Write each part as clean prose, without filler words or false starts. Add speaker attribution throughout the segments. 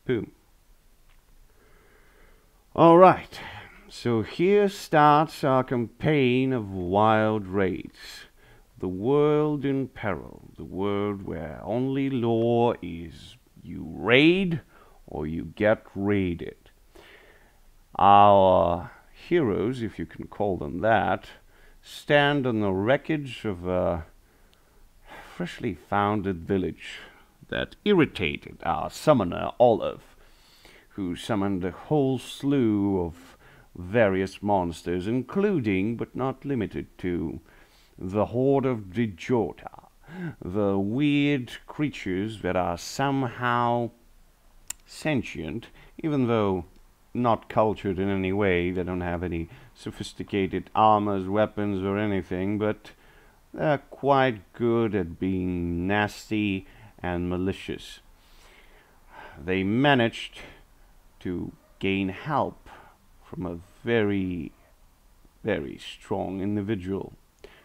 Speaker 1: Boom. Alright, so here starts our campaign of wild raids. The world in peril, the world where only law is you raid or you get raided. Our heroes, if you can call them that, stand on the wreckage of a freshly founded village that irritated our summoner Olive, who summoned a whole slew of various monsters, including, but not limited to, the Horde of Dijota, the weird creatures that are somehow sentient, even though not cultured in any way. They don't have any sophisticated armors, weapons, or anything, but they're quite good at being nasty and malicious. They managed to gain help from a very, very strong individual.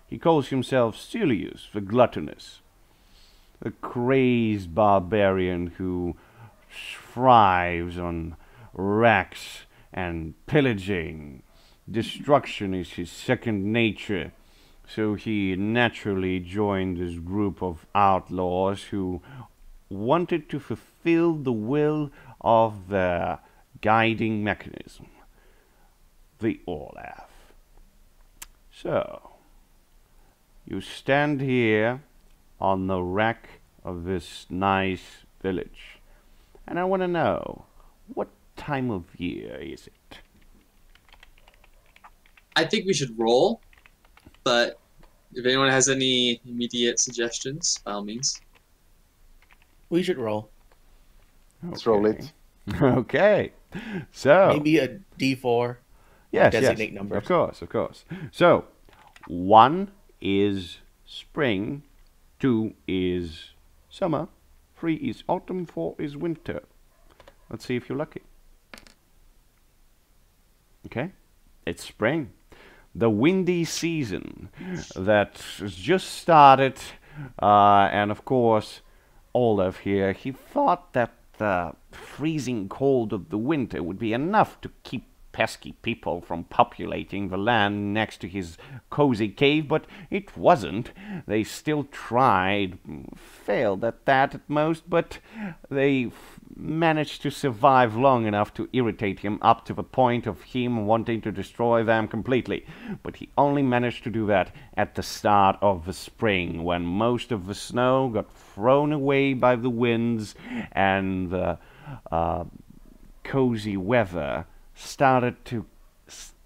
Speaker 1: He calls himself Celius the Gluttonous, a crazed barbarian who thrives on racks and pillaging. Destruction is his second nature, so he naturally joined this group of outlaws who wanted to fulfill the will of their guiding mechanism, the Olaf. So, you stand here on the wreck of this nice village, and I want to know, what time of year is it?
Speaker 2: I think we should roll, but if anyone has any immediate suggestions, by all means.
Speaker 3: We should roll.
Speaker 4: Let's roll it.
Speaker 1: Okay, so
Speaker 3: Maybe a D4.
Speaker 1: yes,
Speaker 3: designate
Speaker 1: yes,
Speaker 3: numbers.
Speaker 1: of course, of course. So 1 is spring, 2 is summer, 3 is autumn, 4 is winter. Let's see if you're lucky. Okay, it's spring, the windy season that has just started, and of course Olaf here, he thought that the freezing cold of the winter would be enough to keep pesky people from populating the land next to his cozy cave, but it wasn't. They still tried, failed at that at most, but they managed to survive long enough to irritate him up to the point of him wanting to destroy them completely. But he only managed to do that at the start of the spring, when most of the snow got thrown away by the winds and the cozy weather started to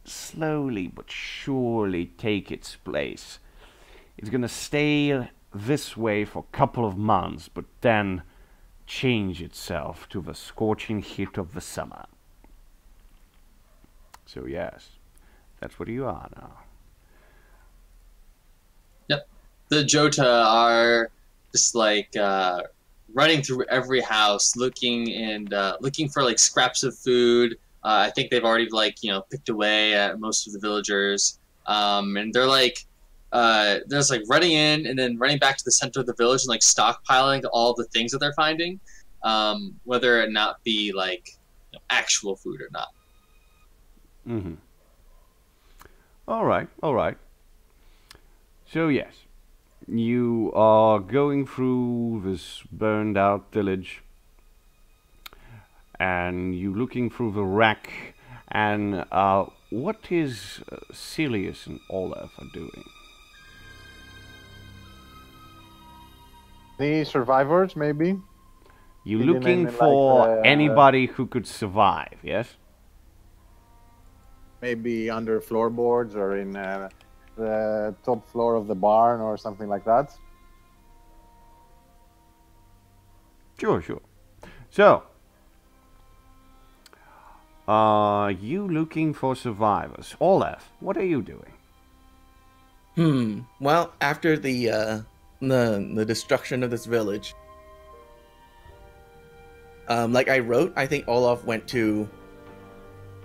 Speaker 1: slowly but surely take its place. It's gonna stay this way for a couple of months, but then change itself to the scorching heat of the summer. So yes, that's what you are now.
Speaker 2: Yep. The Jota are just like running through every house, looking for like scraps of food. I think they've already picked away at most of the villagers, and they're just like running in and then running back to the center of the village and like stockpiling all the things that they're finding, whether it not be actual food or not.
Speaker 1: Mm-hmm. All right, all right. So yes, you are going through this burned out village, and you looking through the wreck, and what is Celius and Olaf are doing?
Speaker 4: The survivors, maybe?
Speaker 1: You
Speaker 4: Maybe
Speaker 1: looking
Speaker 4: like,
Speaker 1: for anybody who could survive, yes?
Speaker 4: Maybe under floorboards or in the top floor of the barn or something like that.
Speaker 1: Sure, sure. So, are you looking for survivors? Olaf, what are you doing?
Speaker 3: Well, after the destruction of this village, like I wrote, I think Olaf went to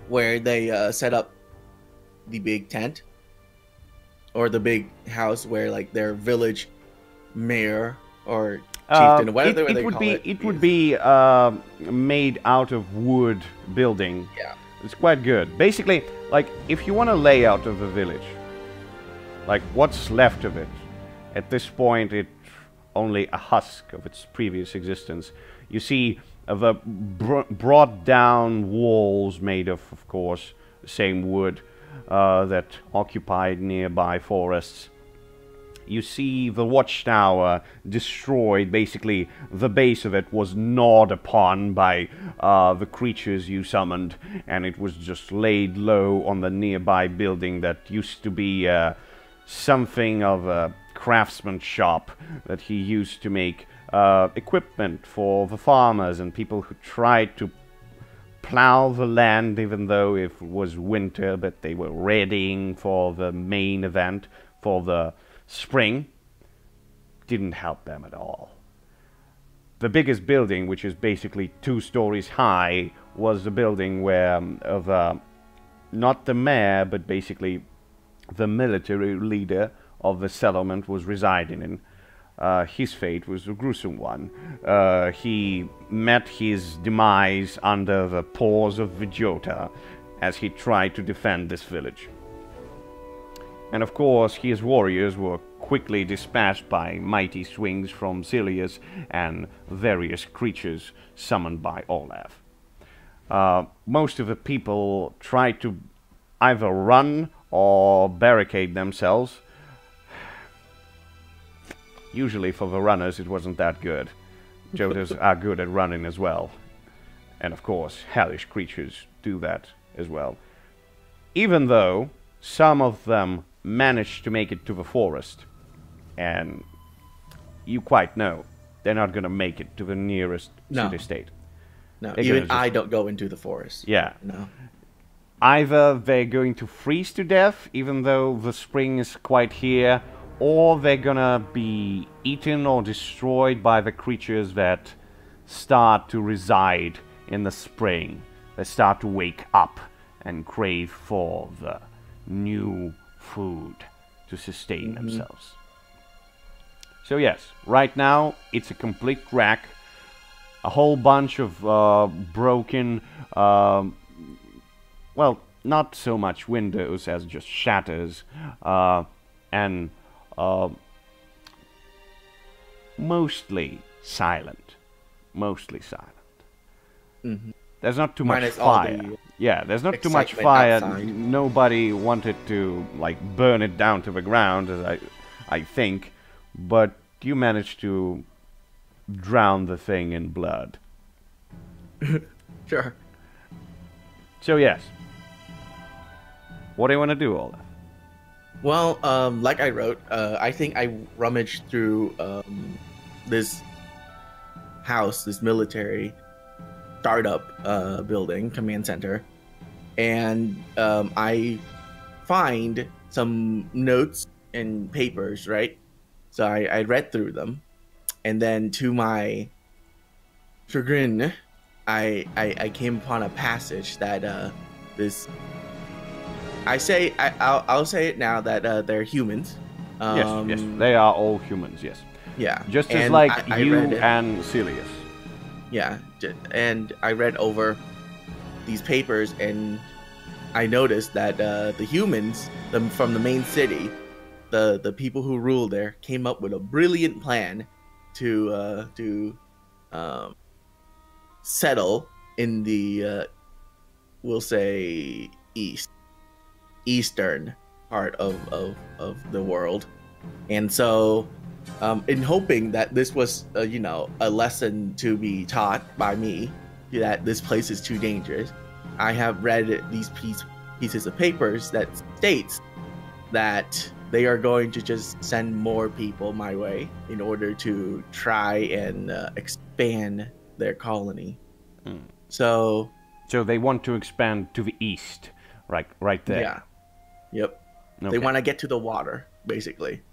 Speaker 3: where they set up the big tent or the big house where like their village mayor or chieftain, whatever they
Speaker 1: it would
Speaker 3: call
Speaker 1: be
Speaker 3: it.
Speaker 1: it would be made out of wood building.
Speaker 3: Yeah.
Speaker 1: It's quite good. Basically, like if you want a layout of a village, like what's left of it, at this point it's only a husk of its previous existence. You see the brought down walls made of course, the same wood that occupied nearby forests. You see the watchtower destroyed. Basically, the base of it was gnawed upon by the creatures you summoned, and it was just laid low on the nearby building that used to be something of a craftsman shop that he used to make equipment for the farmers and people who tried to plow the land even though it was winter, but they were readying for the main event for the spring. Didn't help them at all. The biggest building, which is basically 2 stories high, was the building where not the mayor, but basically the military leader of the settlement was residing in. His fate was a gruesome one. He met his demise under the paws of Vijota as he tried to defend this village. And of course, his warriors were quickly dispatched by mighty swings from Zilius and various creatures summoned by Olaf. Most of the people tried to either run or barricade themselves. Usually for the runners it wasn't that good. Jotas are good at running as well. And of course, hellish creatures do that as well. Even though some of them managed to make it to the forest, and you quite know they're not going to make it to the nearest city-state.
Speaker 3: No,
Speaker 1: They're
Speaker 3: even I don't go into the forest.
Speaker 1: Yeah.
Speaker 3: No.
Speaker 1: Either they're going to freeze to death, even though the spring is quite here, or they're gonna be eaten or destroyed by the creatures that start to reside in the spring. They start to wake up and crave for the new food to sustain themselves. So yes, right now it's a complete wreck. A whole bunch of broken, well, not so much windows as just shatters, and mostly silent. Mostly silent. There's not too much fire. Yeah, there's not too much fire.
Speaker 3: Outside.
Speaker 1: Nobody wanted to like burn it down to the ground, as I think, but you managed to drown the thing in blood.
Speaker 3: Sure.
Speaker 1: So yes. What do you want to do, Olaf?
Speaker 3: Well, like I wrote, I think I rummaged through this house, this military startup building, command center, and I find some notes and papers, right? So I read through them, and then to my chagrin, I came upon a passage that this. I'll say it now that they're humans.
Speaker 1: Yes, they are all humans. Yes.
Speaker 3: Yeah.
Speaker 1: Just as
Speaker 3: and
Speaker 1: like
Speaker 3: I
Speaker 1: you
Speaker 3: read it.
Speaker 1: and Celius.
Speaker 3: Yeah, and I read over these papers, and I noticed that the humans from the main city, the people who rule there, came up with a brilliant plan to settle in the we'll say eastern part of the world. And so in hoping that this was a lesson to be taught by me, that this place is too dangerous, I have read these pieces of papers that states that they are going to just send more people my way in order to try and expand their colony. So
Speaker 1: they want to expand to the east, right there.
Speaker 3: Yeah. Yep.
Speaker 1: Okay.
Speaker 3: They want to get to the water, basically.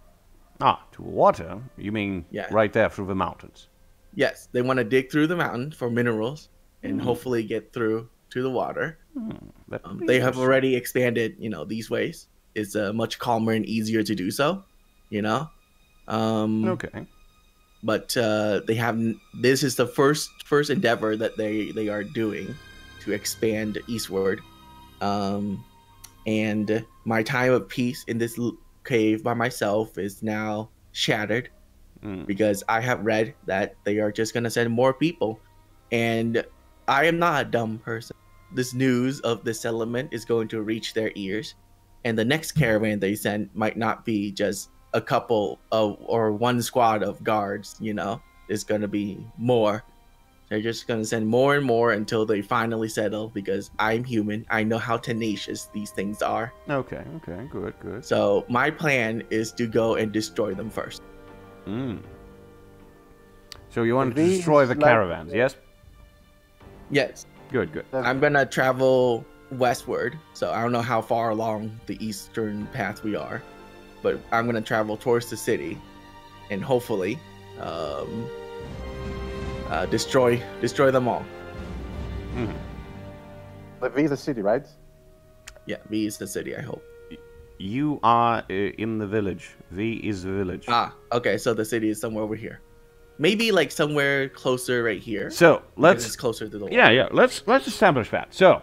Speaker 1: Ah, to water? You mean right there through the mountains?
Speaker 3: Yes, they want to dig through the mountain for minerals and hopefully get through to the water. They have already expanded, these ways. It's much calmer and easier to do so,
Speaker 1: Okay.
Speaker 3: but they have this is the first endeavor that they are doing to expand eastward. And my time of peace in this cave by myself is now shattered because I have read that they are just gonna send more people, and I am not a dumb person. This news of this settlement is going to reach their ears, and the next caravan they send might not be just a couple of or one squad of guards. You know, it's gonna be more. They're just gonna send more and more until they finally settle, because I'm human. I know how tenacious these things are.
Speaker 1: Okay, good.
Speaker 3: So my plan is to go and destroy them first.
Speaker 1: So you want to
Speaker 4: These,
Speaker 1: destroy the
Speaker 4: like,
Speaker 1: caravans, yes?
Speaker 3: Yes.
Speaker 1: Good.
Speaker 3: I'm gonna travel westward, so I don't know how far along the eastern path we are, but I'm gonna travel towards the city, and hopefully, destroy them all.
Speaker 4: The V is the city, right?
Speaker 3: Yeah, V is the city. I hope.
Speaker 1: You are in the village. V is the village.
Speaker 3: Okay, so the city is somewhere over here. Maybe like somewhere closer right here.
Speaker 1: So let's.
Speaker 3: It's closer to the wall.
Speaker 1: Yeah. Let's establish that. So,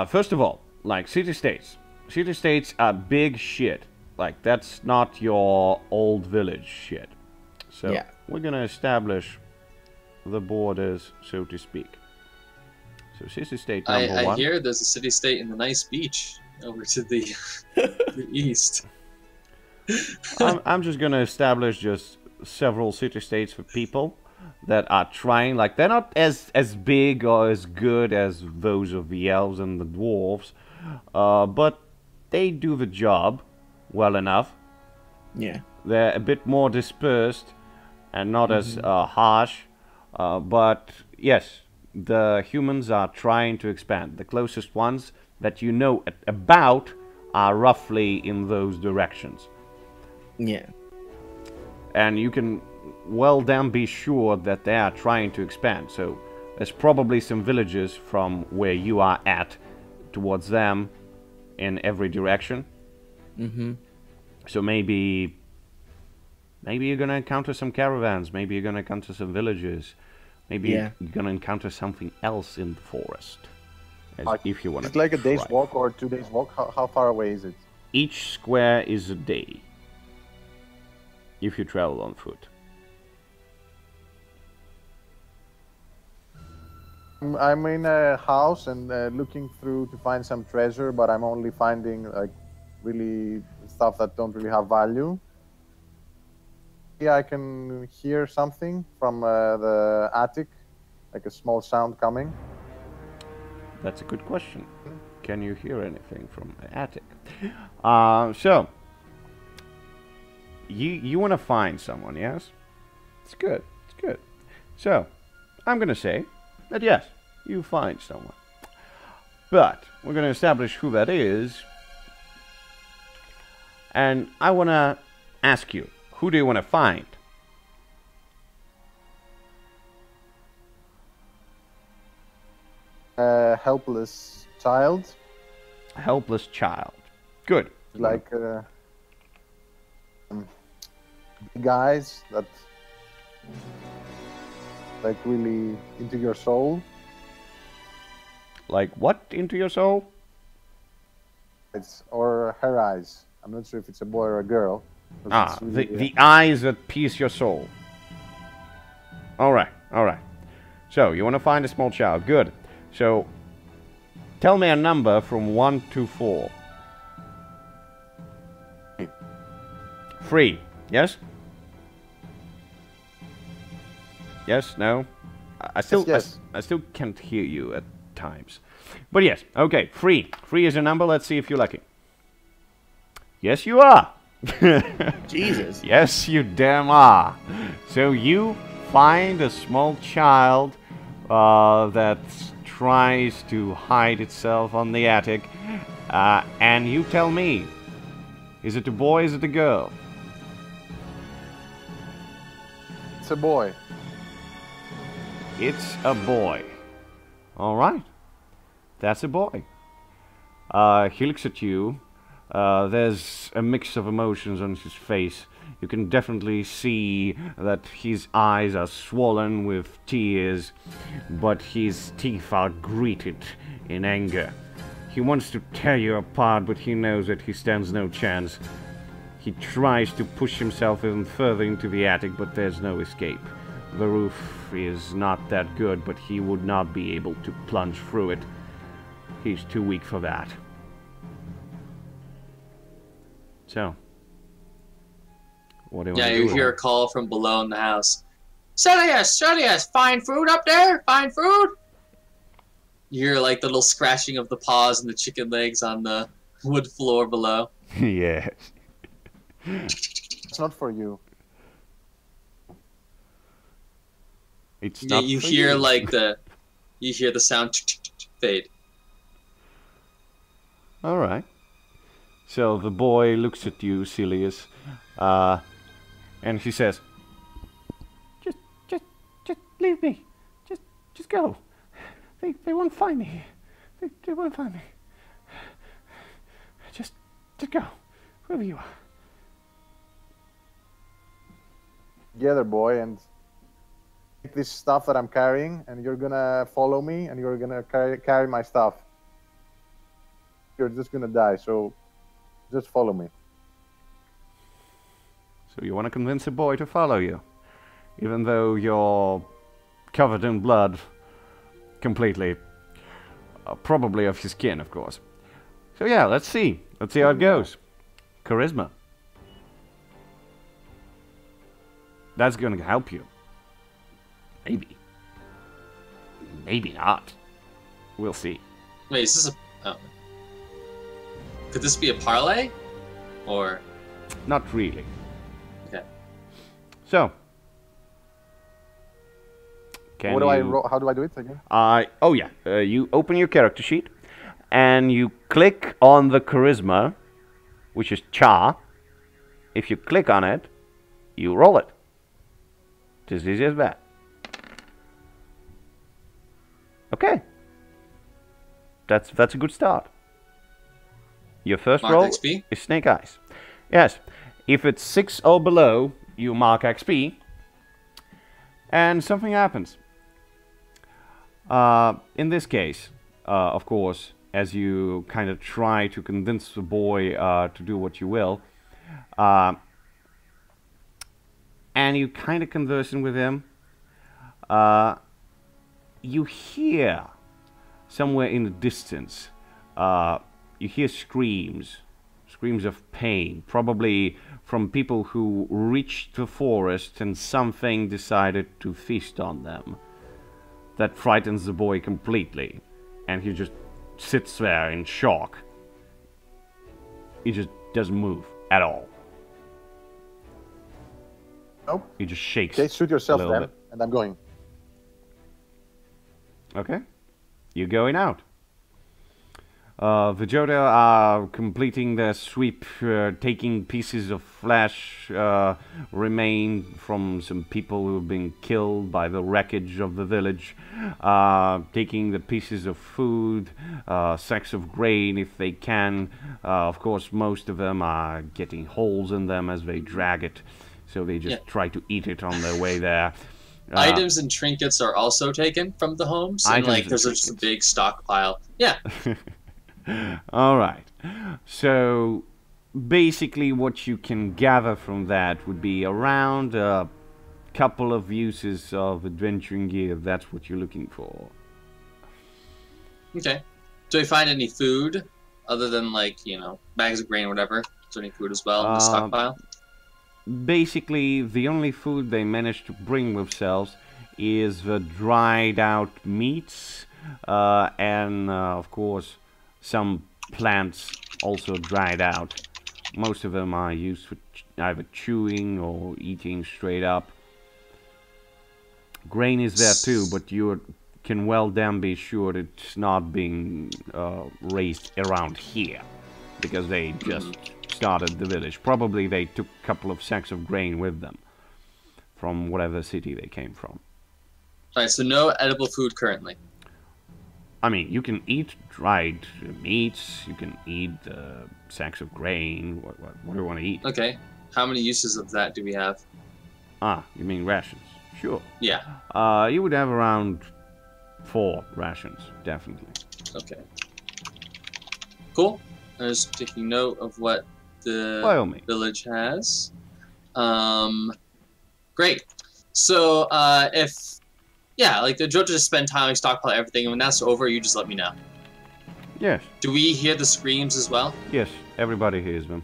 Speaker 1: first of all, like city-states. City-states are big shit. Like that's not your old village shit. So
Speaker 3: Yeah.
Speaker 1: we're gonna establish the borders, so to speak. So city-state number one.
Speaker 2: I hear there's a city-state in the nice beach over to the, the east.
Speaker 1: I'm just gonna establish just several city-states for people that are trying, like they're not as big or as good as those of the elves and the dwarves, but they do the job well enough.
Speaker 3: Yeah.
Speaker 1: They're a bit more dispersed and not as harsh, but yes, the humans are trying to expand. The closest ones that you know about are roughly in those directions.
Speaker 3: Yeah.
Speaker 1: And you can well damn be sure that they are trying to expand. So there's probably some villages from where you are at towards them in every direction. So maybe you're gonna encounter some caravans. Maybe you're gonna encounter some villages. Maybe you're gonna encounter something else in the forest. If you want to.
Speaker 4: It's like a day's walk or 2 days walk. How far away is it?
Speaker 1: Each square is a day. If you travel on foot.
Speaker 4: I'm in a house and looking through to find some treasure, but I'm only finding like really stuff that don't really have value. Yeah, I can hear something from the attic, like a small sound coming.
Speaker 1: That's a good question. Can you hear anything from the attic? So you want to find someone, yes? It's good. So I'm gonna say that yes, you find someone, but we're gonna establish who that is, and I want to ask you, who do you want to find?
Speaker 4: A helpless child.
Speaker 1: A helpless child. Good.
Speaker 4: Like guys that like really into your soul.
Speaker 1: Like what into your soul?
Speaker 4: Or her eyes. I'm not sure if it's a boy or a girl. Really,
Speaker 1: the eyes that pierce your soul. All right. So you want to find a small child. Good. So tell me a number from 1 to 4. 3. Yes? Yes? No? I still
Speaker 4: yes.
Speaker 1: I still can't hear you at times. But yes. Okay. 3. 3 is a number. Let's see if you're lucky. Yes, you are.
Speaker 3: Jesus.
Speaker 1: Yes, you damn are. So you find a small child that tries to hide itself on the attic, and you tell me, is it a boy, is it a girl?
Speaker 4: It's a boy.
Speaker 1: It's a boy. All right. That's a boy. He looks at you. There's a mix of emotions on his face. You can definitely see that his eyes are swollen with tears, but his teeth are gritted in anger. He wants to tear you apart, but he knows that he stands no chance. He tries to push himself even further into the attic, but there's no escape. The roof is not that good, but he would not be able to plunge through it. He's too weak for that. So, what do you want to do?
Speaker 2: You hear a call from below in the house. Celius, find food up there? Find food? You hear like the little scratching of the paws and the chicken legs on the wood floor below.
Speaker 1: Yes.
Speaker 4: It's not for you.
Speaker 1: It's
Speaker 2: Yeah,
Speaker 1: not
Speaker 2: you
Speaker 1: for
Speaker 2: hear
Speaker 1: you.
Speaker 2: like you hear the sound fade.
Speaker 1: All right. So the boy looks at you, Celius, and he says, "Just leave me. Just go. They won't find me. They won't find me. Just go, wherever you are."
Speaker 4: Together, boy, and take this stuff that I'm carrying, and you're gonna follow me, and you're gonna carry my stuff. You're just gonna die, so just follow me.
Speaker 1: So you want to convince a boy to follow you, even though you're covered in blood, completely, probably off your skin, of course. So yeah, let's see how it goes. Charisma. That's going to help you. Maybe not. We'll see.
Speaker 2: Wait, is this a? Oh. Could this be a parlay, or?
Speaker 1: Not really.
Speaker 2: Okay.
Speaker 1: So.
Speaker 4: What do I? How do I do it again?
Speaker 1: Oh yeah. You open your character sheet, and you click on the charisma, which is Cha. If you click on it, you roll it. It's as easy as that. Okay. That's a good start. Your first
Speaker 2: Mark
Speaker 1: roll
Speaker 2: XP?
Speaker 1: is Snake Eyes. Yes. If it's 6 or below, you mark XP. And something happens. In this case, of course, as you kind of try to convince the boy to do what you will, and you kind of conversing with him, you hear somewhere in the distance, you hear screams of pain, probably from people who reached the forest and something decided to feast on them. That frightens the boy completely, and he just sits there in shock. He just doesn't move at all.
Speaker 4: Nope.
Speaker 1: He just shakes.
Speaker 4: Okay, shoot yourself
Speaker 1: a little
Speaker 4: then,
Speaker 1: bit.
Speaker 4: and I'm going.
Speaker 1: Okay. You're going out. The Jota are completing their sweep, taking pieces of flesh remain from some people who have been killed by the wreckage of the village, taking the pieces of food, sacks of grain if they can. Of course, most of them are getting holes in them as they drag it, so they just try to eat it on their way there.
Speaker 2: Items and trinkets are also taken from the homes, and like there's just a big stockpile. Yeah.
Speaker 1: All right. So basically what you can gather from that would be around a couple of uses of adventuring gear. That's what you're looking for.
Speaker 2: Okay. Do we find any food other than like, bags of grain or whatever? Is there any food as well in the stockpile?
Speaker 1: Basically, the only food they managed to bring themselves is the dried out meats and of course some plants also dried out. Most of them are used for either chewing or eating straight up. Grain is there too, but you can well damn be sure it's not being raised around here, because they just started the village. Probably they took a couple of sacks of grain with them from whatever city they came from.
Speaker 2: Alright, so no edible food currently.
Speaker 1: I mean, you can eat dried meats, you can eat sacks of grain, what do you want to eat?
Speaker 2: Okay. How many uses of that do we have?
Speaker 1: Ah, you mean rations? Sure.
Speaker 2: Yeah.
Speaker 1: You would have around 4 rations, definitely.
Speaker 2: Okay. Cool. I'm just taking note of what the
Speaker 1: By all means.
Speaker 2: village has. Great. So, like the Jota just spend time, like, stockpile everything, and when that's over, you just let me know.
Speaker 1: Yes.
Speaker 2: Do we hear the screams as well?
Speaker 1: Yes, everybody hears them.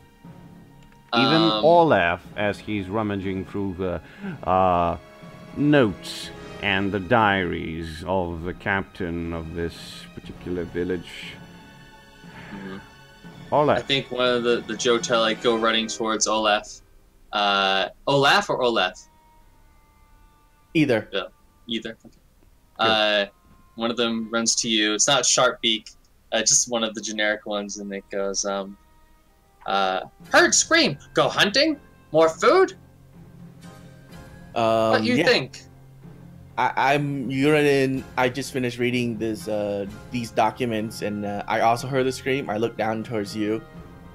Speaker 1: Even Olaf, as he's rummaging through the notes and the diaries of the captain of this particular village.
Speaker 2: Mm-hmm.
Speaker 1: Olaf.
Speaker 2: I think one of the Jota like go running towards Olaf. Olaf or Olaf?
Speaker 3: Either.
Speaker 2: Yeah, either. Okay. One of them runs to you. It's not Sharpbeak, just one of the generic ones, and it goes, heard scream. Go hunting? More food? What do you think?
Speaker 3: I'm urinating. I just finished reading these documents, and I also heard the scream. I look down towards you,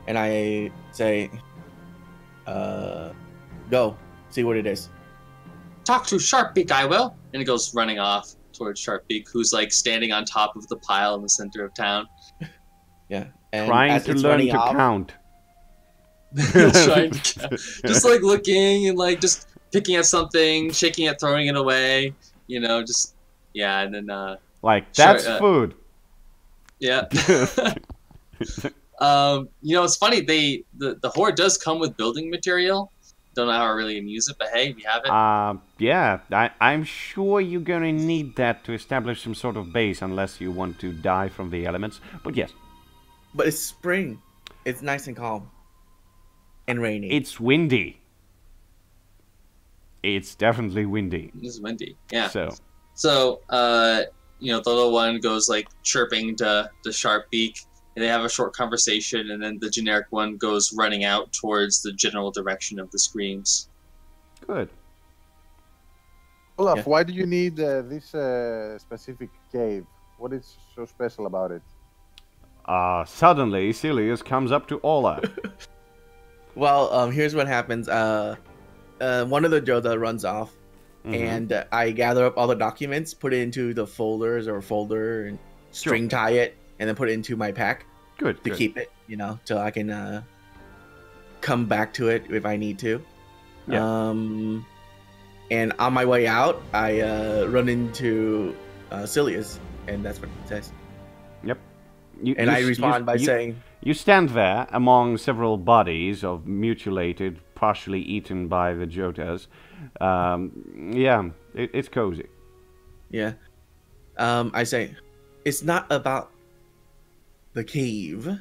Speaker 3: and I say, go, see what it is.
Speaker 2: Talk to Sharpbeak, I will. And he goes running off towards Sharpbeak, who's like standing on top of the pile in the center of town.
Speaker 3: Yeah. And
Speaker 1: trying to learn to count.
Speaker 2: Trying to count. Just like looking and like just picking at something, shaking it, throwing it away. You know, just, yeah, and then...
Speaker 1: like, that's food.
Speaker 2: Yeah. You know, it's funny, the horde does come with building material. Don't know how I really use it, but hey, we have it.
Speaker 1: Yeah, I'm sure you're gonna need that to establish some sort of base, unless you want to die from the elements, but yes.
Speaker 3: But it's spring. It's nice and calm. And rainy.
Speaker 1: It's windy. It's definitely windy.
Speaker 2: It's windy, yeah.
Speaker 1: So,
Speaker 2: you know, the little one goes like chirping to Sharpbeak, and they have a short conversation, and then the generic one goes running out towards the general direction of the screams.
Speaker 1: Good.
Speaker 4: Olaf,
Speaker 3: Yeah.
Speaker 4: why do you need this specific cave? What is so special about it?
Speaker 1: Suddenly, Silius comes up to Olaf.
Speaker 3: Well, here's what happens. One of the Jota runs off, and I gather up all the documents, put it into the folders or folder, and string tie it, and then put it into my pack.
Speaker 1: Good.
Speaker 3: To keep it, you know, till I can come back to it if I need to.
Speaker 1: Yeah.
Speaker 3: And on my way out, I run into Silius, and that's what it says.
Speaker 1: Yep.
Speaker 3: I respond by saying,
Speaker 1: you stand there among several bodies of mutilated, partially eaten by the Jotas. Yeah, it's cozy.
Speaker 3: yeah. I say, it's not about the cave.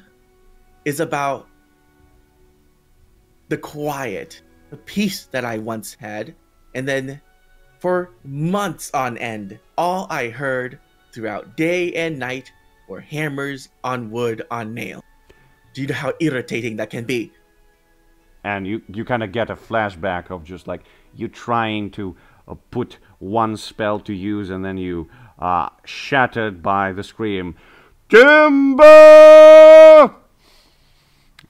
Speaker 3: It's about the quiet, the peace that I once had. And then for months on end, all I heard throughout day and night were hammers on wood on nail. Do you know how irritating that can be?
Speaker 1: And you kind of get a flashback of just like you trying to put one spell to use, and then you shattered by the scream, Timber!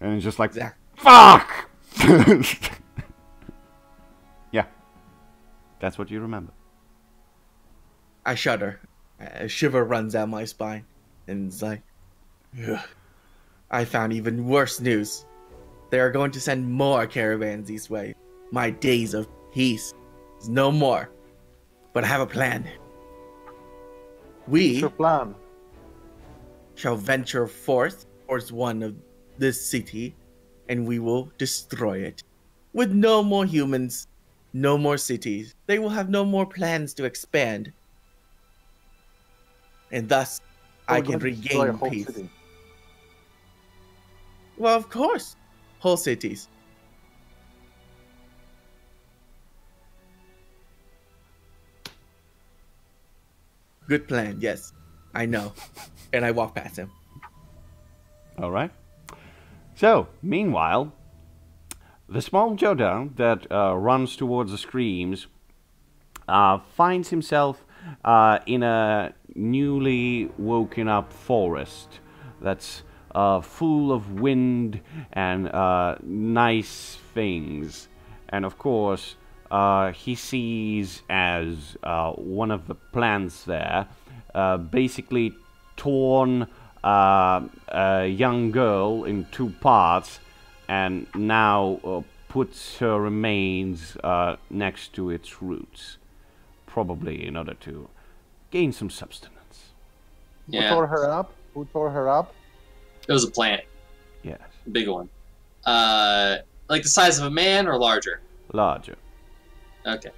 Speaker 1: And it's just like, fuck! Yeah, that's what you remember.
Speaker 3: I shudder. A shiver runs down my spine. And it's like, ugh. I found even worse news. They are going to send more caravans this way. My days of peace is no more. But I have a plan. We
Speaker 4: What's your plan?
Speaker 3: shall venture forth towards one of this city, and we will destroy it. With no more humans, no more cities. They will have no more plans to expand. And thus, I can regain peace.
Speaker 4: City.
Speaker 3: Well, of course. Whole cities. Good plan, yes. I know. And I walk past him.
Speaker 1: All right. So, meanwhile, the small Jota that runs towards the screams finds himself in a newly woken up forest that's full of wind and nice things, and of course, he sees as one of the plants there basically torn a young girl in two parts, and now puts her remains next to its roots, probably in order to gain some substance.
Speaker 2: Yeah.
Speaker 4: Who tore her up? Who tore her up?
Speaker 2: It was a plant.
Speaker 1: Yes.
Speaker 2: A big one. Like the size of a man or larger?
Speaker 1: Larger.
Speaker 2: Okay.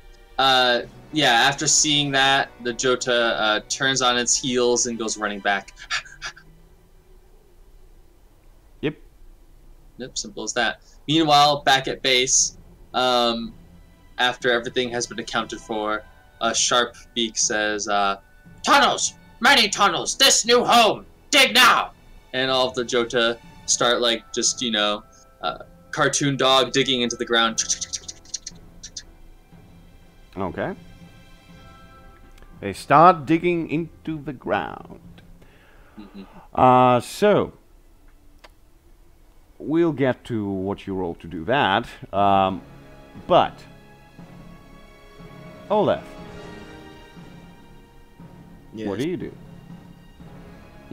Speaker 2: Yeah, after seeing that, the Jota turns on its heels and goes running back.
Speaker 1: Yep.
Speaker 2: Yep, simple as that. Meanwhile, back at base, after everything has been accounted for, Sharp Beak says, "Tunnels! Many tunnels! This new home! Dig now!" And all of the Jota start, like, just, you know, cartoon dog digging into the ground.
Speaker 1: Okay. They start digging into the ground. So, we'll get to what you roll to do that. But, Olaf,
Speaker 3: Yes.
Speaker 1: what do you do?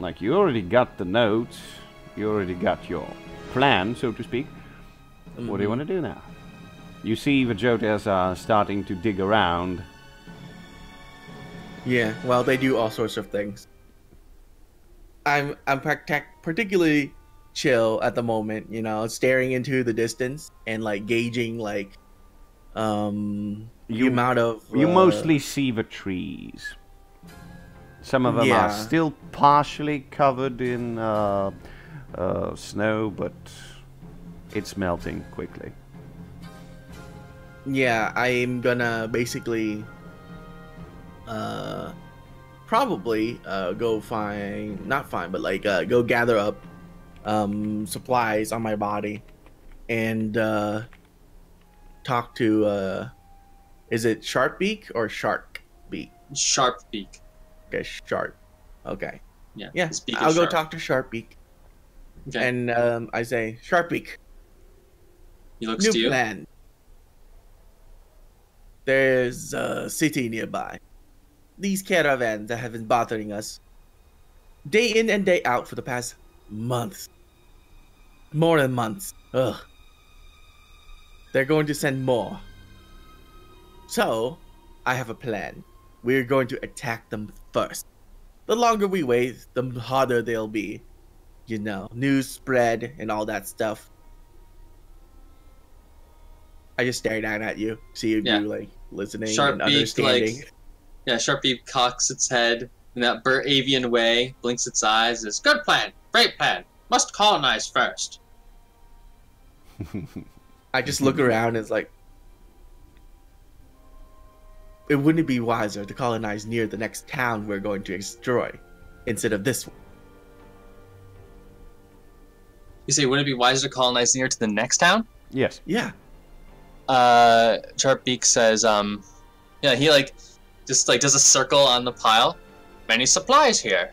Speaker 1: Like, you already got the notes, you already got your plan, so to speak. What do you want to do now? You see the Jotas are starting to dig around.
Speaker 3: Yeah, well, they do all sorts of things. I'm particularly chill at the moment, you know, staring into the distance and like gauging like the amount of
Speaker 1: You mostly see the trees. Some of them are
Speaker 3: Yeah.
Speaker 1: still partially covered in snow, but it's melting quickly.
Speaker 3: Yeah, I'm gonna basically probably go find, not find, but like go gather up supplies on my body and talk to is it Sharpbeak or Sharkbeak?
Speaker 2: Sharp Beak.
Speaker 3: Okay, Sharp. Okay.
Speaker 2: Yeah.
Speaker 3: Yeah,
Speaker 2: his beak is
Speaker 3: I'll go
Speaker 2: sharp.
Speaker 3: talk to Sharpbeak
Speaker 2: Okay.
Speaker 3: and I say, Sharpbeak,
Speaker 2: He looks
Speaker 3: new
Speaker 2: to you.
Speaker 3: plan. There's a city nearby. These caravans that have been bothering us day in and day out for the past months. More than months. Ugh. They're going to send more. So, I have a plan. We're going to attack them first. The longer we wait, the harder they'll be. You know, news spread and all that stuff. I just stared down at you, see if
Speaker 2: Yeah.
Speaker 3: you like listening
Speaker 2: Sharp
Speaker 3: and
Speaker 2: beak,
Speaker 3: understanding.
Speaker 2: like, yeah, Sharp Beak cocks its head in that bird avian way, blinks its eyes, and says, "Good plan, great plan. Must colonize first."
Speaker 3: I just look around and it's like, it wouldn't be wiser to colonize near the next town we're going to destroy instead of this one.
Speaker 2: You say, wouldn't it be wiser to colonize near to the next town?
Speaker 1: Yes.
Speaker 3: Yeah.
Speaker 2: Sharp Beak says, yeah, he like just like does a circle on the pile. Many supplies here.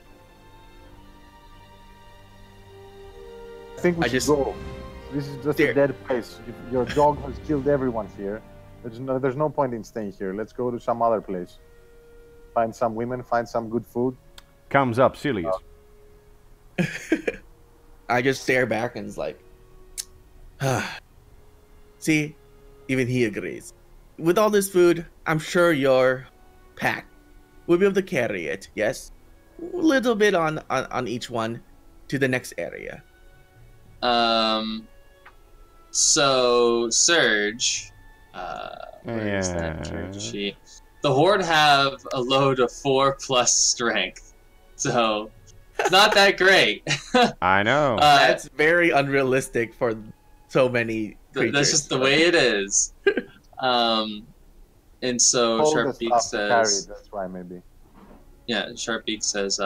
Speaker 4: I think we
Speaker 3: I
Speaker 4: should
Speaker 3: just-
Speaker 4: go. This is just
Speaker 3: There.
Speaker 4: a dead place. If your dog has killed everyone here. There's no point in staying here. Let's go to some other place. Find some women, find some good food.
Speaker 1: Comes up, Silius.
Speaker 3: I just stare back and it's like, see, even he agrees. With all this food, I'm sure your pack will be able to carry it, yes? A little bit on each one to the next area.
Speaker 2: So Surge, where is that
Speaker 1: Yeah.
Speaker 2: character sheet? The Horde have a load of 4+ strength, so it's not that great.
Speaker 1: I know.
Speaker 3: That's very unrealistic for so many creatures.
Speaker 2: That's just the way it is. And so
Speaker 4: All the
Speaker 2: Sharpbeak
Speaker 4: stuff to carry,
Speaker 2: says,
Speaker 4: that's why maybe.
Speaker 2: yeah, Sharpbeak says,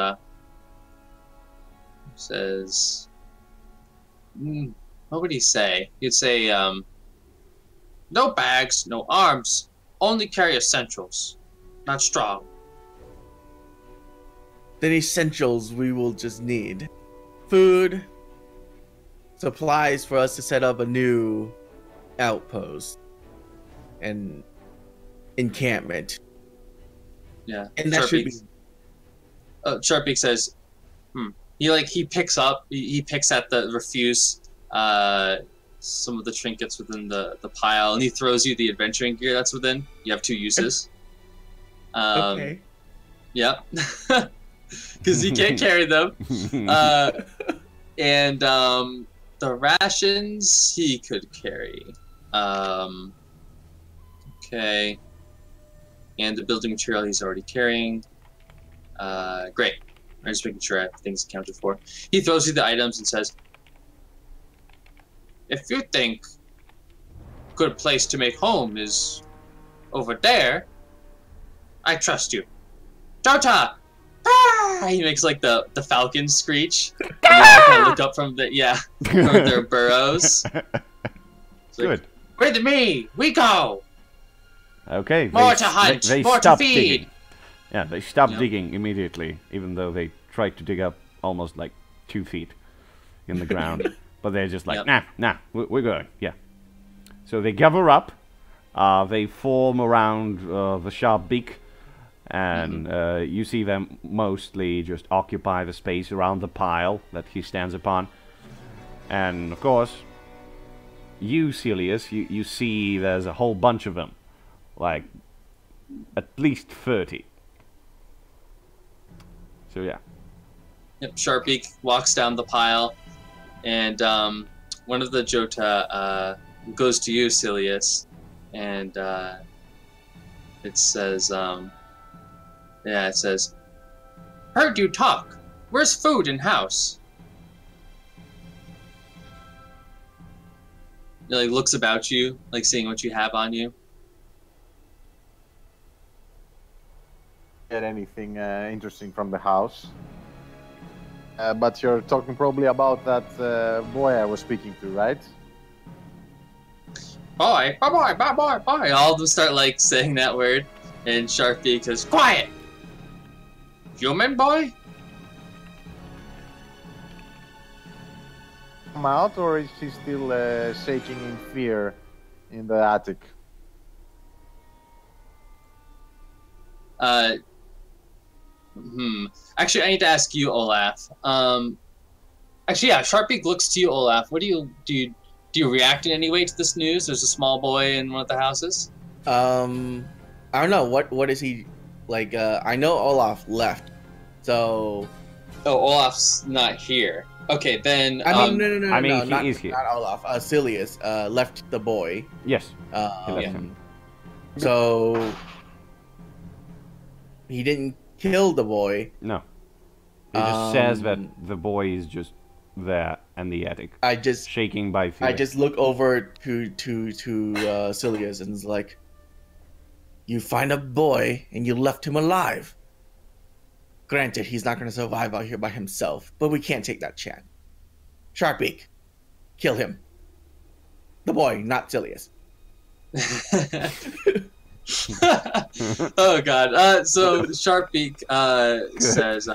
Speaker 2: what would he say? He'd say, no bags, no arms, only carry essentials, not strong.
Speaker 3: Then essentials we will just need. Food, supplies for us to set up a new outpost and encampment.
Speaker 2: Yeah.
Speaker 3: And that should be.
Speaker 2: Sharpbeak says, He picks at the refuse some of the trinkets within the pile, and he throws you the adventuring gear that's within. You have 2 uses.
Speaker 3: Okay.
Speaker 2: Yep. Because you can't carry them. And the rations he could carry. Okay. And the building material he's already carrying. Great. I'm just making sure everything's accounted for. He throws you the items and says, if you think a good place to make home is over there, I trust you. Jota! Ah! He makes like the falcon screech. And they all kind of look up from from their burrows.
Speaker 1: Good.
Speaker 2: With me, we go.
Speaker 1: Okay.
Speaker 2: More to hunt,
Speaker 1: they
Speaker 2: more to
Speaker 1: stop
Speaker 2: feed.
Speaker 1: digging. Yeah, they stop digging immediately, even though they tried to dig up almost like 2 feet in the ground. But they're just like, nah, we're going. Yeah. So they gather up. They form around the sharp beak. And you see them mostly just occupy the space around the pile that he stands upon. And of course, you, Celius, you see there's a whole bunch of them. Like, at least 30. So yeah.
Speaker 2: Yep, Sharpbeak walks down the pile, and one of the Jota goes to you, Celius, and it says, it says, heard you talk. Where's food in house? It like looks about you, like seeing what you have on you.
Speaker 4: Get anything interesting from the house. But you're talking probably about that boy I was speaking to, right?
Speaker 2: Boy. All of them start like saying that word, and Sharpbeak says, quiet! Human boy?
Speaker 4: Come out, or is he still shaking in fear in the attic?
Speaker 2: Actually, I need to ask you, Olaf. Actually, yeah, Sharpbeak looks to you, Olaf. What do you react in any way to this news? There's a small boy in one of the houses.
Speaker 3: I don't know. What is he like? I know Olaf left, so.
Speaker 2: Oh, Olaf's not here. Okay, then.
Speaker 3: I mean, no.
Speaker 1: I mean,
Speaker 3: not,
Speaker 1: he is here.
Speaker 3: Not Olaf. Celius left the boy.
Speaker 1: Yes. He left him.
Speaker 3: So he didn't kill the boy.
Speaker 1: No. It just says that the boy is just there in the attic.
Speaker 3: Shaking
Speaker 1: by fear.
Speaker 3: I just look over to Celius and is like, you find a boy and you left him alive. Granted, he's not going to survive out here by himself, but we can't take that chance. Sharpbeak, kill him. The boy, not Celius.
Speaker 2: Oh god. So Sharpbeak says,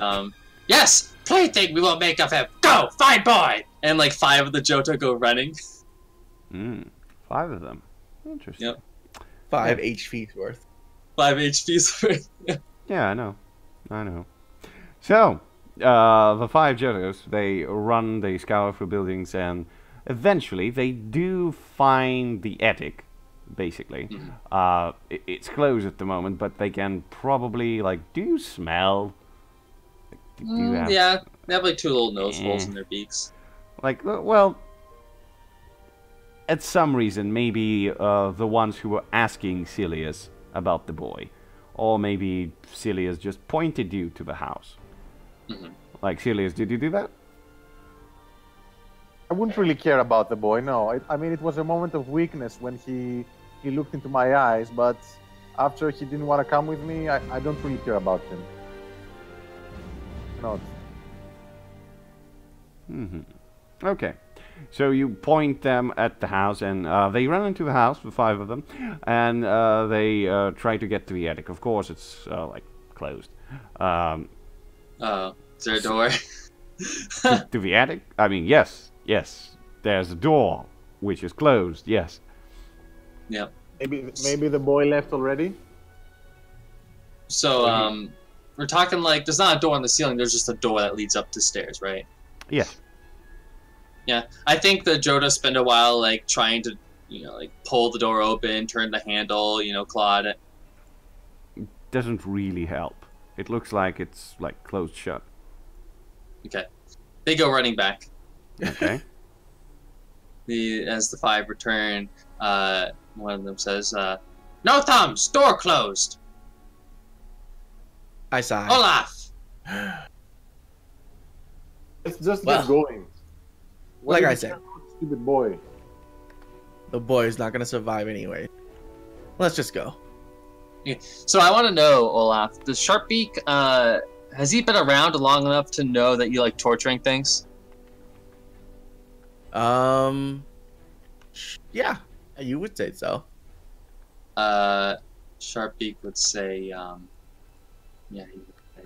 Speaker 2: yes, plaything we will make of him. Go, find boy! And like 5 of the Jota go running.
Speaker 1: 5 of them. Interesting.
Speaker 2: Yep.
Speaker 3: 5 HP's worth.
Speaker 2: 5 HP's worth.
Speaker 1: Yeah, I know. So, the 5 Jotos, they scour through buildings, and eventually they do find the attic. Basically, it's closed at the moment, but they can probably do you smell?
Speaker 2: Yeah, they have like 2 little nose holes in their beaks.
Speaker 1: Well, at some reason, maybe the ones who were asking Celius about the boy, or maybe Celius just pointed you to the house. Celius, did you do that?
Speaker 4: I wouldn't really care about the boy, no. I mean, it was a moment of weakness when he looked into my eyes, but after he didn't want to come with me, I don't really care about him. Not.
Speaker 1: Okay. So you point them at the house, and they run into the house, the 5 of them, and they try to get to the attic. Of course, it's closed.
Speaker 2: Is there a door?
Speaker 1: to the attic? I mean, yes. There's a door, which is closed, yes.
Speaker 2: Yep.
Speaker 4: Maybe the boy left already.
Speaker 2: So we're talking like there's not a door on the ceiling. There's just a door that leads up the stairs, right?
Speaker 1: Yeah.
Speaker 2: Yeah. I think the Jota spend a while like trying to, like pull the door open, turn the handle, claw at it.
Speaker 1: Doesn't really help. It looks like it's like closed shut.
Speaker 2: Okay. They go running back.
Speaker 1: Okay.
Speaker 2: As the five return, one of them says, "No thumbs, door closed."
Speaker 3: I sigh.
Speaker 2: Olaf.
Speaker 4: Let's just
Speaker 3: Well,
Speaker 4: get going.
Speaker 3: like
Speaker 4: What
Speaker 3: I
Speaker 4: is
Speaker 3: said.
Speaker 4: that stupid boy.
Speaker 3: The boy is not gonna survive anyway. Let's just go.
Speaker 2: So I want to know, Olaf, does Sharpbeak, has he been around long enough to know that you like torturing things?
Speaker 3: Yeah, you would say so.
Speaker 2: Sharpbeak would say, yeah, he would say,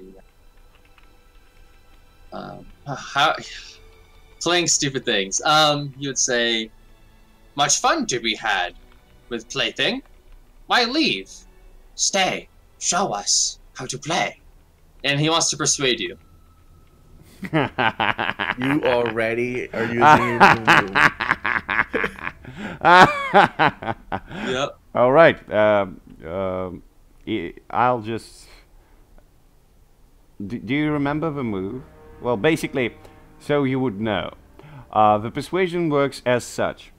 Speaker 2: how, playing stupid things. He would say, "Much fun to be had with plaything. Why leave? Stay. Show us how to play." And he wants to persuade you.
Speaker 3: You already are using your move.
Speaker 2: Yep.
Speaker 1: All right. I'll just. Do you remember the move? Well, basically, so you would know. The persuasion works as such.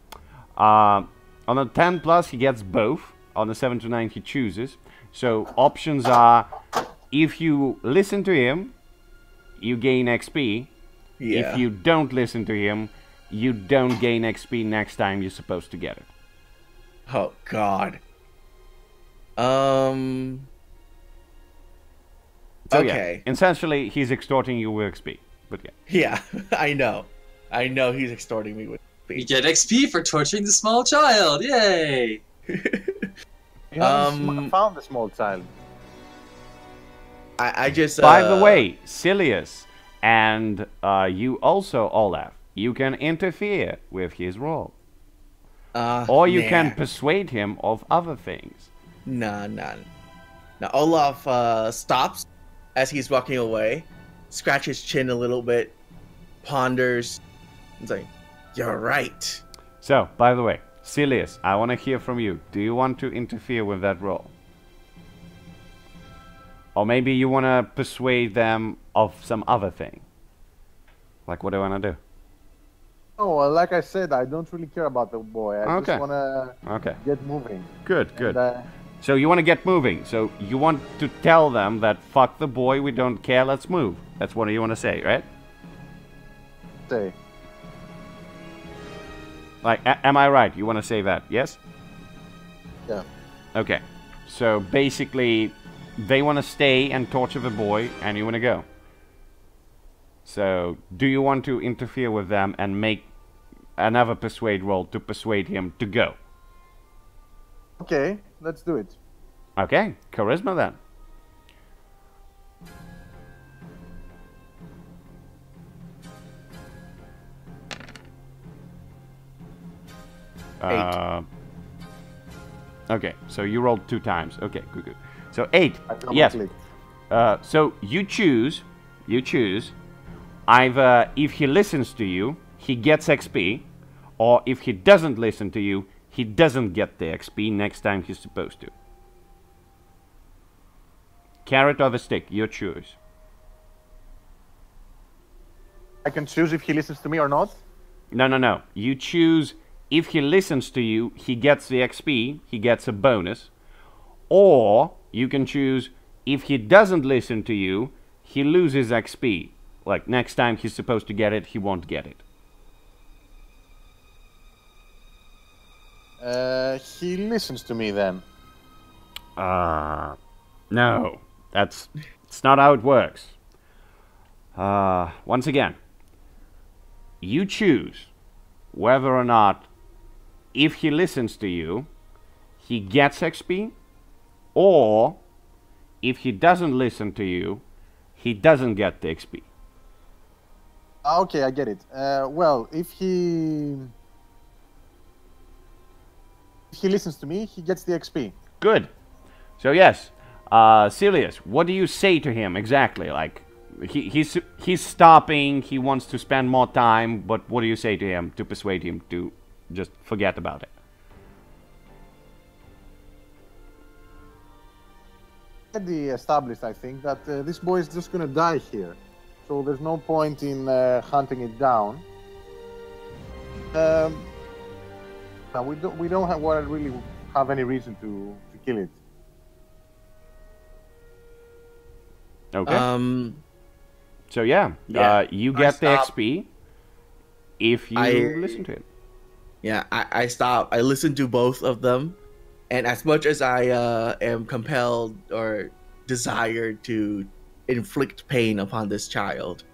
Speaker 1: On a 10 plus, he gets both. On a 7 to 9, he chooses. So options are: if you listen to him, you gain XP.
Speaker 3: Yeah.
Speaker 1: If you don't listen to him, you don't gain XP next time you're supposed to get it.
Speaker 3: Oh God.
Speaker 1: So
Speaker 3: Okay.
Speaker 1: yeah, essentially, he's extorting you with XP. But yeah.
Speaker 3: Yeah, I know. I know he's extorting me with
Speaker 2: You
Speaker 3: speed.
Speaker 2: get XP for torturing the small child. Yay!
Speaker 4: You haven't found the small child.
Speaker 3: I just.
Speaker 1: By the way, Silius, and you also, Olaf, you can interfere with his role. Or you can persuade him of other things.
Speaker 3: Nah. Now Olaf stops as he's walking away, scratches his chin a little bit, ponders. He's like, "You're right."
Speaker 1: So, by the way, Silius, I want to hear from you. Do you want to interfere with that role? Or maybe you want to persuade them of some other thing? Like, what do you want to do?
Speaker 4: Oh, well, like I said, I don't really care about the boy. I
Speaker 1: Okay.
Speaker 4: just want to get moving.
Speaker 1: Good, good.
Speaker 4: And,
Speaker 1: So you want to get moving. So you want to tell them that fuck the boy, we don't care, let's move. That's what you want to say, right?
Speaker 4: say,
Speaker 1: Like, am I right? You want to say that, yes?
Speaker 4: yeah.
Speaker 1: Okay. So basically, they want to stay and torture the boy, and you want to go. So, do you want to interfere with them and make another persuade roll to persuade him to go?
Speaker 4: Okay, let's do it.
Speaker 1: Okay, charisma then. Okay, so you rolled 2 times. Okay, good. So 8.
Speaker 4: I double
Speaker 1: Yes.
Speaker 4: clicked.
Speaker 1: So you choose. Either if he listens to you, he gets XP, or if he doesn't listen to you, he doesn't get the XP next time he's supposed to. Carrot or the stick, your choice.
Speaker 4: I can choose if he listens to me or not.
Speaker 1: No. You choose if he listens to you, he gets the XP, he gets a bonus. Or you can choose if he doesn't listen to you, he loses XP. Like next time he's supposed to get it, he won't get it.
Speaker 4: He listens to me then.
Speaker 1: No. It's not how it works. Once again, you choose whether or not if he listens to you, he gets XP, or if he doesn't listen to you, he doesn't get the XP.
Speaker 4: Okay, I get it. Well, if he he listens to me, he gets the XP.
Speaker 1: Good. So yes, Silius, what do you say to him exactly? Like, he's stopping. He wants to spend more time. But what do you say to him to persuade him to just forget about it?
Speaker 4: Already established, I think, that this boy is just gonna die here. So there's no point in hunting it down. We don't have really have any reason to kill it.
Speaker 1: Okay. So yeah,
Speaker 3: Yeah,
Speaker 1: you
Speaker 3: I
Speaker 1: get the
Speaker 3: stop.
Speaker 1: XP if you listen to it.
Speaker 3: Yeah, I stop. I listen to both of them, and as much as I am compelled or desired to inflict pain upon this child,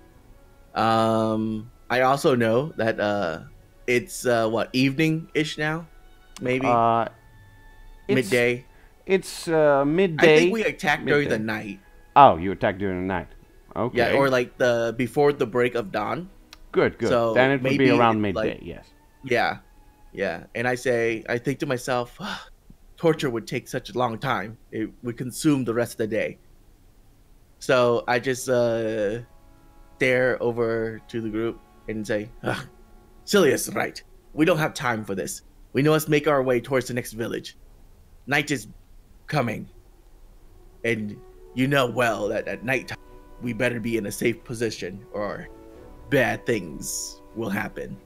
Speaker 3: I also know that it's what, evening-ish now, maybe midday.
Speaker 1: It's midday.
Speaker 3: I think we attacked during the night.
Speaker 1: Oh, you attacked during the night. Okay.
Speaker 3: Yeah, or like before the break of dawn.
Speaker 1: Good.
Speaker 3: So
Speaker 1: then it would be
Speaker 3: maybe
Speaker 1: around
Speaker 3: it's
Speaker 1: midday.
Speaker 3: like-
Speaker 1: Yes.
Speaker 3: Yeah. And I think to myself, torture would take such a long time. It would consume the rest of the day. So I just stare over to the group and say, Silius is right. We don't have time for this. We must make our way towards the next village. Night is coming. And you know well that at nighttime, we better be in a safe position or bad things will happen.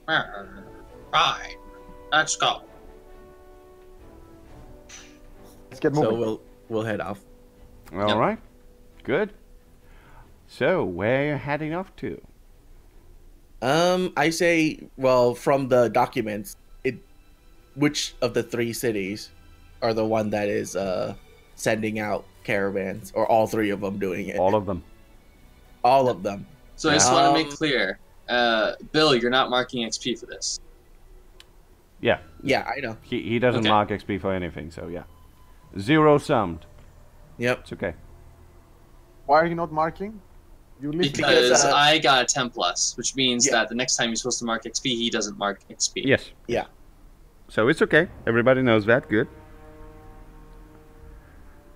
Speaker 2: Fine. Let's go.
Speaker 4: Let's get
Speaker 3: So
Speaker 4: moving.
Speaker 3: we'll head off.
Speaker 1: All right. Good. So where are you heading off to?
Speaker 3: I say, well, from the documents, which of the 3 cities are the one that is sending out caravans, or all 3 of them doing it?
Speaker 1: All of them.
Speaker 3: All of them.
Speaker 2: So I just want to make
Speaker 3: Um,
Speaker 2: clear, Bill, you're not marking XP for this.
Speaker 1: Yeah.
Speaker 3: Yeah, I know.
Speaker 1: He doesn't
Speaker 2: Okay.
Speaker 1: mark XP for anything. So yeah. 0 summed.
Speaker 3: Yep.
Speaker 1: It's okay.
Speaker 4: Why are you not marking? You listen.
Speaker 2: Because
Speaker 3: uh,
Speaker 2: I got a 10 plus, which means
Speaker 3: Yeah.
Speaker 2: that the next time you're supposed to mark XP, he doesn't mark XP.
Speaker 1: Yes.
Speaker 3: Yeah.
Speaker 1: So it's okay. Everybody knows that. Good.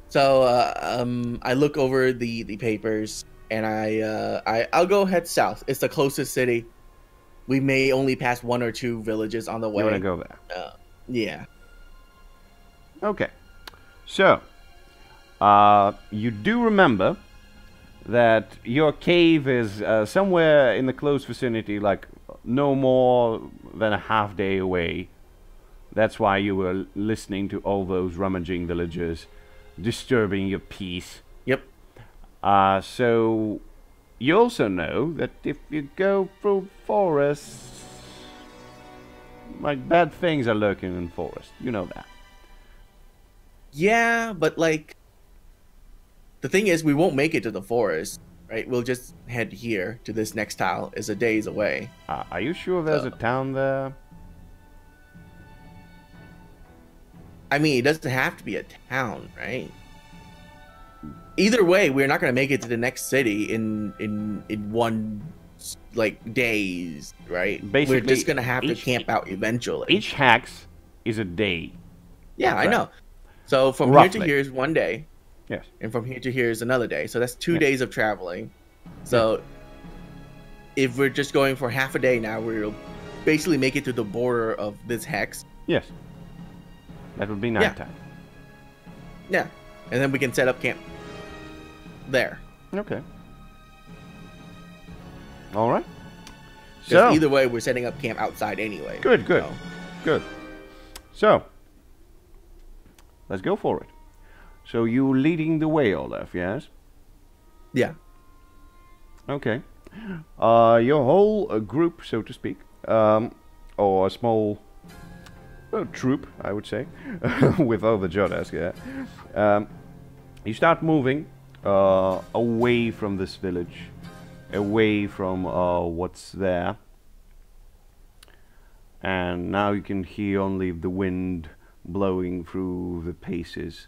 Speaker 3: So I look over the papers, and I'll go head south. It's the closest city. We may only pass 1 or 2 villages on the way.
Speaker 1: You want to go there?
Speaker 3: Yeah.
Speaker 1: Okay. So, you do remember that your cave is somewhere in the close vicinity, like no more than a half day away. That's why you were listening to all those rummaging villagers disturbing your peace.
Speaker 3: Yep.
Speaker 1: So, you also know that if you go through forests, like bad things are lurking in forest. You know that.
Speaker 3: Yeah, but like, the thing is, we won't make it to the forest, right? We'll just head here to this next tile. It's a days away.
Speaker 1: Are you sure there's a town there?
Speaker 3: I mean, it doesn't have to be a town, right? Either way, we're not gonna make it to the next city in one like days, right? we're
Speaker 1: Basically,
Speaker 3: just gonna have to
Speaker 1: each-
Speaker 3: camp out eventually.
Speaker 1: Each hex is a day.
Speaker 3: Yeah, I
Speaker 1: Right.
Speaker 3: know. So from here
Speaker 1: Roughly.
Speaker 3: to here is 1 day,
Speaker 1: Yes.
Speaker 3: and from here to here is another day. So that's 2
Speaker 1: Yeah.
Speaker 3: days of traveling. So if we're just going for half a day now, we'll basically make it to the border of this hex.
Speaker 1: Yes. That would be nighttime.
Speaker 3: Yeah, and then we can set up camp there.
Speaker 1: Okay. All right.
Speaker 3: Because
Speaker 1: So
Speaker 3: either way, we're setting up camp outside anyway.
Speaker 1: good.
Speaker 3: So,
Speaker 1: Good. So let's go for it. So you leading the way, Olaf? Yes.
Speaker 3: yeah.
Speaker 1: Okay. Your whole group, so to speak, or a small troop, I would say, with all the Jodas, yeah. You start moving away from this village, away from what's there. And now you can hear only the wind blowing through the paces.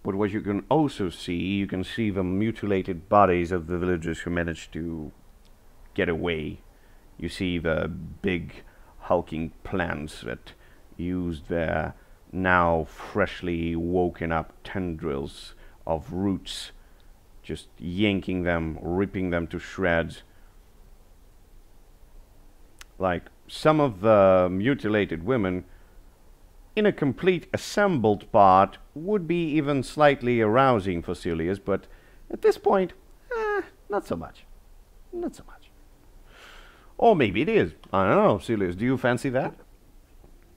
Speaker 1: But what you can also see, you can see the mutilated bodies of the villagers who managed to get away. You see the big hulking plants that use their now freshly woken up tendrils of roots, just yanking them, ripping them to shreds. Like some of the mutilated women in a complete assembled part would be even slightly arousing for Celius, but at this point, not so much. Not so much. Or maybe it is. I don't know, Celius, do you fancy that?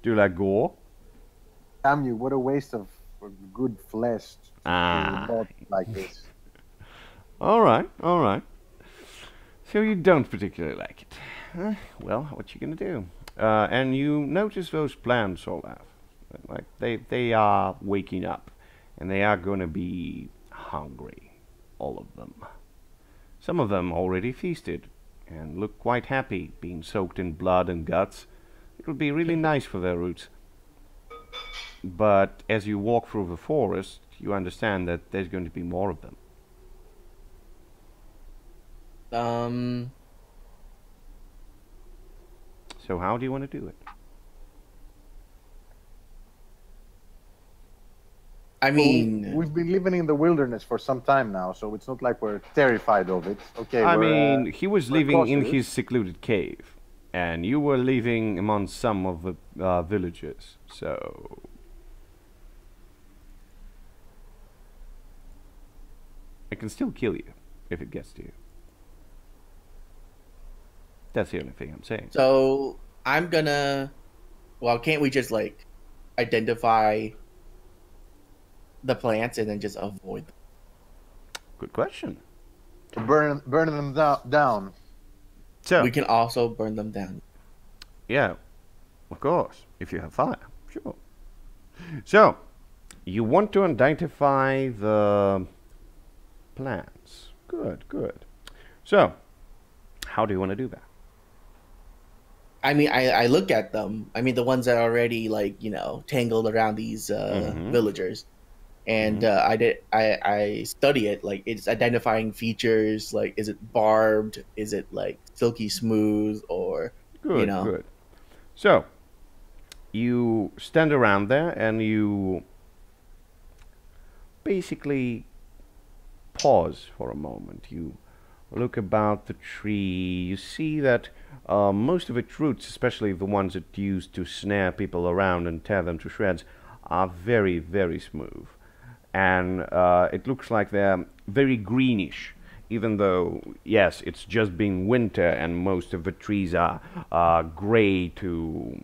Speaker 1: Do you like gore?
Speaker 4: Damn you, what a waste of good flesh to bought like this.
Speaker 1: Alright, alright. So you don't particularly like it. Well, what you gonna do? And you notice those plants, Olaf. Like, they are waking up. And they are gonna be hungry. All of them. Some of them already feasted. And look quite happy, being soaked in blood and guts. It'll be really nice for their roots. But as you walk through the forest, you understand that there's going to be more of them. So how do you want to do it?
Speaker 3: I mean,
Speaker 4: we've been living in the wilderness for some time now, so it's not like we're terrified of it. Okay.
Speaker 1: I mean, he was living in
Speaker 4: cautious.
Speaker 1: his secluded cave, and you were living among some of the villages, so... I can still kill you, if it gets to you. That's the only thing I'm saying.
Speaker 3: so I'm gonna. Well, can't we just like identify the plants and then just avoid them?
Speaker 1: Good question.
Speaker 4: To burn them down.
Speaker 1: So,
Speaker 3: We can also burn them down.
Speaker 1: yeah, of course, if you have fire, sure. So, you want to identify the plants. Good, good. So, how do you want to do that?
Speaker 3: I mean, I look at them. I mean, the ones that are already like tangled around these villagers, and I study it. Like it's identifying features. Like is it barbed? Is it like silky smooth? Or
Speaker 1: Good, good. So, you stand around there and you basically pause for a moment. You look about the tree. You see that most of its roots, especially the ones that used to snare people around and tear them to shreds, are very, very smooth. And it looks like they're very greenish, even though, yes, it's just been winter and most of the trees are gray to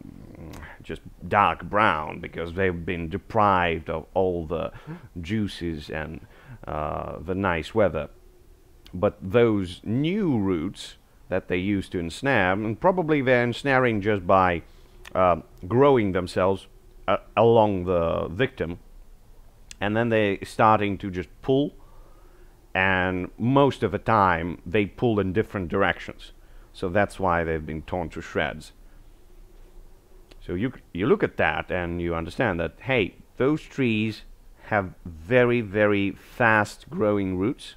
Speaker 1: just dark brown because they've been deprived of all the juices and the nice weather. But those new roots that they used to ensnare, and probably they're ensnaring just by growing themselves along the victim, and then they're starting to just pull, and most of the time they pull in different directions. So that's why they've been torn to shreds. So you look at that and you understand that, hey, those trees have very, very fast growing roots.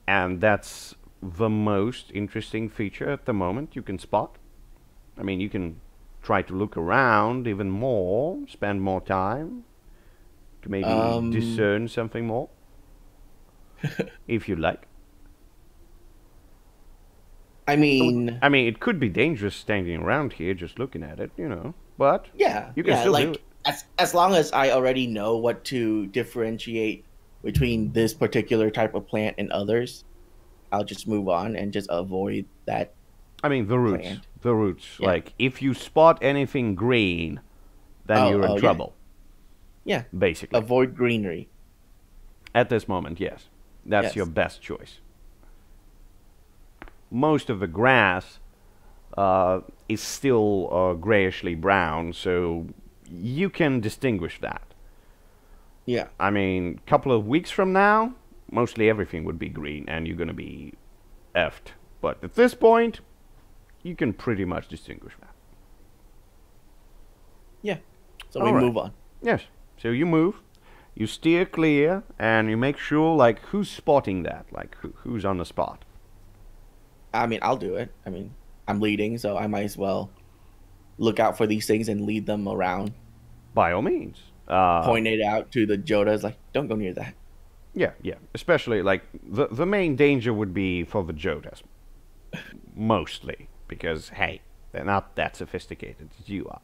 Speaker 1: And that's the most interesting feature at the moment you can spot. I mean, you can try to look around even more, spend more time to maybe discern something more, if you like.
Speaker 3: I mean,
Speaker 1: it could be dangerous standing around here just looking at it, but
Speaker 3: yeah,
Speaker 1: you can still do
Speaker 3: like
Speaker 1: it.
Speaker 3: as long as I already know what to differentiate between this particular type of plant and others, I'll just move on and just avoid that.
Speaker 1: I mean, the roots.
Speaker 3: Plant.
Speaker 1: The roots.
Speaker 3: Yeah.
Speaker 1: Like, if you spot anything green, then you're in trouble.
Speaker 3: Yeah.
Speaker 1: Basically.
Speaker 3: Avoid greenery.
Speaker 1: At this moment, yes. That's
Speaker 3: Yes.
Speaker 1: your best choice. Most of the grass is still grayishly brown, so you can distinguish that.
Speaker 3: Yeah.
Speaker 1: I mean, a couple of weeks from now, mostly everything would be green, and you're going to be effed. But at this point, you can pretty much distinguish that.
Speaker 3: Yeah. So
Speaker 1: All
Speaker 3: we
Speaker 1: right.
Speaker 3: move on.
Speaker 1: Yes. So you move, you steer clear, and you make sure, like, who's spotting that? Like, who's on the spot?
Speaker 3: I mean, I'll do it. I mean, I'm leading, so I might as well look out for these things and lead them around.
Speaker 1: By all means.
Speaker 3: Point it out to the Jotas, like, don't go near that.
Speaker 1: Yeah, yeah. Especially, like, the main danger would be for the Jotas. Mostly. Because, hey, they're not that sophisticated as you are.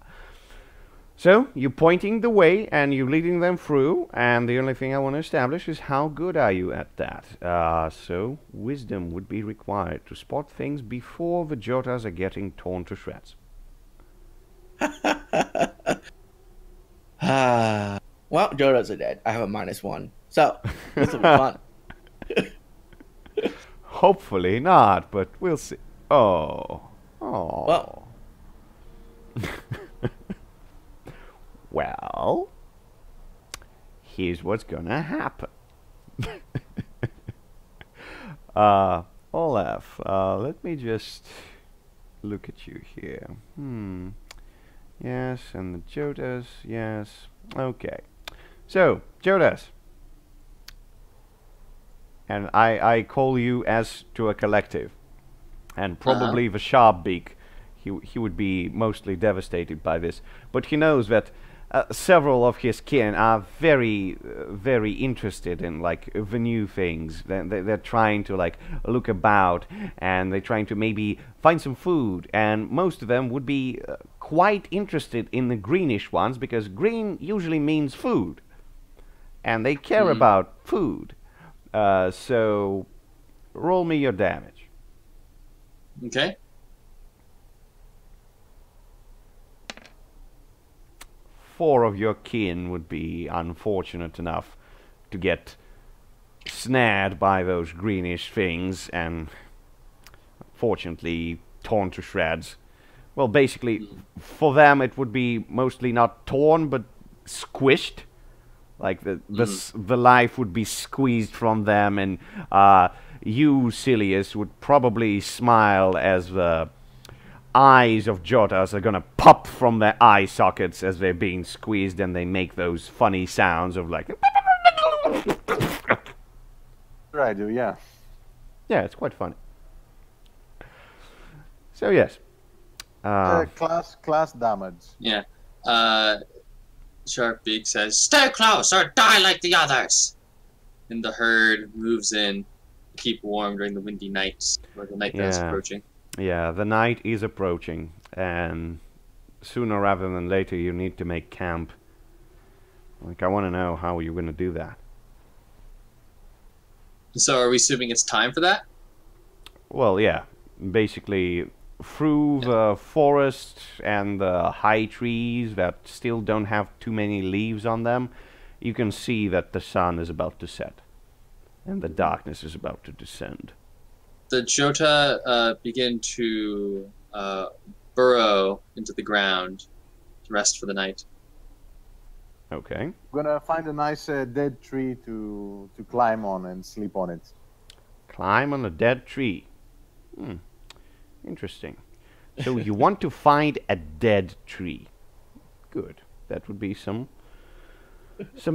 Speaker 1: So, you're pointing the way, and you're leading them through, and the only thing I want to establish is how good are you at that. So, wisdom would be required to spot things before the Jotas are getting torn to shreds.
Speaker 3: Well, Jotas are dead. I have a -1. So, this will be fun.
Speaker 1: Hopefully not, but we'll see. Oh. Oh.
Speaker 3: Well.
Speaker 1: Well, here's what's gonna happen. Olaf, let me just look at you here. Yes, and the Jotas, yes. Okay. So, Jotas. And I call you as to a collective. And probably the Sharpbeak, he would be mostly devastated by this. But he knows that several of his kin are very, very interested in, like, the new things. They're trying to, like, look about, and they're trying to maybe find some food. And most of them would be quite interested in the greenish ones, because green usually means food. And they care about food. So, roll me your damage.
Speaker 2: Okay.
Speaker 1: Four of your kin would be unfortunate enough to get snared by those greenish things and fortunately torn to shreds. Well, basically, for them it would be mostly not torn but squished. Like the life would be squeezed from them, and you, Silius, would probably smile as the eyes of Jotas are gonna pop from their eye sockets as they're being squeezed, and they make those funny sounds of like...
Speaker 4: I do, yeah.
Speaker 1: Yeah, it's quite funny. So, yes.
Speaker 4: Class damage.
Speaker 2: Yeah. Sharpbeak says, "Stay close or die like the others." And the herd moves in to keep warm during the windy nights, or the night that's approaching.
Speaker 1: Yeah, the night is approaching, and sooner rather than later you need to make camp. Like, I want to know how you're going to do that.
Speaker 2: So are we assuming it's time for that?
Speaker 1: Well, yeah. Basically, through the forest and the high trees that still don't have too many leaves on them, you can see that the sun is about to set, and the darkness is about to descend.
Speaker 2: The Jota begin to burrow into the ground to rest for the night.
Speaker 1: Okay.
Speaker 4: I'm gonna find a nice dead tree to climb on and sleep on it.
Speaker 1: Climb on a dead tree. Interesting. So you want to find a dead tree. Good. That would be some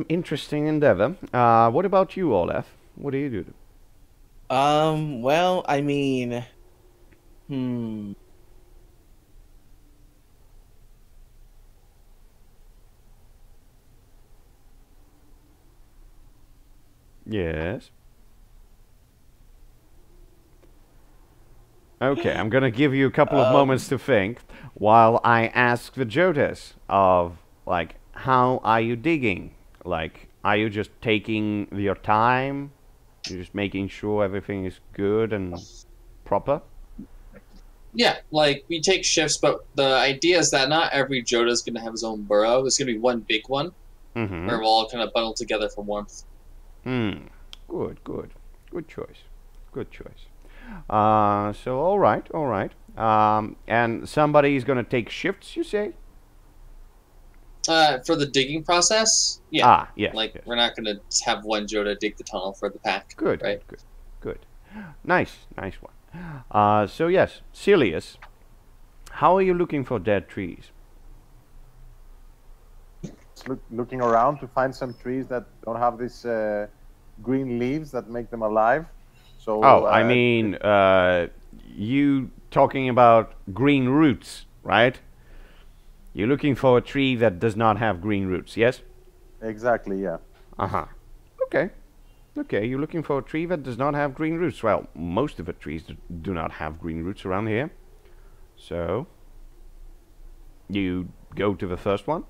Speaker 1: interesting endeavor. What about you, Olaf? What do you do?
Speaker 3: Well, I mean,
Speaker 1: Yes. Okay, I'm gonna give you a couple of moments to think while I ask the Jotas of, like, how are you digging? Like, are you just taking your time? You're just making sure everything is good and proper?
Speaker 2: Yeah, like, we take shifts, but the idea is that not every Jota is going to have his own burrow. There's going to be one big one, where we'll all kind of bundle together for warmth.
Speaker 1: Good choice. Good choice. So, all right. And somebody is going to take shifts, you say?
Speaker 2: For the digging process, yeah.
Speaker 1: Yes.
Speaker 2: Like,
Speaker 1: yes.
Speaker 2: we're not going to have one Jota dig the tunnel for the pack.
Speaker 1: Good,
Speaker 2: right?
Speaker 1: Good. Nice one. So yes, Silius, how are you looking for dead trees?
Speaker 4: Just looking around to find some trees that don't have these green leaves that make them alive. So.
Speaker 1: Oh, I mean, you talking about green roots, right? You're looking for a tree that does not have green roots, yes?
Speaker 4: Exactly, yeah.
Speaker 1: Uh-huh. Okay. Okay, you're looking for a tree that does not have green roots. Well, most of the trees do not have green roots around here. So, you go to the first one?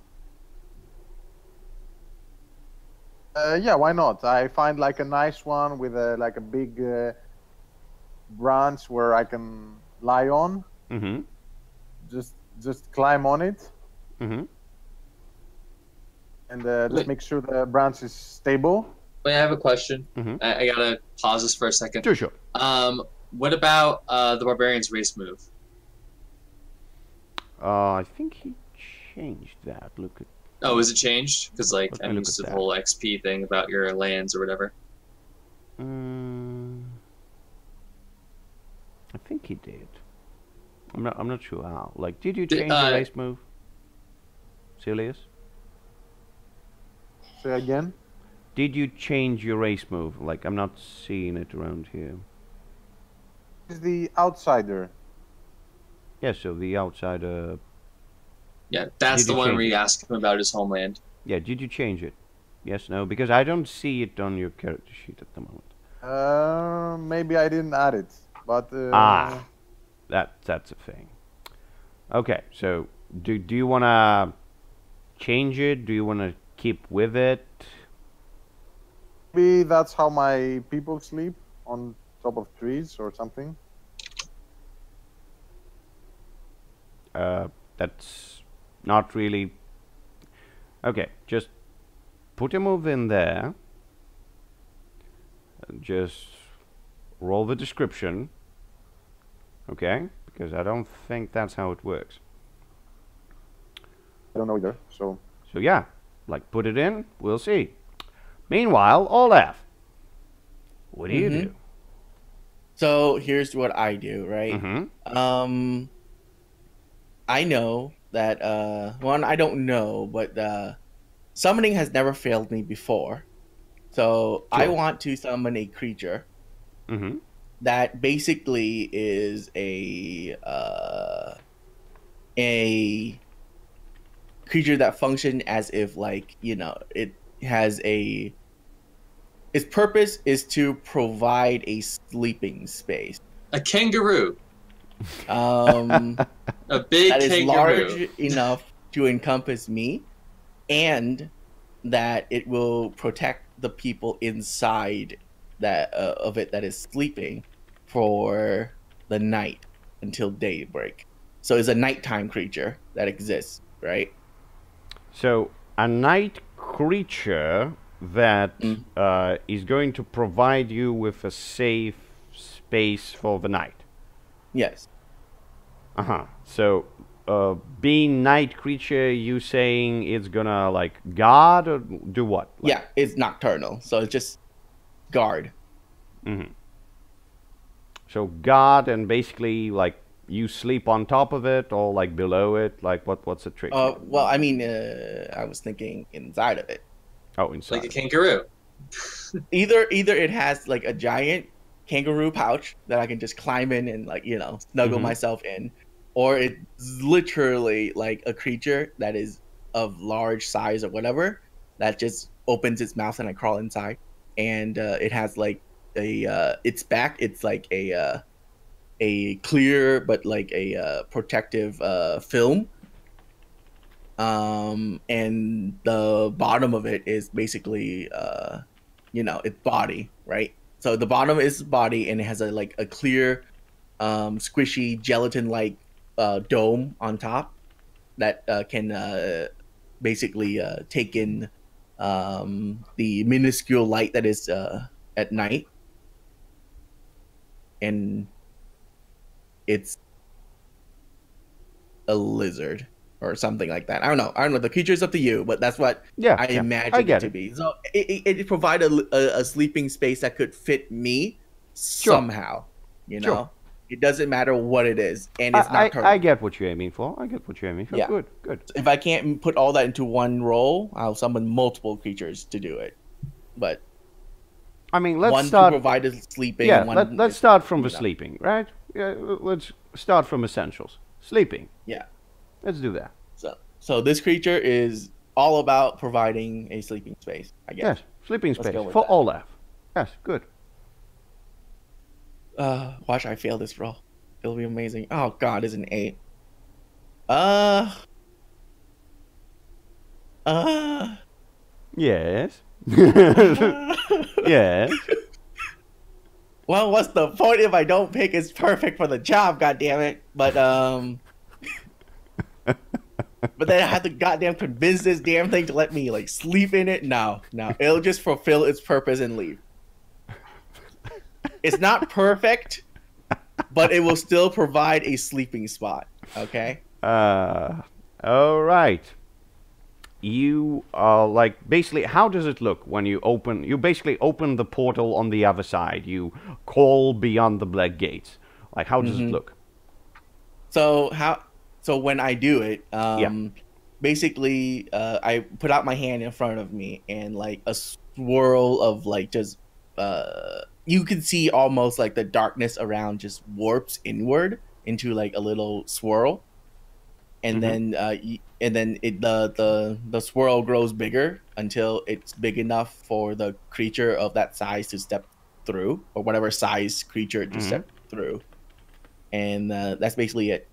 Speaker 4: Yeah, why not? I find like a nice one with like a big branch where I can lie on.
Speaker 1: Mm-hmm.
Speaker 4: Just climb on it.
Speaker 1: Mm-hmm.
Speaker 4: And just make sure the branch is stable.
Speaker 2: Wait, I have a question.
Speaker 1: Mm-hmm.
Speaker 2: I gotta pause this for a second.
Speaker 1: Sure.
Speaker 2: What about the barbarian's race move?
Speaker 1: I think he changed that. Look at...
Speaker 2: Oh, is it changed? Because like
Speaker 1: Let me
Speaker 2: I'm
Speaker 1: look
Speaker 2: used
Speaker 1: at
Speaker 2: to the
Speaker 1: that.
Speaker 2: whole XP thing about your lands or whatever.
Speaker 1: I think he did. I'm not sure how. Like, did you
Speaker 2: Did-
Speaker 1: change your race move? Silius?
Speaker 4: Say again.
Speaker 1: Did you change your race move? Like, I'm not seeing it around here.
Speaker 4: Is the outsider.
Speaker 1: Yeah, so the outsider...
Speaker 2: Yeah, that's
Speaker 1: Did
Speaker 2: the
Speaker 1: you
Speaker 2: one
Speaker 1: change
Speaker 2: where you
Speaker 1: it?
Speaker 2: ask him about his homeland.
Speaker 1: Yeah, did you change it? Yes, no? Because I don't see it on your character sheet at the moment.
Speaker 4: Maybe I didn't add it, but
Speaker 1: That's a thing. Okay, so do you want to change it? Do you want to keep with it?
Speaker 4: maybe that's how my people sleep, on top of trees or something.
Speaker 1: That's not really... Okay, just put a move in there. And just roll the description. Okay? Because I don't think that's how it works.
Speaker 4: I don't know either. So
Speaker 1: So yeah, like put it in, we'll see. Meanwhile, Olaf, what do you do?
Speaker 3: So here's what I do, right?
Speaker 1: Mm-hmm.
Speaker 3: I know that one, I don't know, but summoning has never failed me before. So I
Speaker 1: Sure.
Speaker 3: want to summon a creature
Speaker 1: Mm-hmm.
Speaker 3: that basically is a creature that functions as if, like, you know, it has a... Its purpose is to provide a sleeping space.
Speaker 2: A kangaroo.
Speaker 3: Um,
Speaker 2: A big
Speaker 3: that is
Speaker 2: kangaroo.
Speaker 3: large enough to encompass me, and that it will protect the people inside that of it that is sleeping for the night until daybreak. So it's a nighttime creature that exists, right?
Speaker 1: So a night creature that is going to provide you with a safe space for the night.
Speaker 3: Yes.
Speaker 1: Uh-huh. So being night creature, you saying it's gonna like guard or do what? Like,
Speaker 3: Yeah, it's nocturnal, so it's just guard.
Speaker 1: Mm-hmm. So guard, and basically like you sleep on top of it or like below it. Like what's the trick?
Speaker 3: Well, I mean, I was thinking inside of it.
Speaker 1: Oh, inside.
Speaker 2: Like a kangaroo.
Speaker 3: Either it has like a giant kangaroo pouch that I can just climb in and, like, you know, snuggle myself in, or it's literally like a creature that is of large size or whatever that just opens its mouth and I crawl inside, and it has like a its back, it's like a clear but like a protective film, and the bottom of it is basically you know, its body, right? So the bottom is body, and it has a clear squishy gelatin like dome on top that can basically take in the minuscule light that is at night, and it's a lizard or something like that. I don't know. The creature's up to you, but that's what I imagine it to be. So it provide a sleeping space that could fit me somehow. You know,
Speaker 1: Sure.
Speaker 3: It doesn't matter what it is, and it's nocturnal.
Speaker 1: I get what you're aiming for.
Speaker 3: Yeah.
Speaker 1: Good.
Speaker 3: If I can't put all that into one roll, I'll summon multiple creatures to do it. But
Speaker 1: I mean, let's
Speaker 3: one
Speaker 1: start.
Speaker 3: to provide the sleeping.
Speaker 1: Yeah,
Speaker 3: one
Speaker 1: let's start from the sleeping, right? let's start from essentials. Sleeping.
Speaker 3: Yeah.
Speaker 1: Let's do that.
Speaker 3: So this creature is all about providing a sleeping space, I guess.
Speaker 1: Yes, sleeping
Speaker 3: Let's
Speaker 1: space
Speaker 3: go with
Speaker 1: for
Speaker 3: that.
Speaker 1: Olaf. Yes, good.
Speaker 3: Watch I fail this roll. It'll be amazing. Oh god, it's an 8.
Speaker 1: Yes. Yes.
Speaker 3: Well, what's the point if I don't pick? It's perfect for the job, goddammit. But but then I have to goddamn convince this damn thing to let me like sleep in it. No, it'll just fulfill its purpose and leave. It's not perfect, but it will still provide a sleeping spot. Okay.
Speaker 1: All right. You are like basically. How does it look when you open? You basically open the portal on the other side. You call beyond the black gates. Like how does it look?
Speaker 3: So when I do it,
Speaker 1: Yeah.
Speaker 3: basically, I put out my hand in front of me and like a swirl of like just you can see almost like the darkness around just warps inward into like a little swirl, and then the swirl grows bigger until it's big enough for the creature of that size to step through, or whatever size creature to step through, and that's basically it.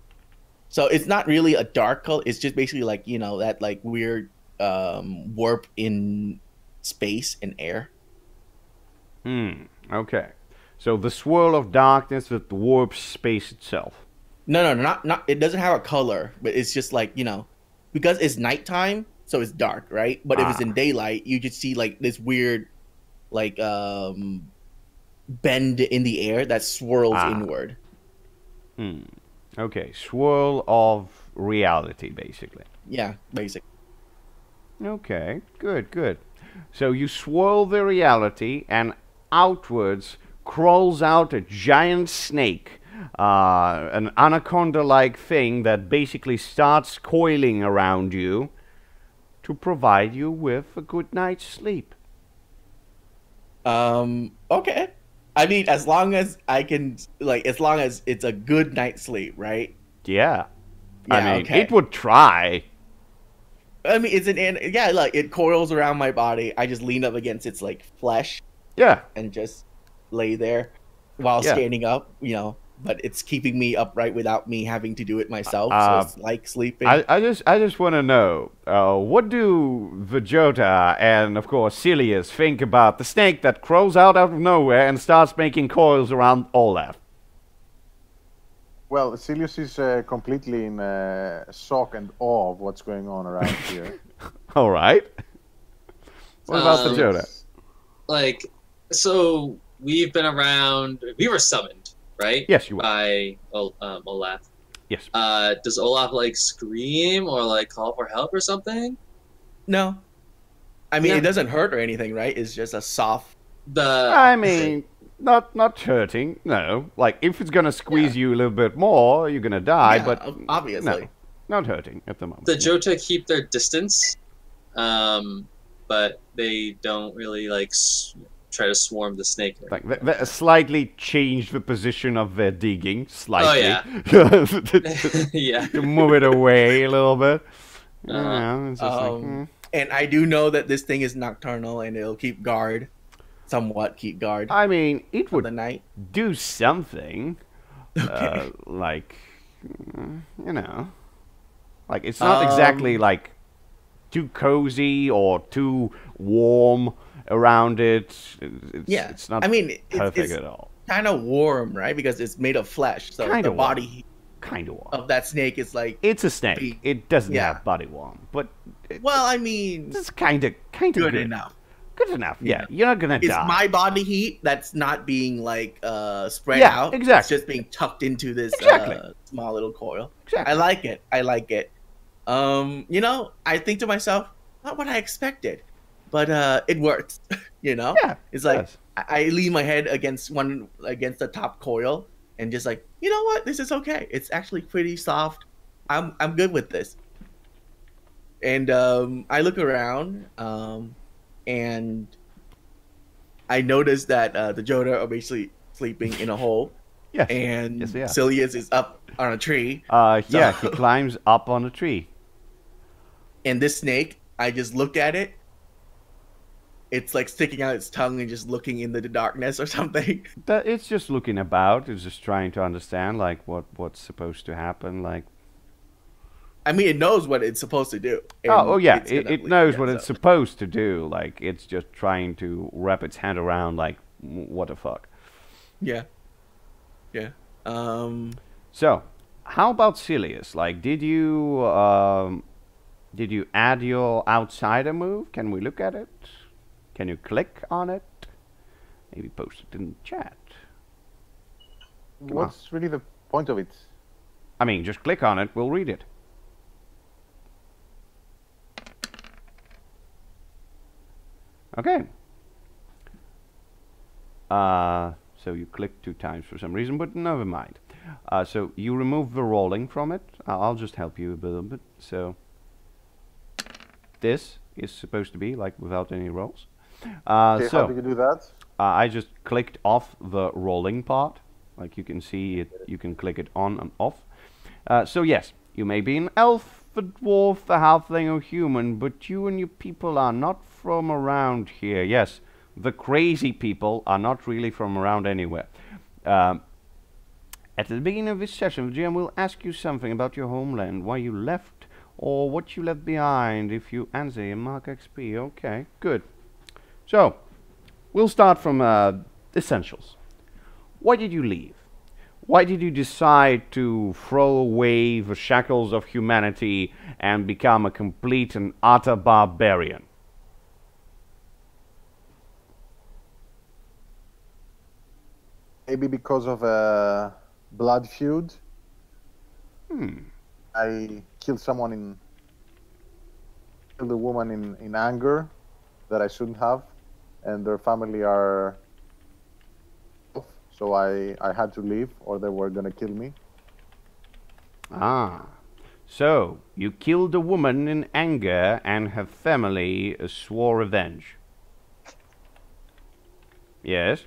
Speaker 3: So it's not really a dark color. It's just basically like, you know, that like weird warp in space and air.
Speaker 1: Okay. So the swirl of darkness that warps space itself.
Speaker 3: No, not. It doesn't have a color, but it's just like, you know, because it's nighttime, so it's dark, right? But if it's in daylight, you just see like this weird, like bend in the air that swirls inward.
Speaker 1: Okay. Swirl of reality, basically.
Speaker 3: Yeah, basically.
Speaker 1: Okay. Good. So you swirl the reality, and outwards crawls out a giant snake. An anaconda-like thing that basically starts coiling around you to provide you with a good night's sleep.
Speaker 3: Okay. I mean, as long as I can, like, as long as it's a good night's sleep, right?
Speaker 1: Yeah.
Speaker 3: Yeah,
Speaker 1: I mean,
Speaker 3: okay.
Speaker 1: it would try.
Speaker 3: I mean, yeah, like it coils around my body. I just lean up against its like flesh
Speaker 1: Yeah.
Speaker 3: and just lay there while standing up, you know. But it's keeping me upright without me having to do it myself. So it's like sleeping.
Speaker 1: I just want to know, what do Vegeta and, of course, Silius think about the snake that crawls out of nowhere and starts making coils around Olaf?
Speaker 4: Well, Silius is completely in shock and awe of what's going on around here.
Speaker 1: All right. What about Vegeta?
Speaker 2: Like, so we've been around. We were summoned, right?
Speaker 1: Yes, you were.
Speaker 2: By Olaf.
Speaker 1: Yes.
Speaker 2: Does Olaf like scream or like call for help or something?
Speaker 3: No. I mean,
Speaker 2: Yeah.
Speaker 3: it doesn't hurt or anything, right? It's just a soft.
Speaker 1: I mean, not hurting, no. Like, if it's gonna squeeze you a little bit more, you're gonna die,
Speaker 3: Yeah,
Speaker 1: but
Speaker 3: obviously.
Speaker 1: no, not hurting at the moment.
Speaker 2: The Jota keep their distance, but they don't really like try to swarm the snake. Or
Speaker 1: Like, they slightly change the position of their digging, slightly.
Speaker 2: yeah.
Speaker 1: To move it away a little bit.
Speaker 2: Uh-huh.
Speaker 1: Yeah, it's just like,
Speaker 3: And I do know that this thing is nocturnal and it'll keep guard, somewhat keep guard
Speaker 1: I mean, it
Speaker 3: for
Speaker 1: would
Speaker 3: the night.
Speaker 1: do something.
Speaker 3: Okay.
Speaker 1: Like, you know. Like, it's not exactly, like, too cozy or too warm around it. It's not
Speaker 3: I mean,
Speaker 1: perfect
Speaker 3: it's
Speaker 1: at all.
Speaker 3: kind of warm, right? Because it's made of flesh, so
Speaker 1: Kinda
Speaker 3: the
Speaker 1: warm.
Speaker 3: body heat
Speaker 1: Kind of warm.
Speaker 3: of that snake is like.
Speaker 1: It's a snake. It doesn't
Speaker 3: Yeah.
Speaker 1: have body warm, but
Speaker 3: Well, I mean,
Speaker 1: it's kind of
Speaker 3: good enough.
Speaker 1: Good enough. Yeah,
Speaker 3: Yeah.
Speaker 1: you're not gonna
Speaker 3: It's
Speaker 1: die.
Speaker 3: my body heat that's not being like spread
Speaker 1: Yeah,
Speaker 3: out.
Speaker 1: exactly.
Speaker 3: It's just being tucked into this
Speaker 1: Exactly.
Speaker 3: small little coil.
Speaker 1: Exactly.
Speaker 3: I like it. You know, I think to myself, not what I expected, but it works. You know,
Speaker 1: Yeah,
Speaker 3: it's like
Speaker 1: does.
Speaker 3: I lean my head against the top coil and just like, you know what, this is okay. It's actually pretty soft. I'm good with this. And I look around, and I notice that the Joda are basically sleeping in a hole,
Speaker 1: Yes.
Speaker 3: And
Speaker 1: Yes, they are.
Speaker 3: Silius is up on a tree.
Speaker 1: Yeah, he climbs up on a tree.
Speaker 3: And this snake, I just look at it. It's like sticking out its tongue and just looking into the darkness or something.
Speaker 1: It's just looking about. It's just trying to understand, like, what's supposed to happen. Like,
Speaker 3: I mean, it knows what it's supposed to do.
Speaker 1: oh yeah,
Speaker 3: it's gonna
Speaker 1: it
Speaker 3: leave,
Speaker 1: knows
Speaker 3: yeah,
Speaker 1: what
Speaker 3: so.
Speaker 1: it's supposed to do. Like, it's just trying to wrap its head around, like, what the fuck.
Speaker 3: Yeah. Yeah.
Speaker 1: So, how about Silius? Like, did you add your outsider move? Can we look at it? Can you click on it? Maybe post it in the chat.
Speaker 4: What's really the point of it?
Speaker 1: I mean, just click on it. We'll read it. Okay. So you click 2 times for some reason, but never mind. So you remove the rolling from it. I'll just help you a little bit. So this is supposed to be like without any rolls.
Speaker 4: Okay,
Speaker 1: so
Speaker 4: how do you do that?
Speaker 1: I just clicked off the rolling part. Like you can see it, you can click it on and off. So yes, you may be an elf, a dwarf, a halfling or human, but you and your people are not from around here. Yes, the crazy people are not really from around anywhere. At the beginning of this session, the GM will ask you something about your homeland, why you left, or what you left behind. If you answer, you mark XP. Okay, good. So, we'll start from essentials. Why did you leave? Why did you decide to throw away the shackles of humanity and become a complete and utter barbarian?
Speaker 4: Maybe because of a blood feud.
Speaker 1: Hmm.
Speaker 4: I killed killed a woman in anger that I shouldn't have, and their family are. So I had to leave, or they were gonna kill me.
Speaker 1: Ah. So, you killed a woman in anger and her family swore revenge. Yes?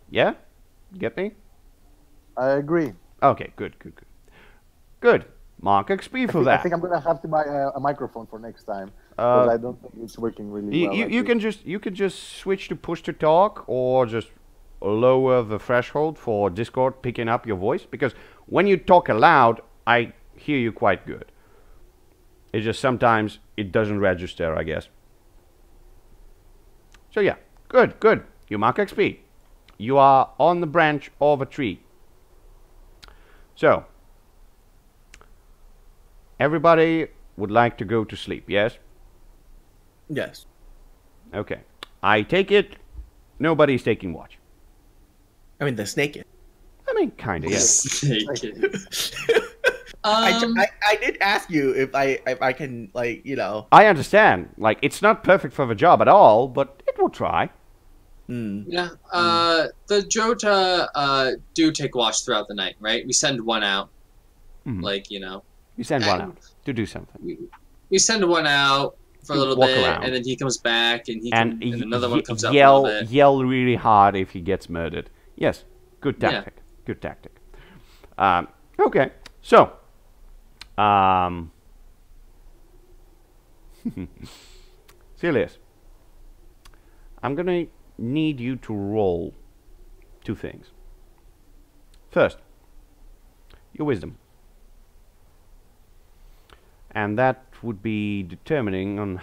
Speaker 1: Yeah? Get me?
Speaker 4: I agree.
Speaker 1: Okay, good. Good. Mark XP for
Speaker 4: I
Speaker 1: that.
Speaker 4: think I'm gonna have to buy a microphone for next time, because I don't think it's working really well.
Speaker 1: You can just switch to push to talk or just lower the threshold for Discord picking up your voice, because when you talk aloud, I hear you quite good. It's just sometimes it doesn't register, I guess. So yeah, good. You mark XP. You are on the branch of a tree. So, everybody would like to go to sleep, yes?
Speaker 3: Yes.
Speaker 1: Okay. I take it nobody's taking watch.
Speaker 3: I mean, the snake is.
Speaker 1: I mean, kinda, yes.
Speaker 2: Snake is.
Speaker 3: I did ask you if I can, like, you know.
Speaker 1: I understand. Like, it's not perfect for the job at all, but it will try.
Speaker 2: Yeah. The Jota do take watch throughout the night, right? We send one out, like, you know.
Speaker 1: You send one out to do something.
Speaker 2: We send one out for a little
Speaker 1: Walk
Speaker 2: bit,
Speaker 1: around.
Speaker 2: and then he comes back, and
Speaker 1: And
Speaker 2: another one comes out for a little bit.
Speaker 1: yell really hard if he gets murdered. Yes, good tactic.
Speaker 2: Yeah.
Speaker 1: Good tactic. Okay, so Silius, I'm gonna need you to roll 2 things. First, your wisdom. And that would be determining on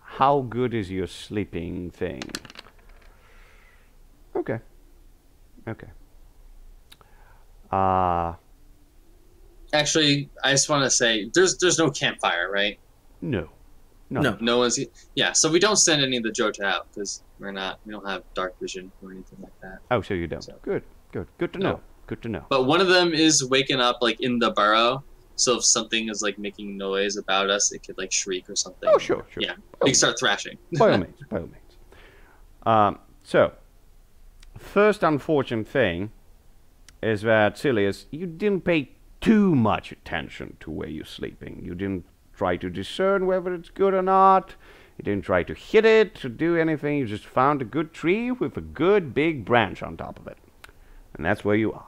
Speaker 1: how good is your sleeping thing. Okay.
Speaker 2: Actually, I just want to say, there's no campfire, right?
Speaker 1: No.
Speaker 2: No one's. Yeah, so we don't send any of the Jota out because we don't have dark vision or anything like that.
Speaker 1: Oh, so you don't.
Speaker 2: So-
Speaker 1: Good to
Speaker 2: No.
Speaker 1: know. Good to know.
Speaker 2: But one of them is waking up like in the burrow. So if something is like making noise about us, it could like shriek or something.
Speaker 1: Oh, sure.
Speaker 2: Yeah,
Speaker 1: By
Speaker 2: we can start thrashing.
Speaker 1: all means. So, first unfortunate thing is that, Silius, you didn't pay too much attention to where you're sleeping. You didn't try to discern whether it's good or not. You didn't try to hit it, to do anything. You just found a good tree with a good big branch on top of it. And that's where you are.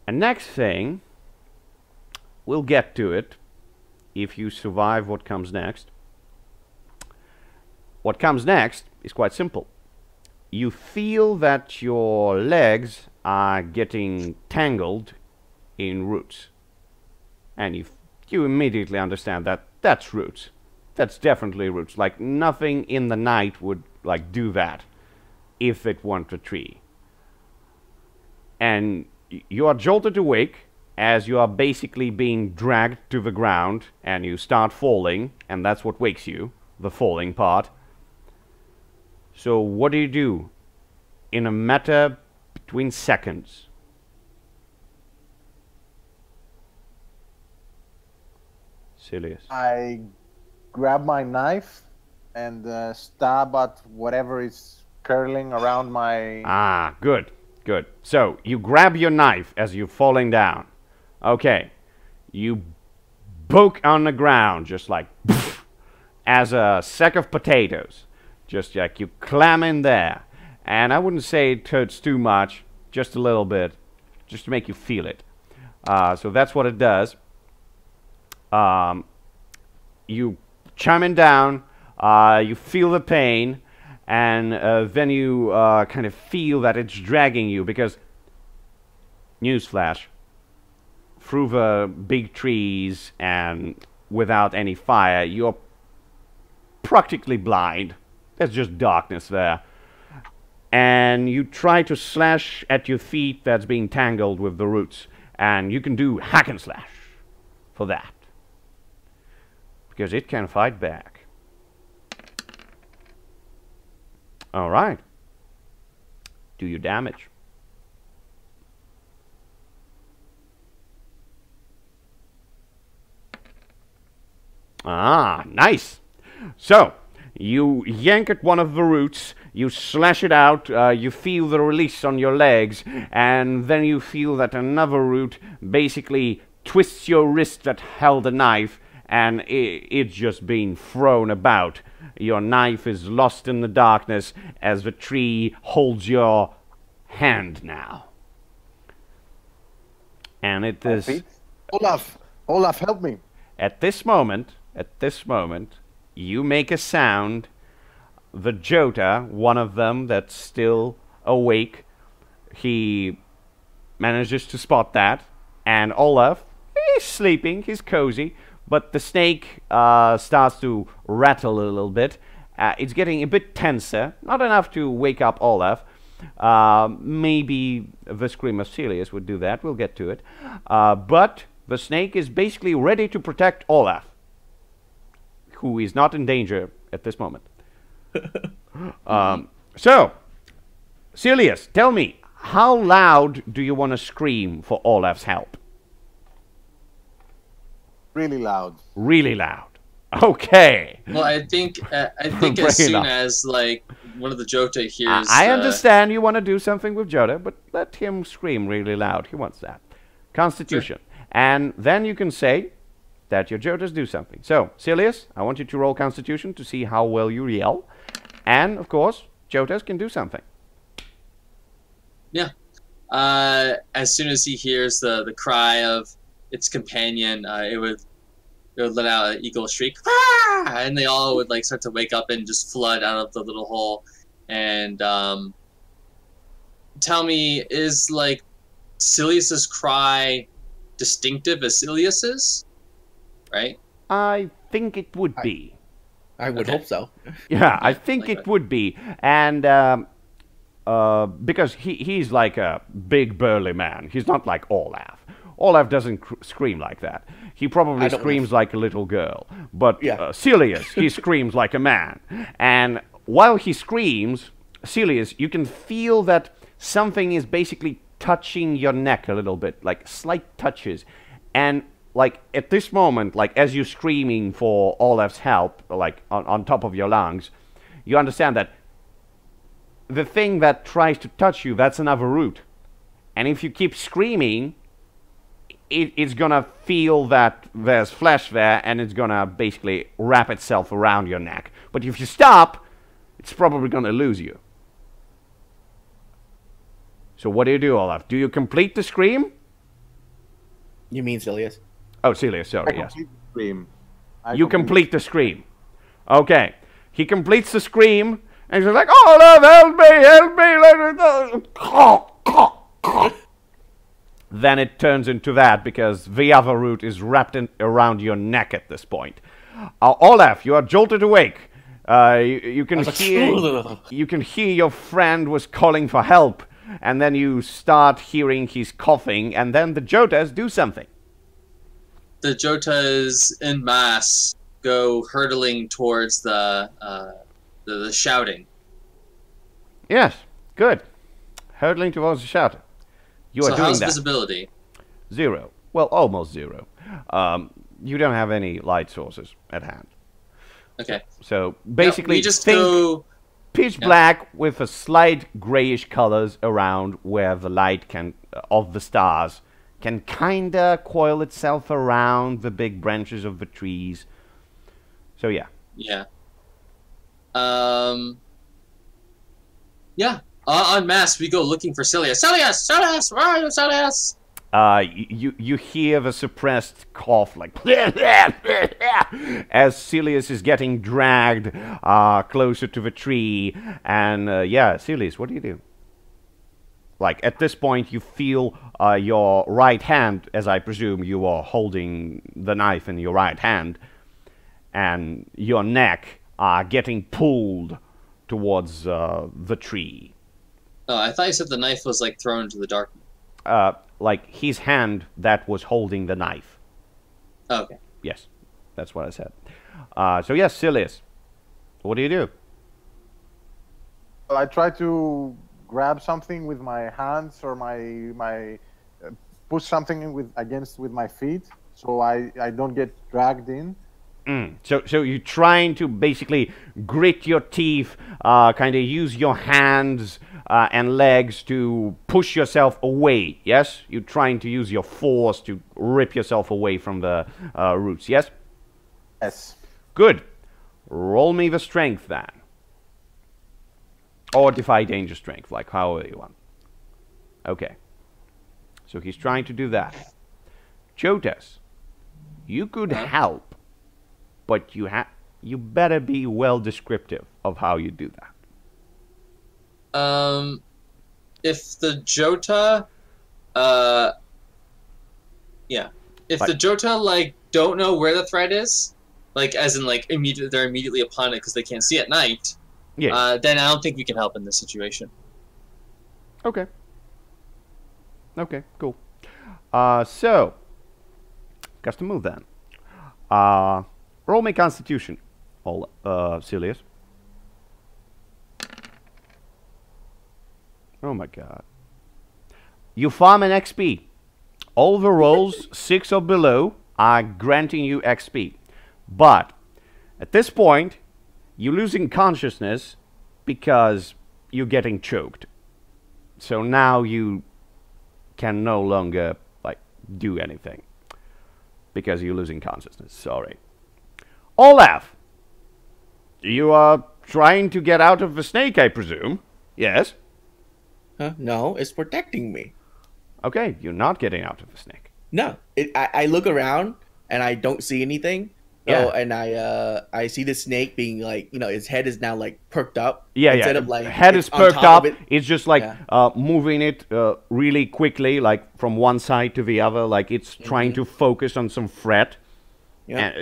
Speaker 1: And next thing, we'll get to it if you survive what comes next. What comes next is quite simple. You feel that your legs are getting tangled in roots. And you immediately understand that that's roots. That's definitely roots. Like, nothing in the night would, like, do that if it weren't a tree. And you are jolted awake as you are basically being dragged to the ground, and you start falling, and that's what wakes you, the falling part. So what do you do in a matter between seconds? Silius.
Speaker 4: I grab my knife and stab at whatever is curling around my...
Speaker 1: Ah, good, good. So, you grab your knife as you're falling down. Okay. You poke on the ground, just like, as a sack of potatoes. Just like you clam in there. And I wouldn't say it hurts too much, just a little bit, just to make you feel it. So that's what it does. You chiming down, you feel the pain, and then you kind of feel that it's dragging you, because, newsflash, through the big trees and without any fire, you're practically blind. There's just darkness there. And you try to slash at your feet that's being tangled with the roots, and you can do hack and slash for that, because it can fight back. Alright. Do your damage. Ah, nice. So, you yank at one of the roots, you slash it out, you feel the release on your legs, and then you feel that another root basically twists your wrist that held the knife, and it's just being thrown about. Your knife is lost in the darkness as the tree holds your hand now. And it is...
Speaker 4: Olaf, help me.
Speaker 1: At this moment, you make a sound. The Jota, one of them that's still awake, he manages to spot that. And Olaf, he's sleeping, he's cozy. But the snake starts to rattle a little bit. It's getting a bit tenser. Not enough to wake up Olaf. Maybe the scream of Celius would do that. We'll get to it. But the snake is basically ready to protect Olaf, who is not in danger at this moment. So, Celius, tell me, how loud do you want to scream for Olaf's help?
Speaker 4: Really loud.
Speaker 1: Really loud. Okay.
Speaker 2: Well, I think as soon as like one of the Jota hears.
Speaker 1: I understand you want to do something with Jota, but let him scream really loud. He wants that. Constitution. Sure. And then you can say that your Jotas do something. So, Celius, I want you to roll Constitution to see how well you yell. And, of course, Jotas can do something.
Speaker 2: Yeah. As soon as he hears the cry of its companion, it would let out an eagle shriek, ah! And they all would like start to wake up and just flood out of the little hole. And tell me, is like Celius's cry distinctive as Celius's? Right?
Speaker 1: I think it would be.
Speaker 3: I would hope so.
Speaker 1: Yeah, I think it would be. And because he's like a big burly man. He's not like Olaf. Olaf doesn't scream like that. He probably screams like a little girl. But Celius, he screams like a man. And while he screams, Celius, you can feel that something is basically touching your neck a little bit, like slight touches. And like at this moment, like as you're screaming for Olaf's help, like on top of your lungs, you understand that the thing that tries to touch you, that's another root. And if you keep screaming, it's gonna feel that there's flesh there, and it's gonna basically wrap itself around your neck. But if you stop, it's probably gonna lose you. So what do, Olaf? Do you complete the scream?
Speaker 3: You mean Silius?
Speaker 1: Oh, Celia,
Speaker 4: I
Speaker 1: sorry, yes.
Speaker 4: complete the scream.
Speaker 1: You complete the scream. Okay. He completes the scream, and he's like, oh, Olaf, help me! Then it turns into that, because the other root is wrapped around your neck at this point. Olaf, you are jolted awake. You can hear your friend was calling for help, and then you start hearing he's coughing, and then the Jotas do something.
Speaker 2: The Jotas en masse go hurtling towards the shouting.
Speaker 1: Yes, good. Hurtling towards the shouting. You are
Speaker 2: So
Speaker 1: doing
Speaker 2: how's
Speaker 1: that.
Speaker 2: visibility?
Speaker 1: 0. Well, almost 0. You don't have any light sources at hand.
Speaker 2: Okay.
Speaker 1: So basically,
Speaker 2: we just
Speaker 1: think
Speaker 2: go
Speaker 1: pitch black with a slight grayish colors around where the light of the stars can kinda coil itself around the big branches of the trees. So yeah.
Speaker 2: Yeah. Yeah. En masse, we go looking for Silius. Silius! Silius! Where are you, Silius?
Speaker 1: You hear the suppressed cough, like as Celius is getting dragged closer to the tree, and yeah, Celius, what do you do? Like at this point, you feel your right hand, as I presume you are holding the knife in your right hand, and your neck getting pulled towards the tree.
Speaker 2: Oh, I thought you said the knife was like thrown into the darkness.
Speaker 1: Like his hand that was holding the knife.
Speaker 2: Oh, okay.
Speaker 1: Yes, that's what I said. So yes, Silius, what do you do?
Speaker 4: Well, I try to grab something with my hands or my push something with my feet, so I don't get dragged in.
Speaker 1: So you're trying to basically grit your teeth, kind of use your hands and legs to push yourself away, yes? You're trying to use your force to rip yourself away from the roots, yes?
Speaker 4: Yes.
Speaker 1: Good. Roll me the strength then. Or defy danger strength, like however you want. Okay. So he's trying to do that. Jotas, you could help. But you better be well descriptive of how you do that.
Speaker 2: If the Jota, yeah, if the Jota like don't know where the threat is, like as in like they're immediately upon it because they can't see at night.
Speaker 1: Yeah.
Speaker 2: Then I don't think we can help in this situation.
Speaker 1: Okay. Okay. Cool. So, custom move then. Roll me Constitution, Silius. Oh my god. You farm an XP. All the rolls 6 or below are granting you XP. But at this point, you're losing consciousness because you're getting choked. So now you can no longer like do anything because you're losing consciousness. Sorry. Olaf, you are trying to get out of the snake, I presume. Yes?
Speaker 3: Huh? No, it's protecting me.
Speaker 1: Okay, you're not getting out of the snake.
Speaker 3: No, I look around and I don't see anything.
Speaker 1: Yeah.
Speaker 3: Oh, and I see the snake being like, its head is now like perked up.
Speaker 1: Yeah,
Speaker 3: instead
Speaker 1: yeah.
Speaker 3: of like
Speaker 1: head is
Speaker 3: on
Speaker 1: perked
Speaker 3: top
Speaker 1: up.
Speaker 3: of it.
Speaker 1: It's just like moving it really quickly, like from one side to the other, like it's trying to focus on some threat.
Speaker 3: Yeah.
Speaker 1: And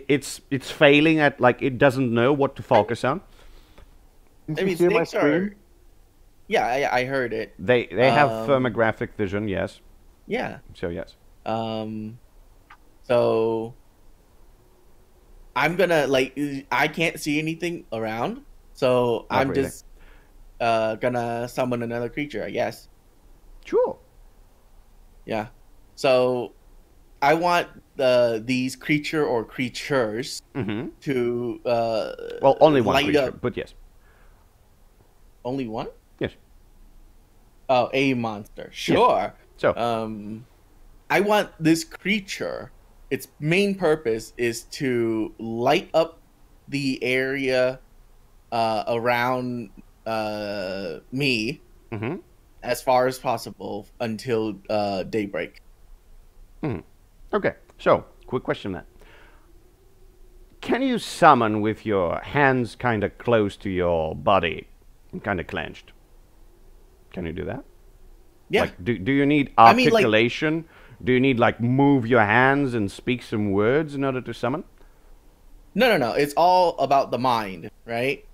Speaker 1: it's failing at like it doesn't know what to focus on.
Speaker 3: I mean,
Speaker 4: hear my
Speaker 3: snakes are.
Speaker 4: scream?
Speaker 3: Yeah, I heard it.
Speaker 1: They have thermographic vision, yes.
Speaker 3: Yeah.
Speaker 1: So yes.
Speaker 3: So I'm gonna like I can't see anything around, so
Speaker 1: Not
Speaker 3: I'm
Speaker 1: really.
Speaker 3: just gonna summon another creature, I guess.
Speaker 1: Sure.
Speaker 3: Yeah. So I want these creature or creatures
Speaker 1: Mm-hmm.
Speaker 3: to
Speaker 1: Well, only one
Speaker 3: light
Speaker 1: creature,
Speaker 3: up.
Speaker 1: but yes.
Speaker 3: Only one?
Speaker 1: Yes.
Speaker 3: Oh, a monster. Sure.
Speaker 1: So
Speaker 3: I want this creature. Its main purpose is to light up the area around me
Speaker 1: Mm-hmm.
Speaker 3: as far as possible until daybreak.
Speaker 1: Okay, so, quick question then. Can you summon with your hands kind of close to your body and kind of clenched? Can you do that?
Speaker 3: Yeah.
Speaker 1: Like, do you need
Speaker 3: I mean, like-
Speaker 1: articulation? Do you need, like, move your hands and speak some words in order to summon?
Speaker 3: No. It's all about the mind, right?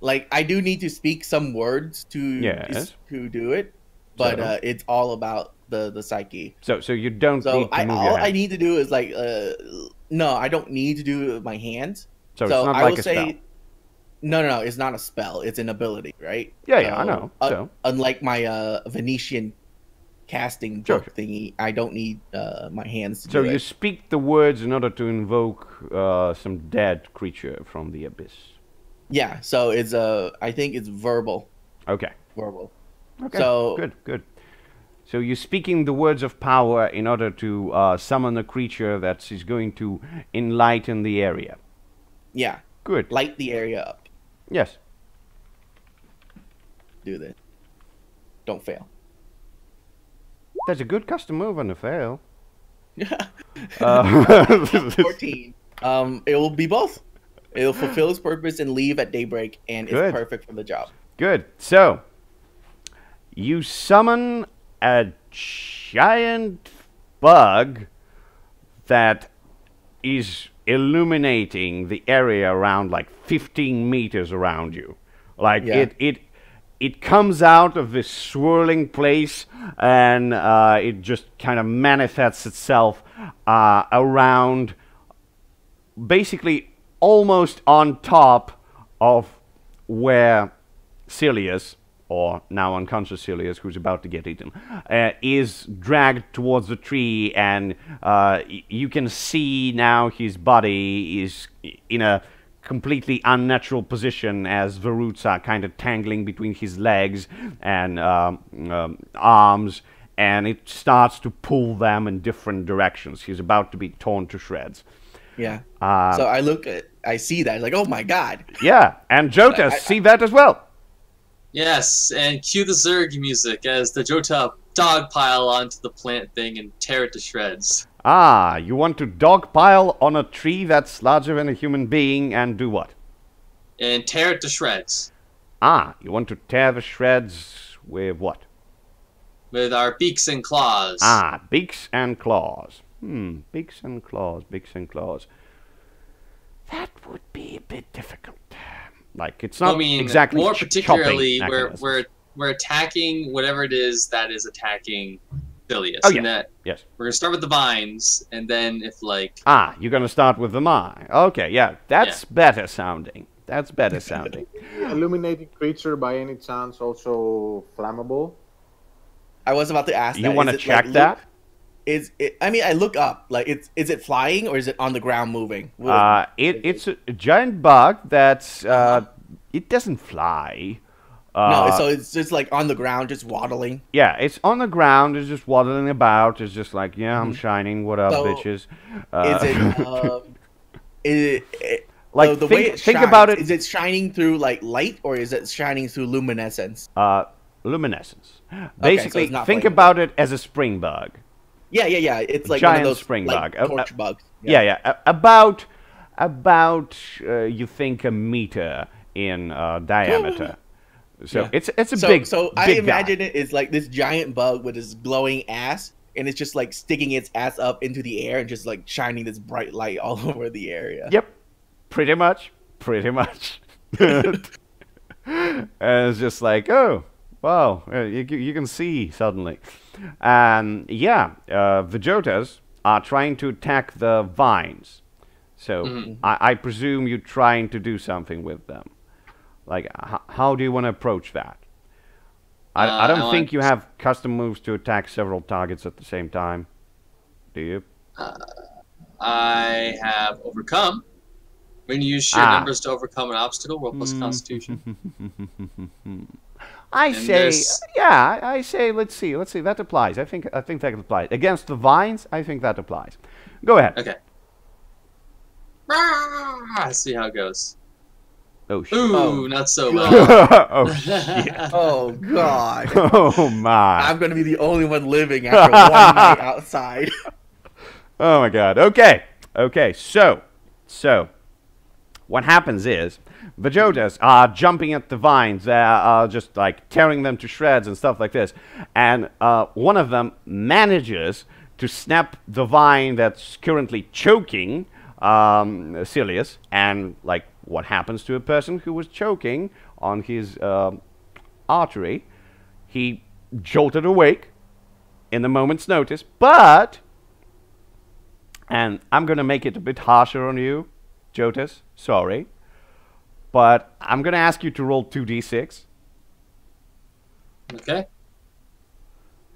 Speaker 3: Like, I do need to speak some words to
Speaker 1: Yes.
Speaker 3: to do it, but
Speaker 1: So?
Speaker 3: it's all about the psyche.
Speaker 1: So you don't
Speaker 3: So
Speaker 1: need to move your
Speaker 3: all
Speaker 1: hands.
Speaker 3: I need to do is like no, I don't need to do it with my hands.
Speaker 1: So it's not
Speaker 3: I
Speaker 1: like
Speaker 3: will
Speaker 1: a
Speaker 3: say
Speaker 1: spell.
Speaker 3: no, it's not a spell. It's an ability, right?
Speaker 1: Yeah, I know. So.
Speaker 3: Unlike my Venetian casting
Speaker 1: Sure,
Speaker 3: book thingy, I don't need my hands to
Speaker 1: So
Speaker 3: do
Speaker 1: you
Speaker 3: it.
Speaker 1: speak the words in order to invoke some dead creature from the abyss.
Speaker 3: Yeah, so it's I think it's verbal.
Speaker 1: Okay.
Speaker 3: Verbal.
Speaker 1: Okay.
Speaker 3: So-
Speaker 1: good. So you're speaking the words of power in order to summon a creature that is going to enlighten the area.
Speaker 3: Yeah.
Speaker 1: Good.
Speaker 3: Light the area up.
Speaker 1: Yes.
Speaker 3: Do this. Don't fail.
Speaker 1: That's a good custom move on the fail.
Speaker 3: 14. It will be both. It'll fulfill its purpose and leave at daybreak, and
Speaker 1: Good.
Speaker 3: it's perfect for the job.
Speaker 1: Good. So, you summon a giant bug that is illuminating the area around like 15 meters around you. Like
Speaker 3: Yeah.
Speaker 1: it comes out of this swirling place and it just kind of manifests itself around, basically almost on top of where Silius, or now unconscious Silius, who's about to get eaten, is dragged towards the tree, and you can see now his body is in a completely unnatural position as the roots are kind of tangling between his legs and arms, and it starts to pull them in different directions. He's about to be torn to shreds.
Speaker 3: Yeah. So I see that. Like, oh my god.
Speaker 1: Yeah, and Jotas see that as well.
Speaker 2: Yes, and cue the Zerg music as the Jota dogpile onto the plant thing and tear it to shreds.
Speaker 1: Ah, you want to dogpile on a tree that's larger than a human being and do what?
Speaker 2: And tear it to shreds.
Speaker 1: Ah, you want to tear the shreds with what?
Speaker 2: With our beaks and claws.
Speaker 1: Ah, beaks and claws. Beaks and claws, beaks and claws. That would be a bit difficult. Like, it's not exactly
Speaker 2: more particularly,
Speaker 1: chopping
Speaker 2: we're attacking whatever it is that is attacking Phileas.
Speaker 1: Oh,
Speaker 2: and
Speaker 1: yeah.
Speaker 2: that
Speaker 1: Yes.
Speaker 2: we're gonna start with the vines, and then if like
Speaker 1: Ah, you're gonna start with the mine. Okay, yeah, that's better sounding. That's better sounding.
Speaker 4: Illuminating creature by any chance also flammable?
Speaker 3: I was about to ask
Speaker 1: You
Speaker 3: that.
Speaker 1: want to
Speaker 3: Is it,
Speaker 1: check
Speaker 3: like,
Speaker 1: that?
Speaker 3: Is it? I mean, I look up. Like, is it flying or is it on the ground moving?
Speaker 1: It's a giant bug that's it doesn't fly.
Speaker 3: No, so it's just like on the ground, just waddling.
Speaker 1: Yeah, it's on the ground. It's just waddling about. It's just like, yeah, I'm shining. What up,
Speaker 3: So,
Speaker 1: bitches?
Speaker 3: Is it?
Speaker 1: Like,
Speaker 3: the way it
Speaker 1: think
Speaker 3: shines,
Speaker 1: about it.
Speaker 3: Is it shining through like light or is it shining through luminescence?
Speaker 1: Luminescence.
Speaker 3: so
Speaker 1: Basically,
Speaker 3: it's not
Speaker 1: think
Speaker 3: flammable.
Speaker 1: about it as a spring bug.
Speaker 3: Yeah. It's like
Speaker 1: giant
Speaker 3: one of those
Speaker 1: spring
Speaker 3: like,
Speaker 1: bug.
Speaker 3: torch bugs.
Speaker 1: Yeah. About you think a meter in diameter. So
Speaker 3: Yeah.
Speaker 1: it's a big.
Speaker 3: So I
Speaker 1: big
Speaker 3: imagine
Speaker 1: guy.
Speaker 3: it is like this giant bug with this glowing ass, and it's just like sticking its ass up into the air and just like shining this bright light all over the area.
Speaker 1: Yep, pretty much. And it's just like, oh, wow, you can see suddenly. And yeah, the Jotas are trying to attack the vines. So I presume you're trying to do something with them. Like, how do you want to approach that? I don't think you have custom moves to attack several targets at the same time. Do you?
Speaker 2: I have overcome, When you use sheer numbers to overcome an obstacle, roll plus Constitution.
Speaker 1: I say, yeah, I say, let's see, that applies. I think that applies. Against the vines, I think that applies. Go ahead.
Speaker 2: Okay. Let's see how it goes.
Speaker 1: Oh, shit.
Speaker 2: Ooh, not so well.
Speaker 1: Oh, shit.
Speaker 3: Oh God.
Speaker 1: Oh, my.
Speaker 3: I'm gonna be the only one living after one night outside.
Speaker 1: Oh, my God. Okay. Okay, so, what happens is, the Jotas are jumping at the vines, they're just like tearing them to shreds and stuff like this, and one of them manages to snap the vine that's currently choking Silius, and like what happens to a person who was choking on his artery, he jolted awake in a moment's notice, but, and I'm gonna make it a bit harsher on you, Jotas, sorry, but I'm going to ask you to roll 2d6.
Speaker 2: Okay.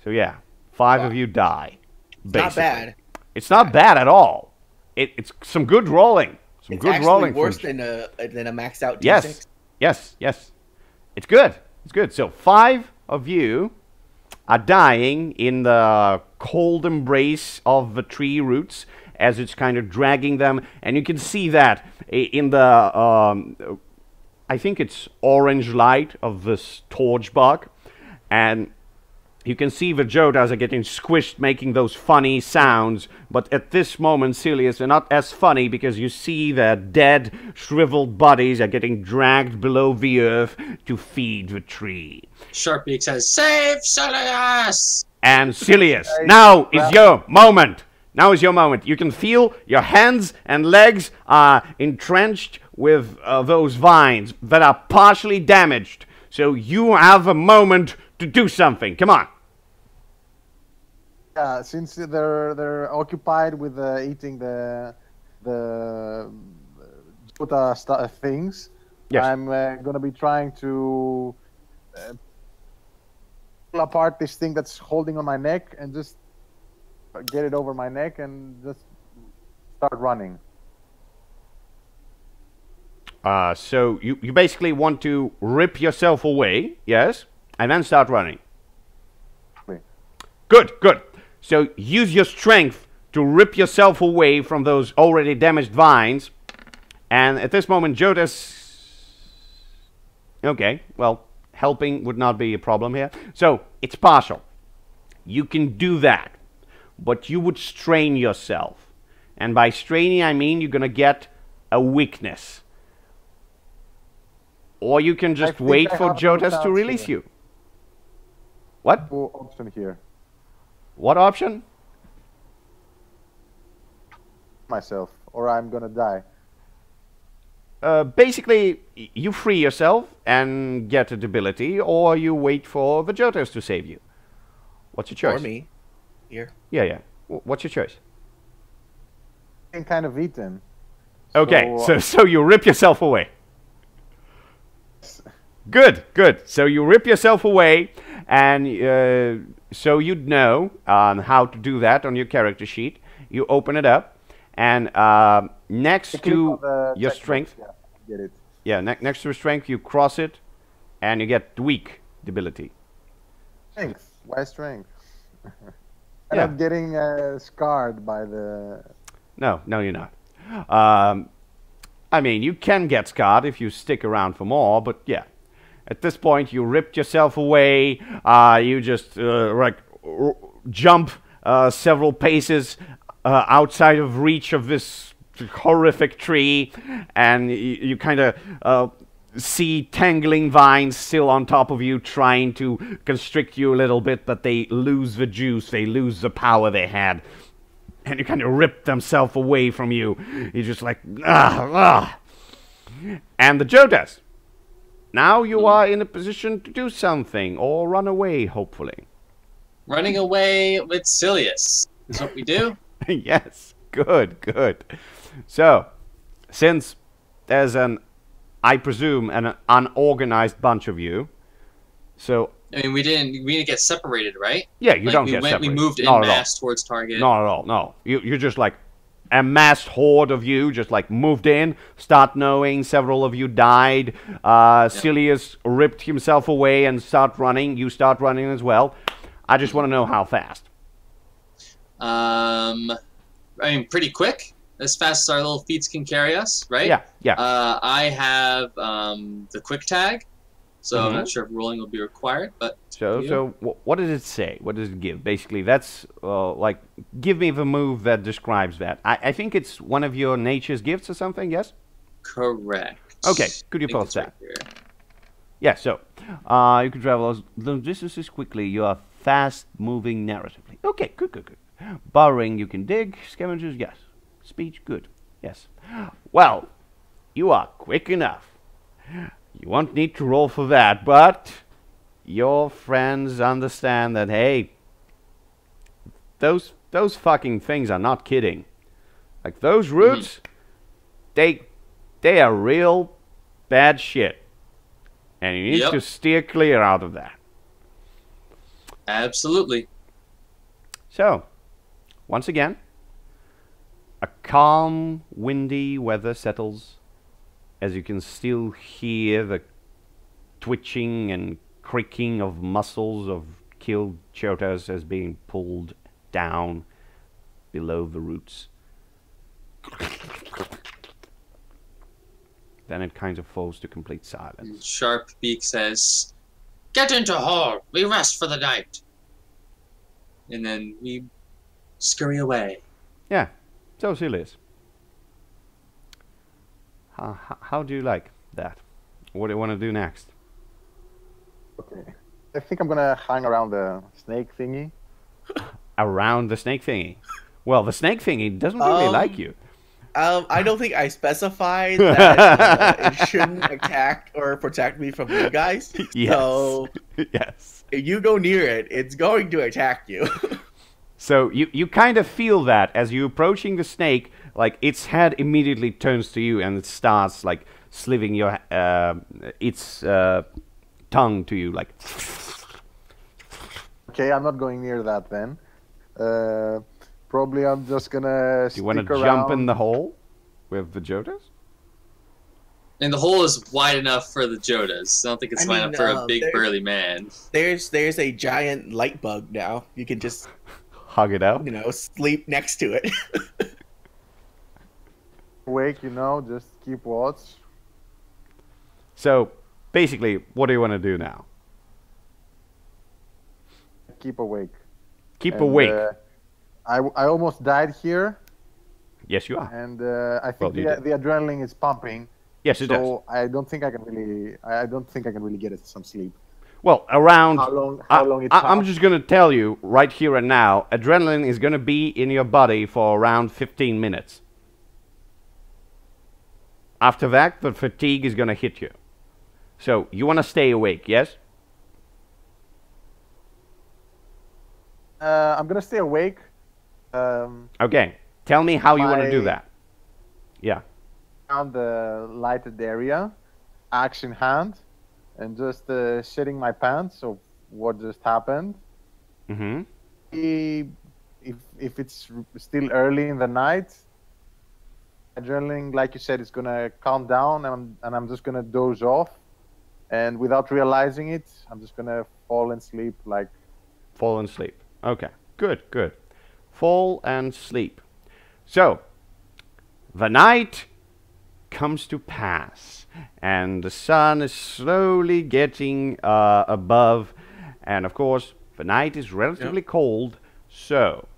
Speaker 1: So yeah, 5 of you die. Basically.
Speaker 3: Not bad.
Speaker 1: It's not bad at all. It's some good rolling. Some good rolling.
Speaker 3: It's worse than a maxed out D6.
Speaker 1: Yes, yes, yes. It's good. It's good. So 5 of you are dying in the cold embrace of the tree roots as it's kind of dragging them, and you can see that in the I think it's orange light of this torch bug, and you can see the Jotas are getting squished, making those funny sounds, but at this moment, Silius, they're not as funny because you see their dead, shriveled bodies are getting dragged below the earth to feed the tree.
Speaker 2: Sharpbeak says, "Save Silius!"
Speaker 1: And Silius, now is your moment. Now is your moment. You can feel your hands and legs are entrenched with those vines that are partially damaged. So you have a moment to do something. Come on.
Speaker 4: Yeah, since they're occupied with eating the Jota things,
Speaker 1: Yes.
Speaker 4: I'm gonna be trying to pull apart this thing that's holding on my neck and just get it over my neck and just start running.
Speaker 1: So you basically want to rip yourself away, yes, and then start running. Good, good. So use your strength to rip yourself away from those already damaged vines. And at this moment, Jotas... Okay, well, helping would not be a problem here. So it's partial. You can do that. But you would strain yourself. And by straining, I mean you're going to get a weakness. Or you can just wait for Jotas to release you. What?
Speaker 4: Option here.
Speaker 1: What option?
Speaker 4: Myself, or I'm gonna die.
Speaker 1: Basically, you free yourself and get a debility, or you wait for the Jotas to save you. What's your choice?
Speaker 3: Or me. Here.
Speaker 1: Yeah, yeah. What's your choice?
Speaker 4: I'm kind of eaten.
Speaker 1: Okay, so you rip yourself away. Good, good. So you rip yourself away, and so you'd know how to do that on your character sheet. You open it up, and next to your strength,
Speaker 4: yeah, get it.
Speaker 1: Yeah, next to your strength, you cross it, and you get weak debility.
Speaker 4: Strength. Why strength?
Speaker 1: Yeah.
Speaker 4: I'm not getting scarred by the...
Speaker 1: No, you're not. I mean, you can get scarred if you stick around for more, but yeah. At this point, you ripped yourself away. You just jump several paces outside of reach of this horrific tree, and you kind of see tangling vines still on top of you, trying to constrict you a little bit, but they lose the juice, they lose the power they had, and you kind of rip themselves away from you. You're just like, And the Jotas. Now you are in a position to do something, or run away, hopefully.
Speaker 2: Running away with Silius is what we do.
Speaker 1: Yes, good, good. So, since there's I presume, an unorganized bunch of you, so...
Speaker 2: I mean, we didn't get separated, right?
Speaker 1: Yeah, you don't get separated.
Speaker 2: We moved en masse towards target.
Speaker 1: Not at all, no. You're just like a massed horde of you just like moved in, start knowing several of you died. Silius ripped himself away and start running. You start running as well. I just want to know how fast.
Speaker 2: I mean, pretty quick. As fast as our little feet can carry us, right?
Speaker 1: Yeah, yeah.
Speaker 2: I have the quick tag, so I'm not sure if rolling will be required, but...
Speaker 1: So what does it say? What does it give? Basically, that's, like, give me the move that describes that. I think it's one of your nature's gifts or something, yes?
Speaker 2: Correct.
Speaker 1: Okay, could you post that?
Speaker 2: Right here.
Speaker 1: Yeah, so, you can travel those distances quickly. You are fast-moving narratively. Okay, good, good, good. Burrowing, you can dig. Scavengers, yes. Speech, good. Yes. Well, you are quick enough. You won't need to roll for that, but your friends understand that, hey, those fucking things are not kidding. Like, those roots, they are real bad shit. And you need to steer clear out of that.
Speaker 2: Absolutely.
Speaker 1: So, once again, a calm, windy weather settles, as you can still hear the twitching and creaking of muscles of killed chotas as being pulled down below the roots. Then it kind of falls to complete silence.
Speaker 2: Sharp Beak says, "Get into hall. We rest for the night." And then we scurry away.
Speaker 1: Yeah, so Silius. How do you like that? What do you want to do next?
Speaker 4: Okay. I think I'm gonna hang around the snake thingy.
Speaker 1: Around the snake thingy? Well, the snake thingy doesn't really like you.
Speaker 3: I don't think I specified that it shouldn't attack or protect me from you guys.
Speaker 1: Yes.
Speaker 3: So
Speaker 1: yes.
Speaker 3: if you go near it, it's going to attack you.
Speaker 1: So you kind of feel that as you're approaching the snake, like its head immediately turns to you and it starts like sliving your its tongue to you, like.
Speaker 4: Okay, I'm not going near that then. Probably I'm just gonna.
Speaker 1: Do you want to jump in the hole with the Jotas?
Speaker 2: And the hole is wide enough for the Jotas. I don't think it's wide enough for a big burly man.
Speaker 3: There's a giant light bug now. You can just
Speaker 1: hug it out.
Speaker 3: You know, sleep next to it.
Speaker 4: Wake, you know, just keep watch.
Speaker 1: So basically, what do you want to do now?
Speaker 4: Keep awake.
Speaker 1: Keep awake.
Speaker 4: I almost died here.
Speaker 1: Yes, you are.
Speaker 4: And I think the adrenaline is pumping.
Speaker 1: Yes, it does.
Speaker 4: So I don't think I can really get some sleep.
Speaker 1: Well, around
Speaker 4: how long
Speaker 1: I'm just going to tell you right here and now, adrenaline is going to be in your body for around 15 minutes. After that, the fatigue is going to hit you. So, you want to stay awake, yes?
Speaker 4: I'm going to stay awake.
Speaker 1: Okay. Tell me how you want to do that. Yeah.
Speaker 4: Around the lighted area, axe in hand, and just shitting my pants of what just happened.
Speaker 1: Mm-hmm.
Speaker 4: If it's still early in the night, adrenaline, like you said, is gonna calm down, and I'm just gonna doze off, and without realizing it, I'm just gonna fall and sleep.
Speaker 1: Fall and sleep. Okay. Good. Good. Fall and sleep. So, the night comes to pass, and the sun is slowly getting above, and of course, the night is relatively cold, so...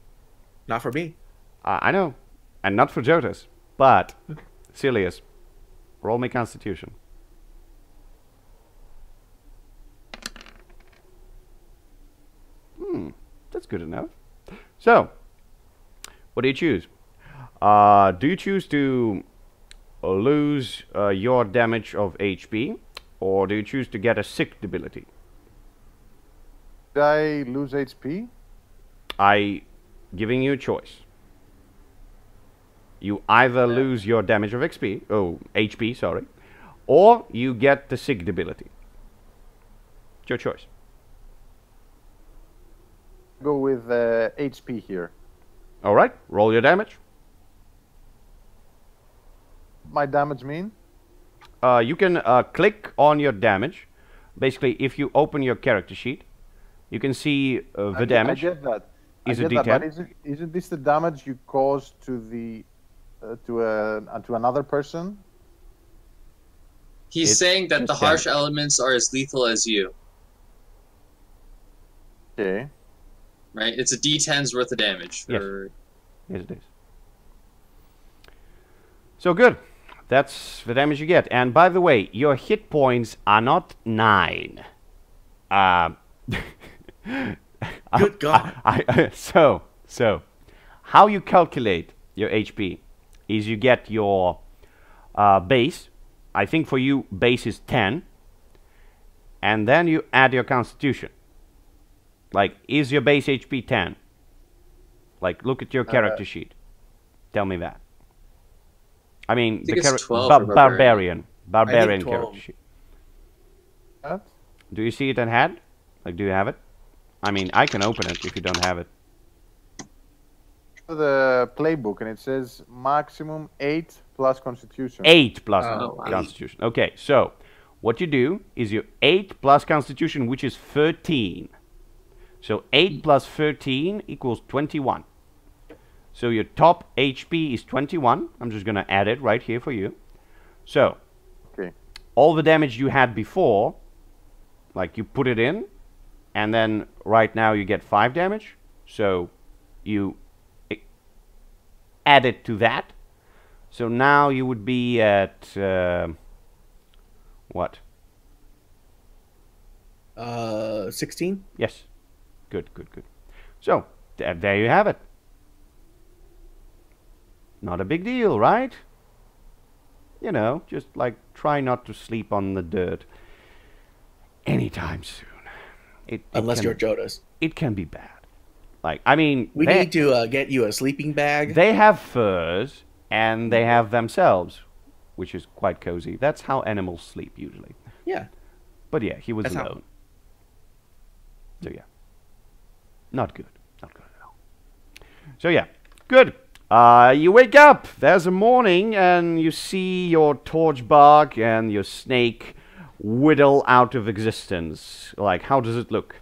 Speaker 3: Not for me.
Speaker 1: I know, and not for Jotas, but, Silius, roll me Constitution. That's good enough. So, what do you choose? Do you choose to lose your damage of HP, or do you choose to get a sick ability?
Speaker 4: Did I lose HP?
Speaker 1: I giving you a choice. You either lose your damage of HP, sorry, or you get the sick ability. It's your choice.
Speaker 4: Go with HP here.
Speaker 1: All right, roll your damage.
Speaker 4: my damage mean?
Speaker 1: You can click on your damage. Basically, if you open your character sheet, you can see the damage.
Speaker 4: I get that.
Speaker 1: Is
Speaker 4: I
Speaker 1: a
Speaker 4: get
Speaker 1: D10.
Speaker 4: that, but isn't this the damage you cause to the to another person?
Speaker 2: He's
Speaker 1: It's
Speaker 2: saying that the
Speaker 1: just
Speaker 2: harsh
Speaker 1: damage.
Speaker 2: elements are as lethal as you,
Speaker 4: Okay.
Speaker 2: right? It's a D10's worth of damage.
Speaker 1: Yes.
Speaker 2: Or...
Speaker 1: Yes, it is. So good. That's the damage you get. And by the way, your hit points are not 9.
Speaker 3: Good God.
Speaker 1: So, how you calculate your HP is you get your base. I think for you, base is 10. And then you add your constitution. Like, is your base HP 10? Like, look at your character sheet. Tell me that. I mean,
Speaker 2: think
Speaker 1: the
Speaker 2: it's 12 for
Speaker 1: barbarian
Speaker 3: I think 12.
Speaker 1: character sheet.
Speaker 4: What?
Speaker 1: Do you see it in hand? Like, do you have it? I mean, I can open it if you don't have it.
Speaker 4: The playbook, and it says maximum 8 plus Constitution.
Speaker 1: 8 plus
Speaker 3: Oh, wow.
Speaker 1: Constitution. Okay, so what you do is you 8 plus Constitution, which is 13. So 8 plus 13 equals 21. So your top HP is 21. I'm just going to add it right here for you. So,
Speaker 4: Okay.
Speaker 1: all the damage you had before, like you put it in, and then right now you get 5 damage. So you add it to that. So now you would be at what?
Speaker 3: 16.
Speaker 1: Yes. Good. So there you have it. Not a big deal, right? You know, just like try not to sleep on the dirt anytime soon.
Speaker 3: Unless you're Jodas.
Speaker 1: It can be bad. Like, I mean,
Speaker 3: We need to get you a sleeping bag.
Speaker 1: they have furs and they have themselves, which is quite cozy. That's how animals sleep usually.
Speaker 3: Yeah.
Speaker 1: But yeah, he was
Speaker 3: That's how-
Speaker 1: alone. So yeah, not good. Not good at all. So yeah, good. You wake up, there's a morning, and you see your torch bark and your snake whittle out of existence. Like, how does it look?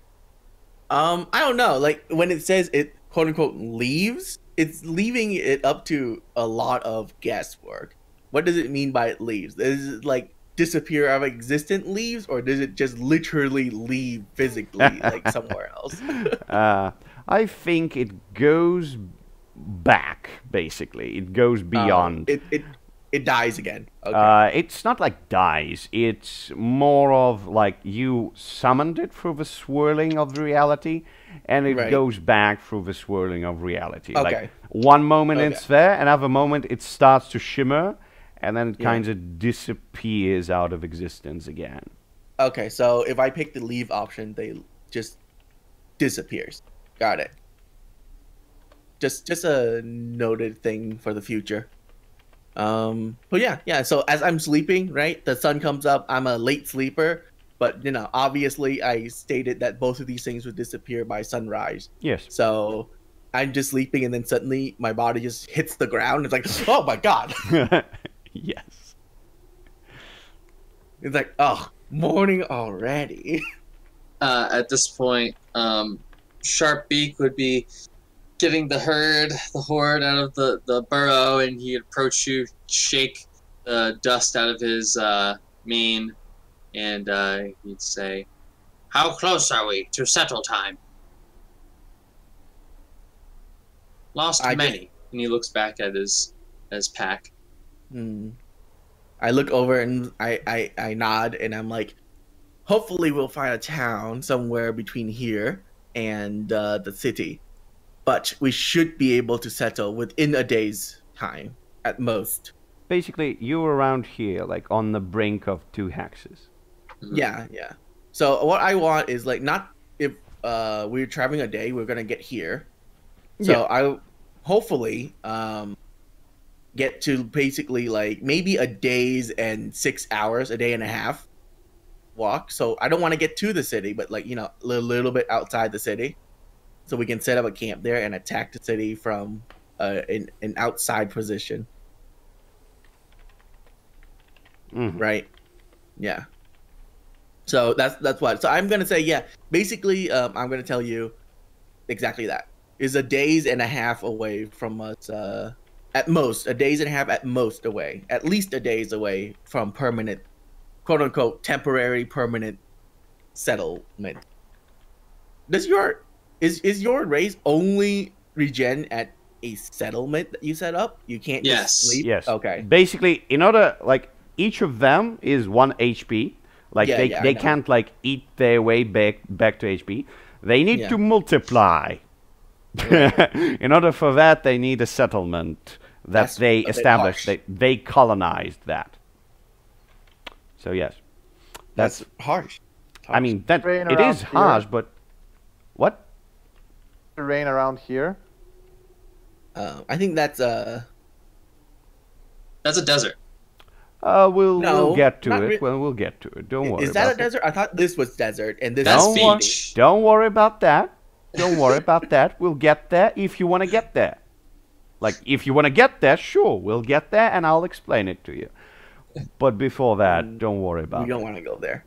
Speaker 3: I don't know. Like when it says it quote unquote leaves, it's leaving it up to a lot of guesswork. What does it mean by it leaves? Is it like disappear out of existent leaves, or does it just literally leave physically like somewhere else?
Speaker 1: I think it goes back, basically. It goes beyond.
Speaker 3: It dies again. Okay.
Speaker 1: It's not like dies. It's more of like you summoned it through the swirling of reality, and it
Speaker 3: Right.
Speaker 1: goes back through the swirling of reality.
Speaker 3: Okay.
Speaker 1: Like one moment
Speaker 3: Okay.
Speaker 1: it's there, another moment it starts to shimmer, and then it
Speaker 3: Yeah.
Speaker 1: kind of disappears out of existence again.
Speaker 3: Okay, so if I pick the leave option, they just disappears. Got it. Just a noted thing for the future. But yeah. So as I'm sleeping, right, the sun comes up. I'm a late sleeper, but you know, obviously, I stated that both of these things would disappear by sunrise.
Speaker 1: Yes.
Speaker 3: So I'm just sleeping, and then suddenly my body just hits the ground. It's like, oh my god!
Speaker 1: Yes.
Speaker 3: It's like, oh, morning already.
Speaker 2: At this point, Sharp Beak would be getting the horde out of the burrow, and he'd approach you, shake the dust out of his mane, and he'd say, "How close are we to settle time?" Lost many. And he looks back at his pack.
Speaker 3: I look over and I nod, and I'm like, hopefully we'll find a town somewhere between here and the city. But we should be able to settle within a day's time, at most.
Speaker 1: Basically, you're around here, like on the brink of 2 hexes.
Speaker 3: Yeah. So what I want is like, not if we're traveling a day, we're gonna get here. So I hopefully get to basically like maybe a day's and 6 hours, a day and a half walk. So I don't want to get to the city, but like, you know, a little bit outside the city, so we can set up a camp there and attack the city from an outside position. right? Yeah. So that's what. So I'm gonna say, yeah. Basically, I'm gonna tell you exactly that. Is a days and a half away from us. At most, a days and a half at most away. At least a days away from permanent, quote unquote, temporary permanent settlement. Is your race only regen at a settlement that you set up? You can't just sleep?
Speaker 1: Yes.
Speaker 3: Okay.
Speaker 1: Basically, in order, like, each of them is 1 HP. Like, they can't, like, eat their way back to HP. They need to multiply. In order for that, they need a settlement that they established. They colonized that. So, yes.
Speaker 3: That's harsh.
Speaker 1: I mean, it is harsh, but... What?
Speaker 4: Terrain around here?
Speaker 3: I think that's
Speaker 2: a desert.
Speaker 1: We'll get to it. Well, we'll get to it. Don't worry.
Speaker 3: Is that a desert? I thought this was desert, and this
Speaker 2: that's
Speaker 3: is
Speaker 2: beach.
Speaker 1: Don't worry about that. Don't worry about that. We'll get there if you want to get there. Like, if you want to get there, sure, we'll get there, and I'll explain it to you. But before that, don't worry about it.
Speaker 3: We don't want to go there.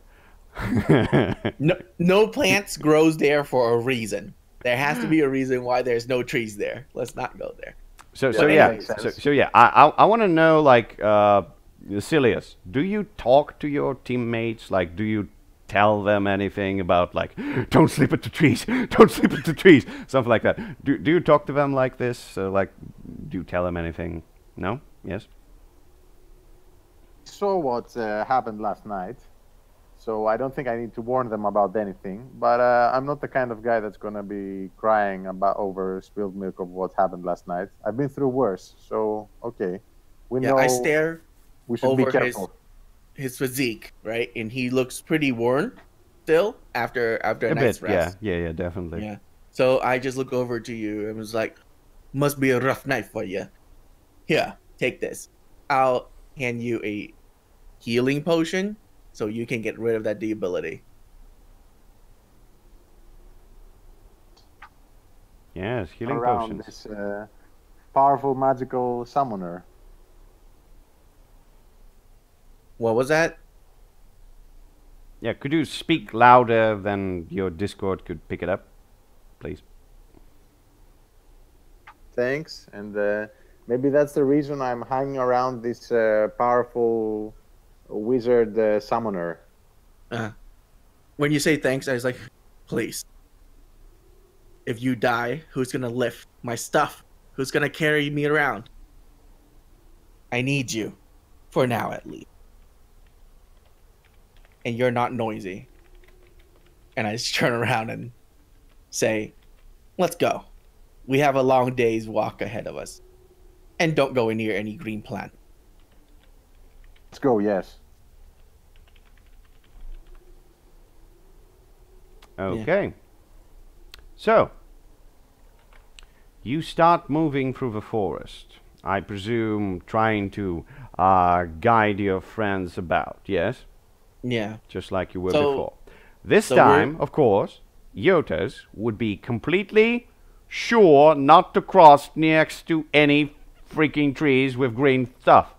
Speaker 3: No plants grows there for a reason. There has to be a reason why there's no trees there. Let's not go there.
Speaker 1: So yeah, I want to know, like, Silius, do you talk to your teammates? Like, do you tell them anything about, like, don't sleep at the trees, don't sleep at the trees, something like that? Do you talk to them like this? Like, do you tell them anything? No? Yes?
Speaker 4: Saw what happened last night, so I don't think I need to warn them about anything. But I'm not the kind of guy that's gonna be crying about over spilled milk of what happened last night. I've been through worse, so okay. We know
Speaker 3: I stare
Speaker 4: we should be
Speaker 3: over
Speaker 4: careful.
Speaker 3: his physique, right? And he looks pretty worn still after a night's rest.
Speaker 1: Yeah, definitely.
Speaker 3: Yeah. So I just look over to you and was like, must be a rough night for you. Here, take this. I'll hand you a healing potion so you can get rid of that debility.
Speaker 1: Yes, healing
Speaker 4: around
Speaker 1: potions.
Speaker 4: This powerful magical summoner.
Speaker 3: What was that?
Speaker 1: Yeah, could you speak louder than your Discord could pick it up, please?
Speaker 4: Thanks, and maybe that's the reason I'm hanging around this powerful wizard summoner.
Speaker 3: When you say thanks, I was like, please. If you die, who's gonna lift my stuff? Who's gonna carry me around? I need you, for now at least. And you're not noisy. And I just turn around and say, let's go. We have a long day's walk ahead of us. And don't go near any green plant.
Speaker 4: Let's go, yes.
Speaker 1: Okay. Yeah. So, you start moving through the forest. I presume trying to guide your friends about, yes?
Speaker 3: Yeah.
Speaker 1: Just like you were before. This time, of course, Yotas would be completely sure not to cross next to any freaking trees with green stuff.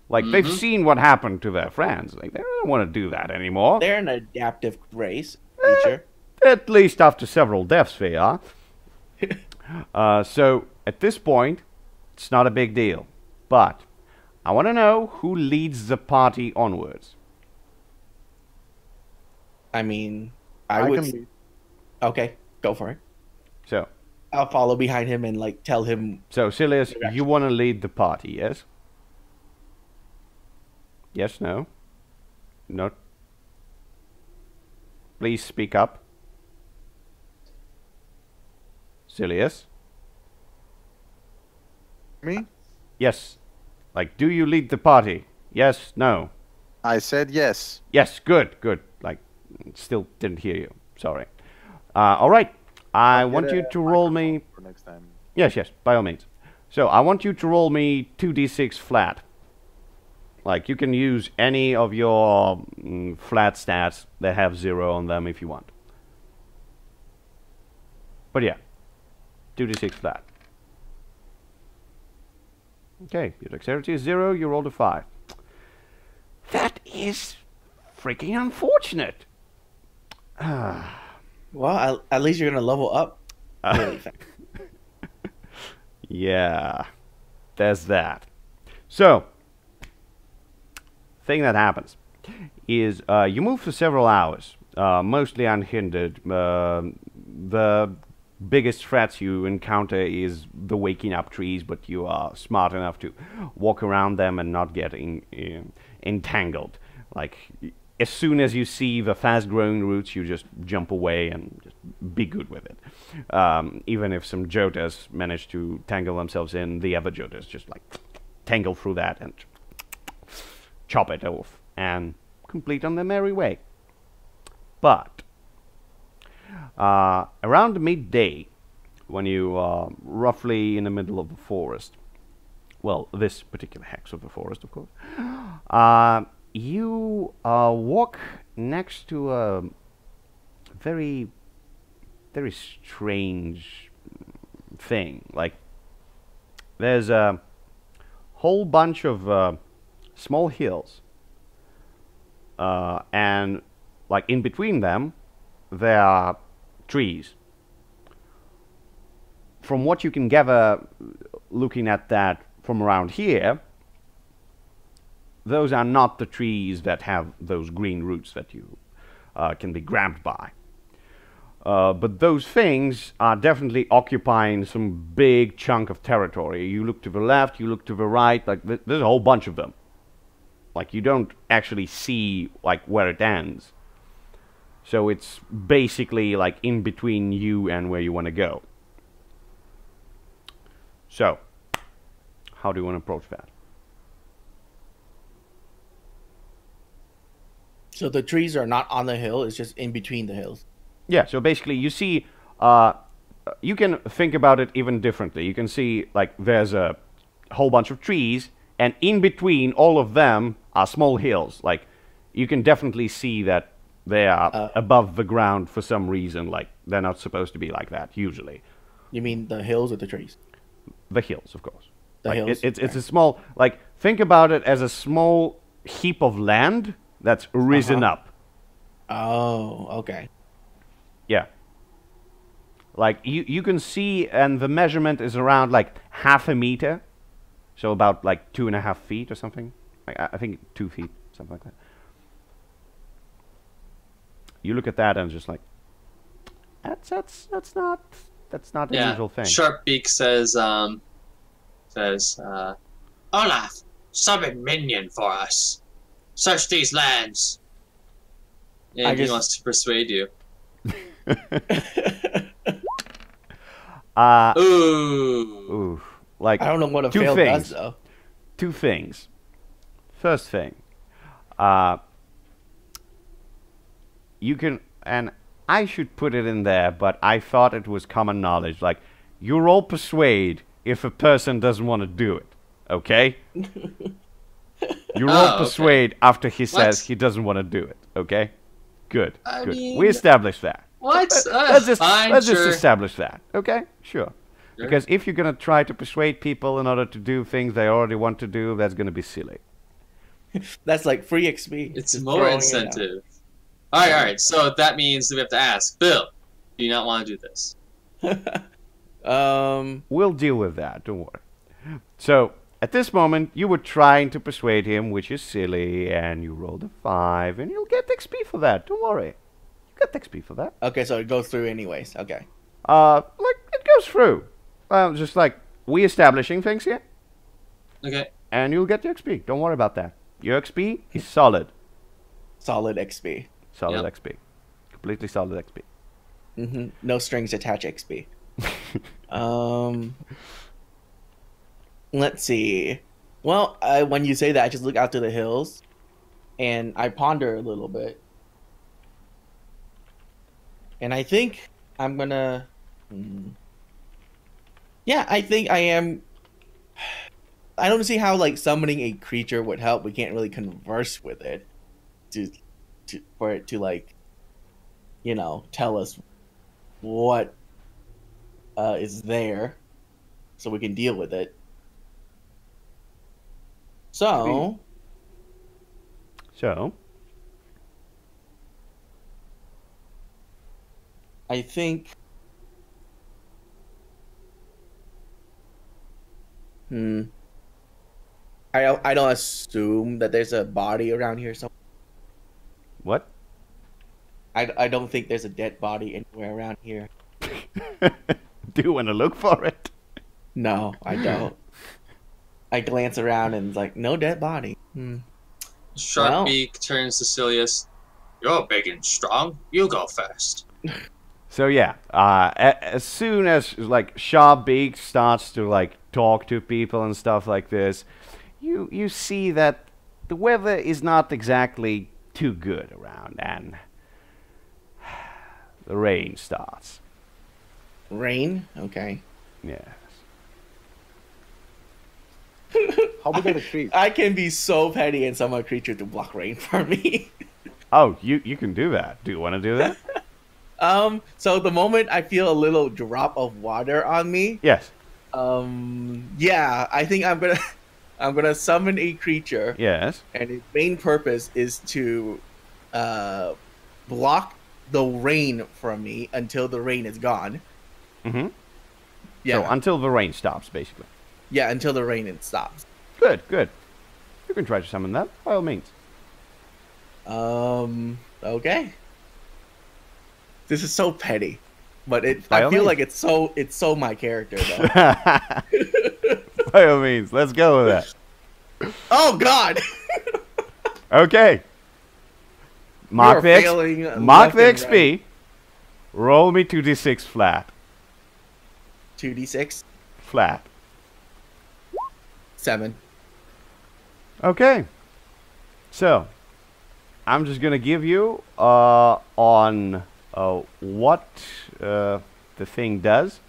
Speaker 1: Like, they've seen what happened to their friends. Like, they don't want to do that anymore.
Speaker 3: They're an adaptive race, creature.
Speaker 1: At least after several deaths, they are. So, at this point, it's not a big deal. But, I want to know who leads the party onwards.
Speaker 3: I mean, I would... Lead. Okay, go for it.
Speaker 1: So,
Speaker 3: I'll follow behind him and, like, tell him...
Speaker 1: So, Silius, you want to lead the party, yes? Yes, no? No? Please speak up. Silius?
Speaker 4: Me?
Speaker 1: Yes. Like, do you lead the party? Yes, no?
Speaker 4: I said yes.
Speaker 1: Yes, good, good. Like, still didn't hear you. Sorry. All right. I want you to roll me...
Speaker 4: For next time.
Speaker 1: Yes, by all means. So, I want you to roll me 2d6 flat. Like, you can use any of your flat stats that have 0 on them if you want. But yeah, 2d6 flat. Okay, your dexterity is 0, you rolled a 5. is freaking unfortunate.
Speaker 3: Well, at least you're gonna level up really fast.
Speaker 1: Yeah, there's that. So, thing that happens is you move for several hours, mostly unhindered. The biggest threats you encounter is the waking up trees, but you are smart enough to walk around them and not get entangled. Like, as soon as you see the fast-growing roots, you just jump away and just be good with it. Even if some jotas manage to tangle themselves in, the other jotas just like tangle through that and chop it off and complete on their merry way. But around midday, when you are roughly in the middle of the forest, well, this particular hex of the forest, of course, you walk next to a very, very strange thing. Like, there's a whole bunch of small hills, and like in between them, there are trees. From what you can gather, looking at that from around here, those are not the trees that have those green roots that you can be grabbed by. But those things are definitely occupying some big chunk of territory. You look to the left, you look to the right, like there's a whole bunch of them. Like, you don't actually see like where it ends. So it's basically like in between you and where you want to go. So, how do you want to approach that?
Speaker 3: So the trees are not on the hill, it's just in between the hills.
Speaker 1: Yeah, so basically you see, you can think about it even differently. You can see, like, there's a whole bunch of trees, and in between all of them are small hills. Like, you can definitely see that they are above the ground for some reason. Like, they're not supposed to be like that, usually.
Speaker 3: You mean the hills or the trees?
Speaker 1: The hills, of course.
Speaker 3: The
Speaker 1: like,
Speaker 3: hills?
Speaker 1: It's a small, like, think about it as a small heap of land that's risen up.
Speaker 3: Oh, okay.
Speaker 1: Yeah. Like, you can see, and the measurement is around, like, half a meter. So about, like, 2.5 feet or something. Like, I think 2 feet, something like that. You look at that and just like, that's not the usual thing.
Speaker 2: Sharpbeak says, Olaf, summon minion for us. Search these lands. And he wants to persuade you. Ooh.
Speaker 1: Like,
Speaker 3: I don't know what a fail does, though.
Speaker 1: Two things. First thing, you can, and I should put it in there, but I thought it was common knowledge. Like, you roll persuade if a person doesn't want to do it, okay? You roll persuade after he says he doesn't want to do it, okay? Good, good.
Speaker 2: mean,
Speaker 1: we established that.
Speaker 2: What?
Speaker 1: Let's just
Speaker 2: Sure.
Speaker 1: establish that, okay? Sure. Because if you're going to try to persuade people in order to do things they already want to do, that's going to be silly.
Speaker 3: That's like free XP.
Speaker 2: It's
Speaker 3: Just
Speaker 2: more incentive. Alright, so that means we have to ask, Bill, do you not want to do this?
Speaker 1: We'll deal with that, don't worry. So, at this moment, you were trying to persuade him, which is silly, and you rolled a 5, and you'll get XP for that, don't worry. You get XP for that.
Speaker 3: Okay, so it goes through anyways, okay.
Speaker 1: Like, it goes through. Just like, we establishing things here.
Speaker 2: Okay.
Speaker 1: And you'll get the XP, don't worry about that. Your XP is solid.
Speaker 3: Solid XP.
Speaker 1: Solid XP. Completely solid XP.
Speaker 3: No strings attached XP. Let's see. Well, when you say that, I just look out to the hills, and I ponder a little bit. And I think I'm gonna... Yeah, I think I am... I don't see how, like, summoning a creature would help. We can't really converse with it for it to, like, you know, tell us what is there so we can deal with it. So
Speaker 1: So,
Speaker 3: I think. I don't assume that there's a body around here somewhere.
Speaker 1: what?
Speaker 3: I don't think there's a dead body anywhere around here.
Speaker 1: Do you want to look for it?
Speaker 3: No, I don't. I glance around and it's like, no dead body.
Speaker 2: Sharpbeak turns to Cecilius. You're big and strong. You go first.
Speaker 1: So yeah, as soon as like Sharpbeak starts to like talk to people and stuff like this, you see that the weather is not exactly too good around, and the rain starts.
Speaker 3: Rain? Okay.
Speaker 1: Yes.
Speaker 4: How big are the trees?
Speaker 3: I can be so petty and summon a creature to block rain for me.
Speaker 1: Oh, you can do that. Do you want to do that?
Speaker 3: So the moment I feel a little drop of water on me,
Speaker 1: Yes.
Speaker 3: yeah, I think I'm gonna summon a creature,
Speaker 1: Yes.
Speaker 3: and its main purpose is to block the rain from me until the rain is gone.
Speaker 1: Mm-hmm.
Speaker 3: Yeah,
Speaker 1: So until the rain stops, basically.
Speaker 3: yeah, until the rain stops.
Speaker 1: Good, good. You can try to summon that, by all means.
Speaker 3: Okay. This is so petty, but
Speaker 1: By
Speaker 3: I
Speaker 1: all
Speaker 3: feel
Speaker 1: means.
Speaker 3: like it's so my character though.
Speaker 1: By all means, let's go with that.
Speaker 3: Oh God!
Speaker 1: Okay. Mark the,
Speaker 3: You are failing
Speaker 1: mark the
Speaker 3: left and
Speaker 1: XP.
Speaker 3: right.
Speaker 1: Roll me 2d6 flat.
Speaker 3: 2d6,
Speaker 1: Flat.
Speaker 3: 7.
Speaker 1: Okay. So, I'm just gonna give you on what the thing does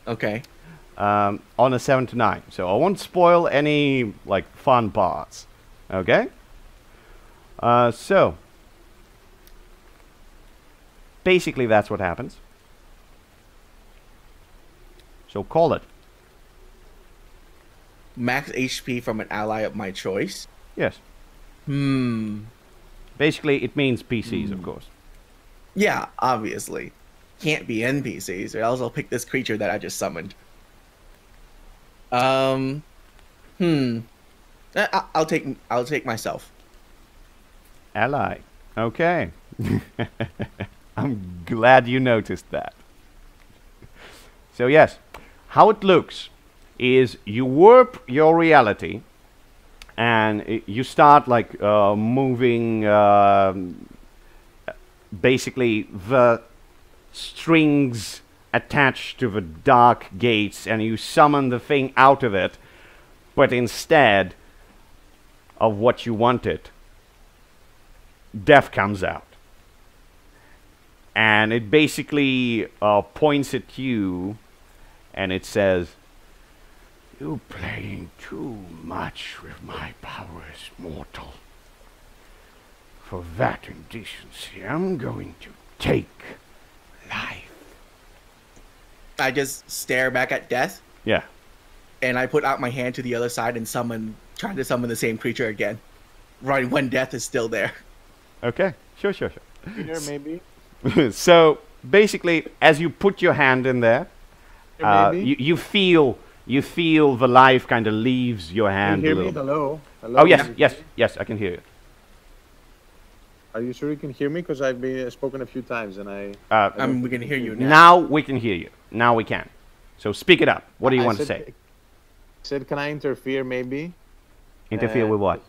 Speaker 3: Okay.
Speaker 1: on a 7 to 9. So I won't spoil any like fun parts. Okay. So basically that's what happens. So call it.
Speaker 3: Max HP from an ally of my choice.
Speaker 1: Yes. Basically, it means PCs, of course.
Speaker 3: Yeah, obviously. Can't be NPCs, or else I'll pick this creature that I just summoned. I'll take myself.
Speaker 1: Ally. Okay. I'm glad you noticed that. So yes, how it looks is you warp your reality and you start like moving basically the strings attached to the dark gates, and you summon the thing out of it, but instead of what you wanted, death comes out. And it basically points at you and it says, "You're playing too much with my powers, mortal. For that indecency, I'm going to take life."
Speaker 3: I just stare back at death,
Speaker 1: Yeah.
Speaker 3: and I put out my hand to the other side and try to summon the same creature again. Right when death is still there.
Speaker 1: Okay. Sure.
Speaker 4: Here, maybe.
Speaker 1: So basically, as you put your hand in there,
Speaker 4: Maybe.
Speaker 1: you feel the life kind of leaves your
Speaker 4: Can
Speaker 1: hand
Speaker 4: you
Speaker 1: a
Speaker 4: hear me?
Speaker 1: little.
Speaker 4: Hello? Hello?
Speaker 1: Oh yes,
Speaker 4: Can you
Speaker 1: yes,
Speaker 4: hear me?
Speaker 1: yes, I can hear you.
Speaker 4: Are you sure you can hear me? Because I've been spoken a few times and I...
Speaker 3: We can hear you now.
Speaker 1: Now we can hear you. Now we can. So speak it up. What do you
Speaker 4: I
Speaker 1: want to
Speaker 4: said-
Speaker 1: say?
Speaker 4: said, can I interfere maybe?
Speaker 1: Interfere with what?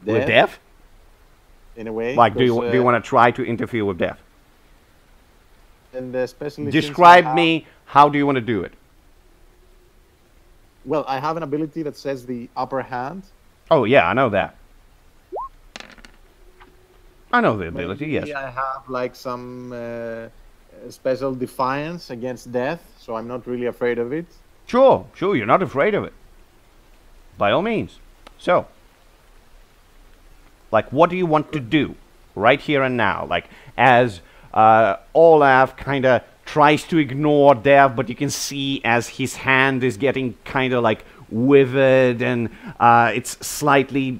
Speaker 4: Death,
Speaker 1: With death?
Speaker 4: in a way.
Speaker 1: Like, do you
Speaker 4: because,
Speaker 1: want to try to interfere with death?
Speaker 4: And especially since
Speaker 1: Describe
Speaker 4: I have-
Speaker 1: me. How do you want to do it?
Speaker 4: Well, I have an ability that says the upper hand.
Speaker 1: Oh yeah, I know that. I know the ability.
Speaker 4: Maybe
Speaker 1: Yes.
Speaker 4: I have like some special defiance against death, so I'm not really afraid of it.
Speaker 1: Sure. You're not afraid of it. By all means. So, like, what do you want to do right here and now? Like, as Olaf kind of tries to ignore death, but you can see as his hand is getting kind of like withered and it's slightly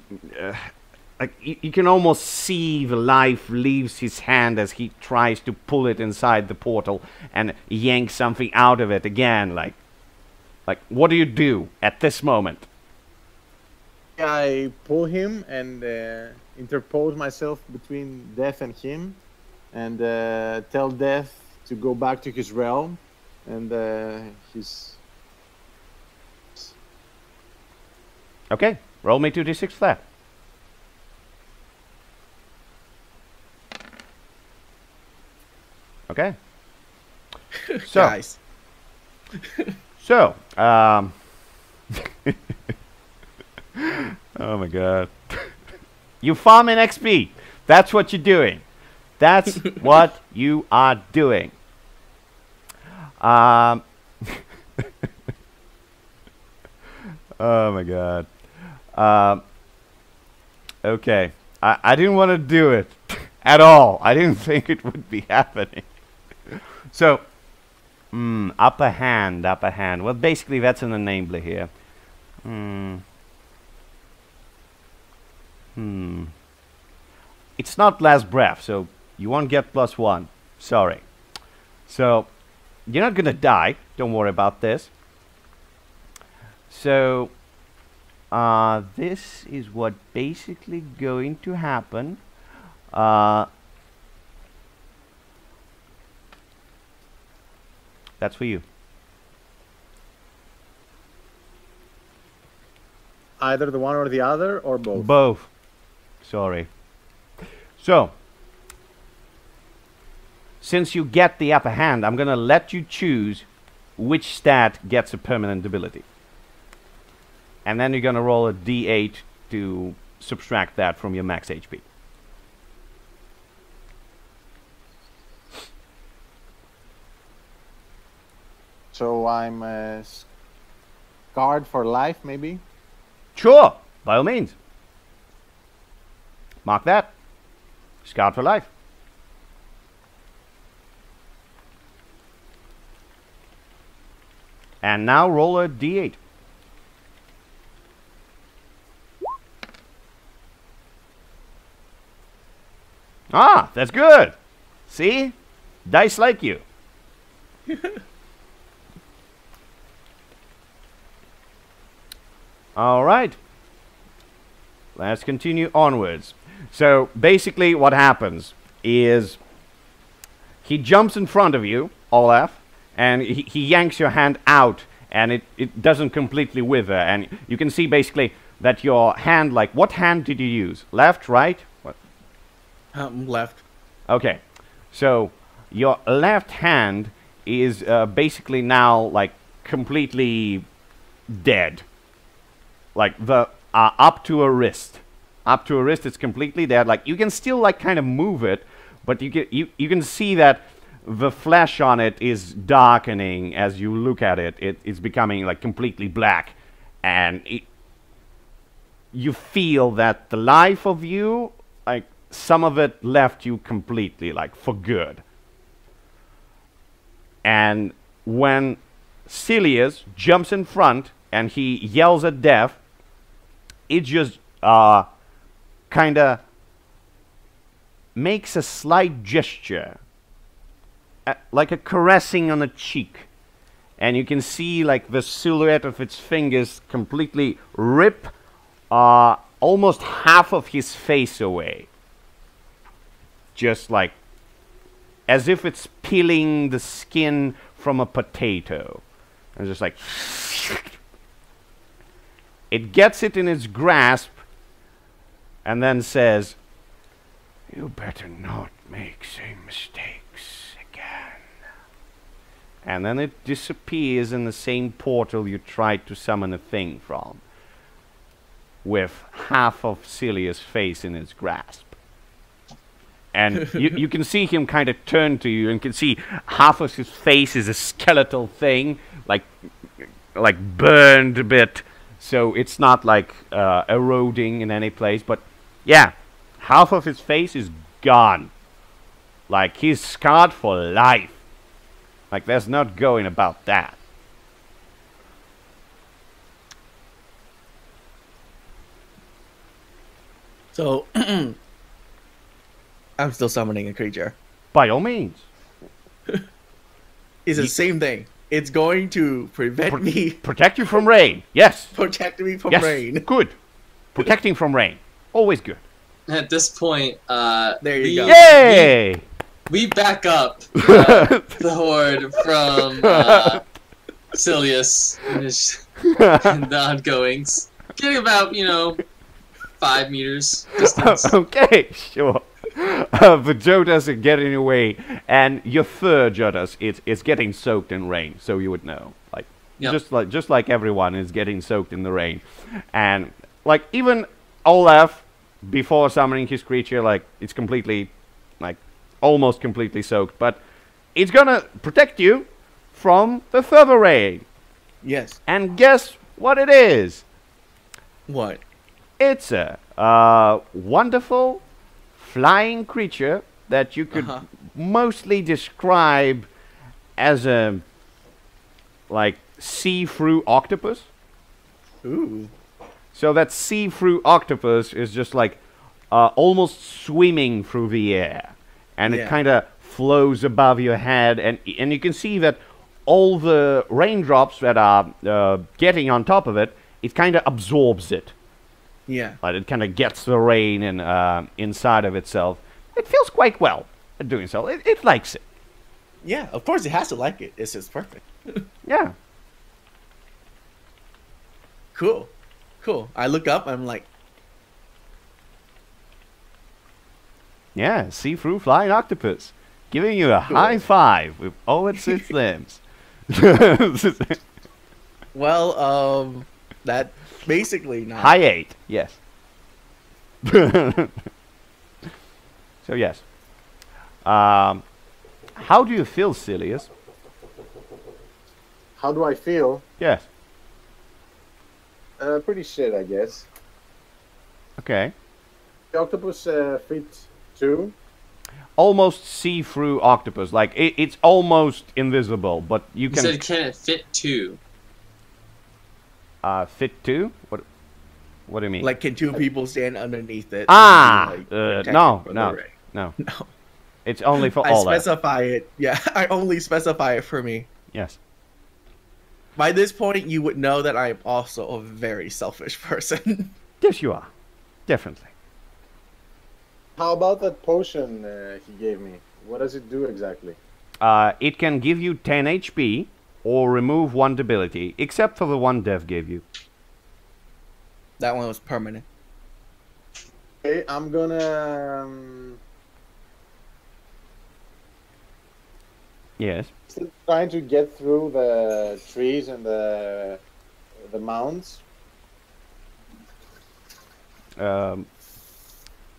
Speaker 1: like you can almost see the life leaves his hand as he tries to pull it inside the portal and yank something out of it again. Like what do you do at this moment?
Speaker 4: I pull him and interpose myself between Death and him, and tell Death to go back to his realm, and his.
Speaker 1: Okay, roll me 2d6 for that. Okay. So,
Speaker 3: Guys.
Speaker 1: So, oh my god. You farm in XP. That's what you're doing. That's what you are doing. Oh my god. Okay. I didn't want to do it at all. I didn't think it would be happening. So, upper hand. Well, basically that's an enabler here. It's not last breath, so you won't get +1. Sorry. So, you're not gonna die. Don't worry about this. So, this is what basically going to happen. That's for you.
Speaker 4: Either the one or the other, or both?
Speaker 1: Both. Sorry. So, since you get the upper hand, I'm gonna let you choose which stat gets a permanent ability. And then you're gonna roll a d8 to subtract that from your max HP.
Speaker 4: So I'm scarred for life, maybe?
Speaker 1: Sure, by all means. Mark that. Scarred for life. And now roll a d8. Ah, that's good. See? Dice like you. All right. Let's continue onwards. So basically what happens is he jumps in front of you, Olaf, and he yanks your hand out, and it doesn't completely wither. And you can see basically that your hand, like, what hand did you use? Left, right? What?
Speaker 3: Left.
Speaker 1: Okay. So your left hand is basically now like completely dead. Like the up to a wrist. Up to a wrist, it's completely dead. Like you can still like kind of move it, but you can see that the flesh on it is darkening as you look at it. It's becoming like completely black, and you feel that the life of you, like some of it left you completely, like for good. And when Silius jumps in front and he yells at Death, it just kind of makes a slight gesture, like a caressing on the cheek. And you can see like the silhouette of its fingers completely rip almost half of his face away. Just like as if it's peeling the skin from a potato. And just like it gets it in its grasp and then says, "You better not make same mistakes again." And then it disappears in the same portal you tried to summon a thing from, with half of Celia's face in its grasp. And you can see him kind of turn to you, and can see half of his face is a skeletal thing, like burned a bit. So it's not like eroding in any place, but yeah, half of his face is gone. Like he's scarred for life. Like there's not going about that.
Speaker 3: So I'm still summoning a creature.
Speaker 1: By all means.
Speaker 3: It's the same thing. It's going to prevent me,
Speaker 1: Protect you from rain. Yes.
Speaker 3: protect me from
Speaker 1: Yes.
Speaker 3: rain.
Speaker 1: Good. Protecting from rain. Always good.
Speaker 2: At this point,
Speaker 3: There you go.
Speaker 1: Yay!
Speaker 2: we back up the horde from Silius and the ongoings. Getting about, 5 meters distance.
Speaker 1: Okay, sure. The Jotas are getting away, and your third Jotas, it's getting soaked in rain, so you would know. Like,
Speaker 2: Yep.
Speaker 1: just like everyone is getting soaked in the rain. And, like, even Olaf, before summoning his creature, like, it's completely, like, almost completely soaked. But it's gonna protect you from the further rain.
Speaker 3: Yes.
Speaker 1: And guess what it is?
Speaker 3: What?
Speaker 1: It's a wonderful flying creature that you could mostly describe as a like see-through octopus.
Speaker 3: Ooh.
Speaker 1: So that see-through octopus is just like almost swimming through the air, and it
Speaker 3: Yeah.
Speaker 1: kind of flows above your head, and you can see that all the raindrops that are getting on top of it, it kind of absorbs it.
Speaker 3: Yeah.
Speaker 1: Like it kind of gets the rain inside of itself. It feels quite well at doing so. It likes it.
Speaker 3: Yeah. Of course, it has to like it. It's just perfect.
Speaker 1: Yeah.
Speaker 3: Cool. Cool. I look up. I'm like,
Speaker 1: Yeah, see-through flying octopus. Giving you a high five with all its limbs.
Speaker 3: well, that basically not.
Speaker 1: High 8, yes. So, yes. How do you feel, Silius?
Speaker 4: How do I feel?
Speaker 1: Yes.
Speaker 4: Pretty shit, I guess.
Speaker 1: Okay.
Speaker 4: The octopus fits 2.
Speaker 1: Almost see-through octopus. Like, it's almost invisible, but you
Speaker 2: He
Speaker 1: can...
Speaker 2: said, can it fit 2?
Speaker 1: Fit 2? What do you mean?
Speaker 3: Like, can two people stand underneath it?
Speaker 1: Ah!
Speaker 3: and be, like, protected
Speaker 1: No,
Speaker 3: from the
Speaker 1: no,
Speaker 3: rain?
Speaker 1: no.
Speaker 3: No.
Speaker 1: It's only for
Speaker 3: I
Speaker 1: all that.
Speaker 3: specify it. Yeah, I only specify it for me.
Speaker 1: Yes.
Speaker 3: By this point, you would know that I am also a very selfish person.
Speaker 1: Yes, you are. Definitely.
Speaker 4: How about that potion he gave me? What does it do exactly?
Speaker 1: It can give you 10 HP or remove 1 debility, except for the one Dev gave you.
Speaker 3: That one was permanent.
Speaker 4: Okay, I'm gonna...
Speaker 1: Yes.
Speaker 4: still trying to get through the trees and the mounds.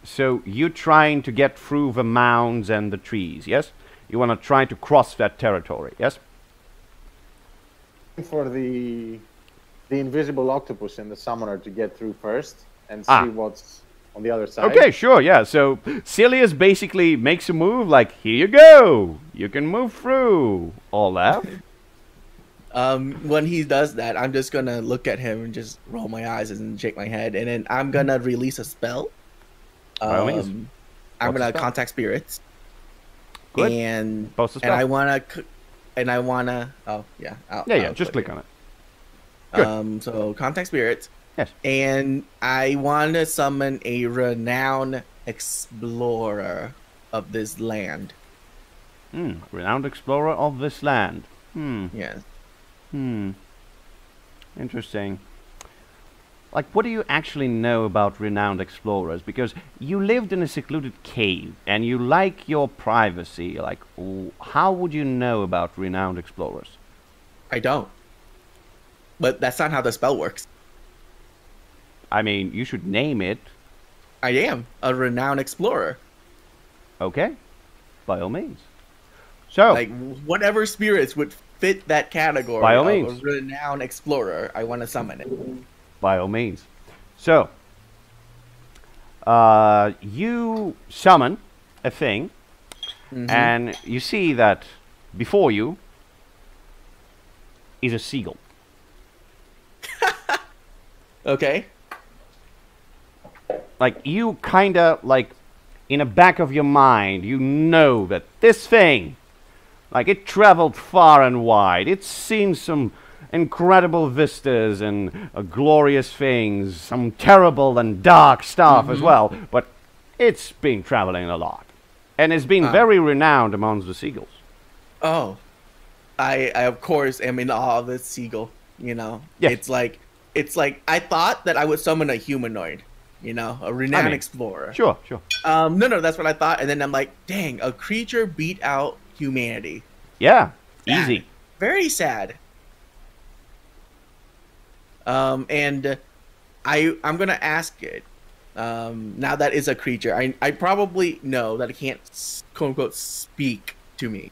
Speaker 1: So you're trying to get through the mounds and the trees, yes? You want to try to cross that territory, yes?
Speaker 4: For the invisible octopus and the summoner to get through first and see what's on the other side.
Speaker 1: Okay, sure, yeah. So Silius basically makes a move like, here you go. You can move through. Olaf.
Speaker 3: When he does that, I'm just gonna look at him and just roll my eyes and shake my head, and then I'm gonna release a spell.
Speaker 1: By all means.
Speaker 3: I'm
Speaker 1: What's the
Speaker 3: gonna
Speaker 1: spell?
Speaker 3: contact spirits.
Speaker 1: Good.
Speaker 3: And
Speaker 1: Post the
Speaker 3: and
Speaker 1: spell.
Speaker 3: I wanna. Oh yeah.
Speaker 1: Yeah, just click on it. Good.
Speaker 3: So contact spirits.
Speaker 1: Yes.
Speaker 3: And I want to summon a renowned explorer of this land.
Speaker 1: Renowned explorer of this land.
Speaker 3: Yes.
Speaker 1: Interesting. Like, what do you actually know about renowned explorers? Because you lived in a secluded cave, and you like your privacy. Like, how would you know about renowned explorers?
Speaker 3: I don't. But that's not how the spell works.
Speaker 1: I mean, you should name it.
Speaker 3: I am a renowned explorer.
Speaker 1: Okay. By all means. So,
Speaker 3: Like, whatever spirits would fit that category
Speaker 1: By all
Speaker 3: of
Speaker 1: means.
Speaker 3: a renowned explorer, I want to summon it.
Speaker 1: by all means. So, you summon a thing, and you see that before you is a seagull.
Speaker 3: Okay.
Speaker 1: like you kind of like in the back of your mind, you know that this thing, like it traveled far and wide. It's seen some incredible vistas and glorious things, some terrible and dark stuff as well. But it's been traveling a lot, and it's been very renowned amongst the seagulls.
Speaker 3: Oh, I of course am in awe of this seagull. You know,
Speaker 1: Yeah.
Speaker 3: it's like I thought that I would summon a humanoid. You know, a renowned explorer.
Speaker 1: Sure, sure.
Speaker 3: No, that's what I thought, and then I'm like, dang, a creature beat out humanity.
Speaker 1: Yeah,
Speaker 3: Sad.
Speaker 1: easy.
Speaker 3: Very sad. And I'm gonna ask it. Now that is a creature. I probably know that it can't quote unquote speak to me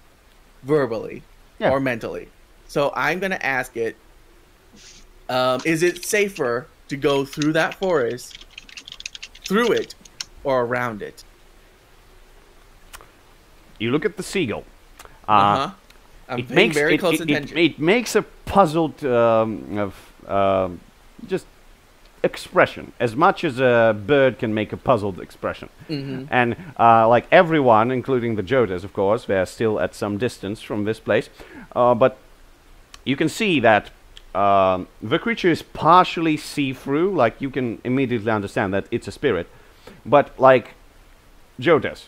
Speaker 3: verbally or mentally. So I'm gonna ask it. Is it safer to go through that forest, through it, or around it?
Speaker 1: You look at the seagull.
Speaker 3: I'm paying very close attention.
Speaker 1: It makes a puzzled just expression, as much as a bird can make a puzzled expression. And like everyone, including the Jotas, of course, they're still at some distance from this place. But you can see that the creature is partially see-through, like you can immediately understand that it's a spirit. But like Jotas,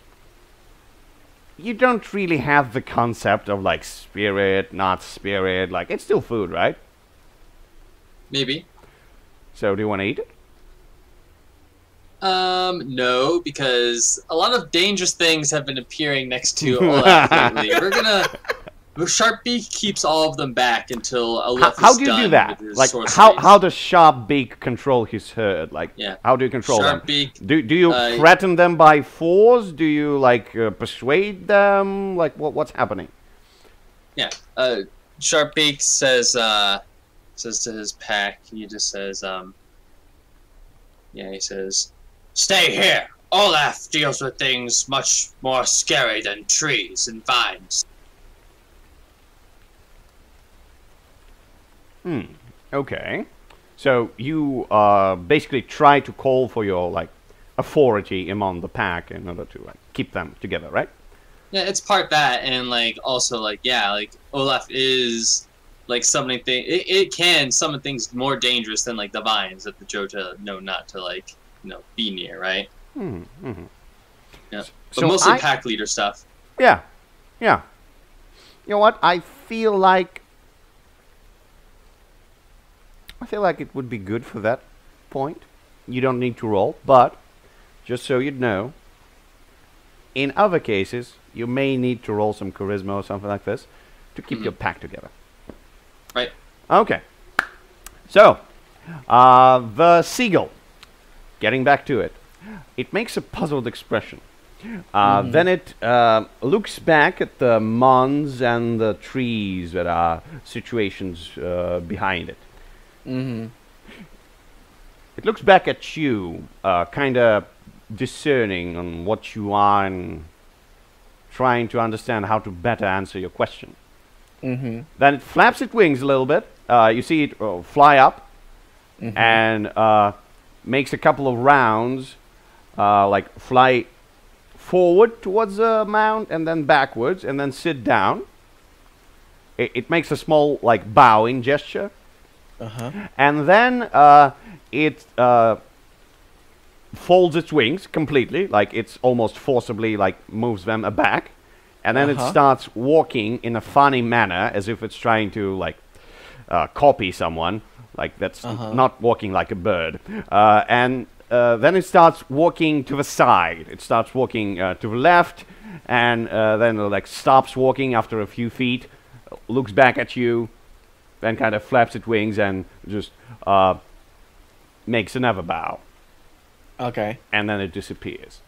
Speaker 1: you don't really have the concept of like spirit, not spirit, like it's still food, right?
Speaker 2: Maybe.
Speaker 1: So do you want to eat it?
Speaker 2: No, because a lot of dangerous things have been appearing next to Olaf lately. We're gonna... Sharpbeak keeps all of them back until Olaf
Speaker 1: How
Speaker 2: is
Speaker 1: do you
Speaker 2: done
Speaker 1: do that?
Speaker 2: with his
Speaker 1: Like
Speaker 2: sorceries.
Speaker 1: how does Sharpbeak control his herd? Like how do you control
Speaker 2: Sharpbeak,
Speaker 1: them? Do you threaten them by force? Do you like persuade them? Like what's happening?
Speaker 2: Yeah. Sharpbeak says to his pack, he just says he says, "Stay here. Olaf deals with things much more scary than trees and vines."
Speaker 1: Okay. So you basically try to call for your like authority among the pack in order to like keep them together, right?
Speaker 2: Yeah, it's part that, and like also like Olaf is like summoning thing. It can summon things more dangerous than like the vines that the Jota know not to like be near, right? Yeah, but mostly pack leader stuff.
Speaker 1: Yeah. You know what? I feel like it would be good for that point. You don't need to roll, but just so you know, in other cases, you may need to roll some charisma or something like this to keep your pack together.
Speaker 2: Right.
Speaker 1: Okay. So, the seagull, getting back to it, it makes a puzzled expression. Then it looks back at the mons and the trees that are situations behind it. It looks back at you, kind of discerning on what you are and trying to understand how to better answer your question. Then it flaps its wings a little bit. You see it fly up and makes a couple of rounds, like fly forward towards the mount and then backwards and then sit down. It makes a small like bowing gesture. And then it folds its wings completely, like it's almost forcibly like moves them aback, and then it starts walking in a funny manner as if it's trying to like copy someone, like that's not walking like a bird. And then it starts walking to the side. It starts walking to the left, and then it like stops walking after a few feet, looks back at you, then kind of flaps its wings and just makes another bow.
Speaker 3: Okay.
Speaker 1: And then it disappears.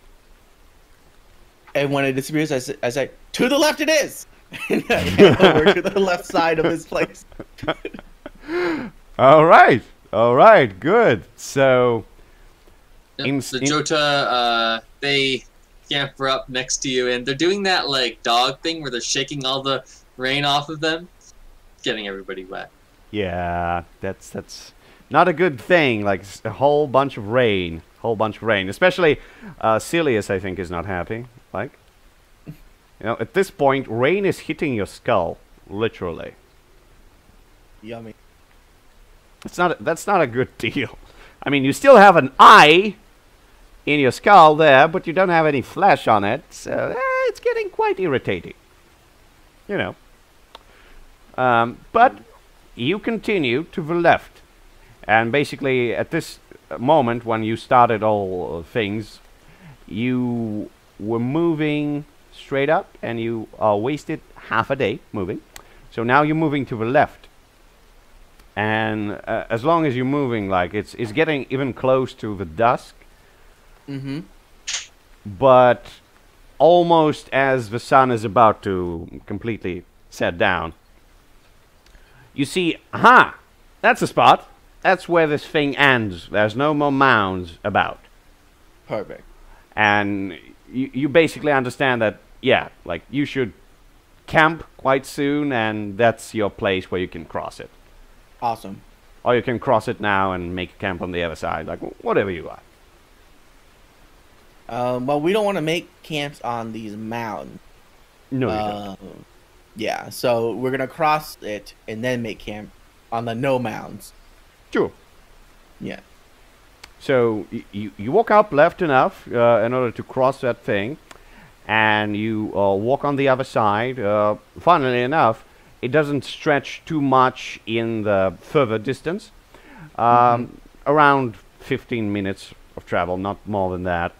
Speaker 3: And when it disappears, I say, "To the left it is!" And I head over to the left side of his place.
Speaker 1: All right, good. So...
Speaker 2: the Jota, they scamper up next to you, and they're doing that like dog thing where they're shaking all the rain off of them. Getting everybody wet.
Speaker 1: Yeah, that's not a good thing. Like a whole bunch of rain. whole bunch of rain. Especially Silius, I think, is not happy. Like, you know, at this point, rain is hitting your skull, literally.
Speaker 3: Yummy.
Speaker 1: That's not a good deal. I mean, you still have an eye in your skull there, but you don't have any flesh on it, so it's getting quite irritating. You know. But you continue to the left, and basically at this moment when you started all things, you were moving straight up, and you wasted half a day moving. So now you're moving to the left. And as long as you're moving, like, it's getting even close to the dusk.
Speaker 3: Mm-hmm.
Speaker 1: But almost as the sun is about to completely set down, you see, aha! That's a spot. That's where this thing ends. There's no more mounds about.
Speaker 3: Perfect.
Speaker 1: And you basically understand that, yeah, like, you should camp quite soon, and that's your place where you can cross it.
Speaker 3: Awesome.
Speaker 1: Or you can cross it now and make a camp on the other side, like, whatever you like.
Speaker 3: Well, we don't want to make camps on these mountains.
Speaker 1: No, you don't.
Speaker 3: Yeah, so we're gonna cross it and then make camp on the no mounds.
Speaker 1: Sure.
Speaker 3: Yeah.
Speaker 1: So you walk up left enough in order to cross that thing, and you walk on the other side. Funnily enough, it doesn't stretch too much in the further distance. Around 15 minutes of travel, not more than that.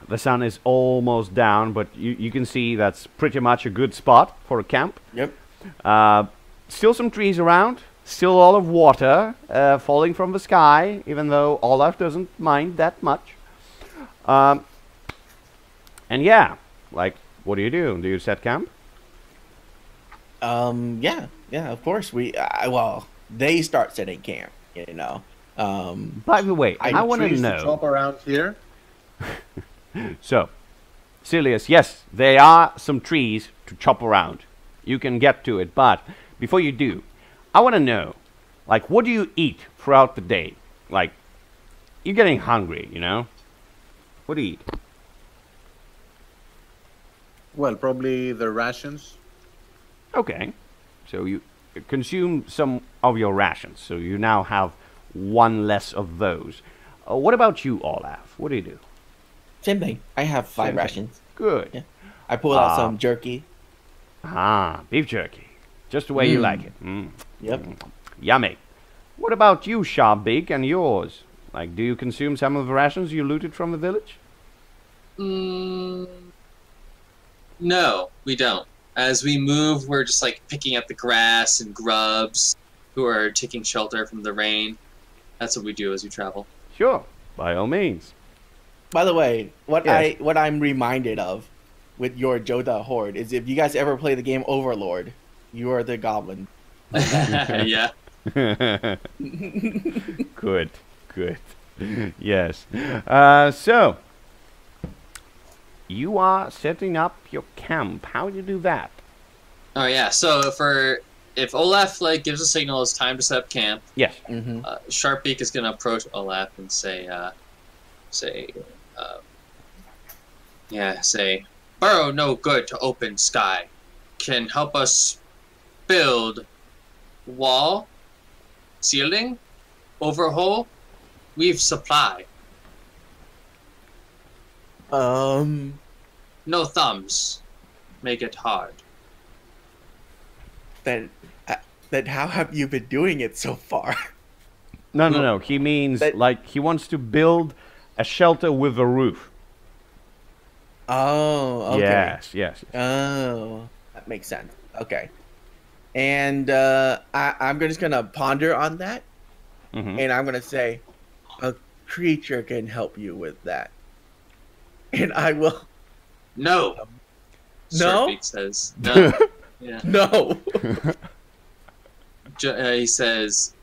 Speaker 1: The sun is almost down, but you can see that's pretty much a good spot for a camp.
Speaker 3: Yep.
Speaker 1: Still some trees around. Still a lot of water falling from the sky, even though Olaf doesn't mind that much. And yeah, like, what do? Do you set camp?
Speaker 3: Yeah, of course. Well, they start setting camp, you know.
Speaker 1: By the way, I want to
Speaker 4: Trees
Speaker 1: know.
Speaker 4: chop around here.
Speaker 1: So, Silius, yes, there are some trees to chop around. You can get to it, but before you do, I want to know, like, what do you eat throughout the day? Like, you're getting hungry, you know? What do you eat?
Speaker 4: Well, probably the rations.
Speaker 1: Okay, so you consume some of your rations, so you now have one less of those. What about you, Olaf? What do you do?
Speaker 3: Same thing. I have 5
Speaker 1: Same thing.
Speaker 3: rations.
Speaker 1: Good.
Speaker 3: Yeah. I pull out some jerky.
Speaker 1: Ah, beef jerky. Just the way you like it.
Speaker 3: Yep.
Speaker 1: Yummy. What about you, Sharpbeak, and yours? Like, do you consume some of the rations you looted from the village?
Speaker 2: No, we don't. As we move, we're just like picking up the grass and grubs who are taking shelter from the rain. That's what we do as we travel.
Speaker 1: Sure, by all means.
Speaker 3: By the way, what
Speaker 1: Yes.
Speaker 3: I'm reminded of with your Jota horde is if you guys ever play the game Overlord, you are the goblin.
Speaker 2: Yeah.
Speaker 1: Good. Yes. So, you are setting up your camp. How do you do that?
Speaker 2: Oh yeah. So if Olaf like gives a signal, it's time to set up camp.
Speaker 1: Yes.
Speaker 2: Sharpbeak is gonna approach Olaf and say, "Burrow no good to open sky. Can help us build wall, ceiling, overhaul. We've supply. No thumbs. Make it hard."
Speaker 3: Then how have you been doing it so far?
Speaker 1: No. He means, like, he wants to build a shelter with a roof.
Speaker 3: Oh, okay.
Speaker 1: Yes.
Speaker 3: Oh, that makes sense. Okay. And I'm just going to ponder on that. And I'm going to say, a creature can help you with that. And I will...
Speaker 2: No.
Speaker 3: No?
Speaker 2: Sharpbeak says. No. Yeah.
Speaker 3: No.
Speaker 2: He says,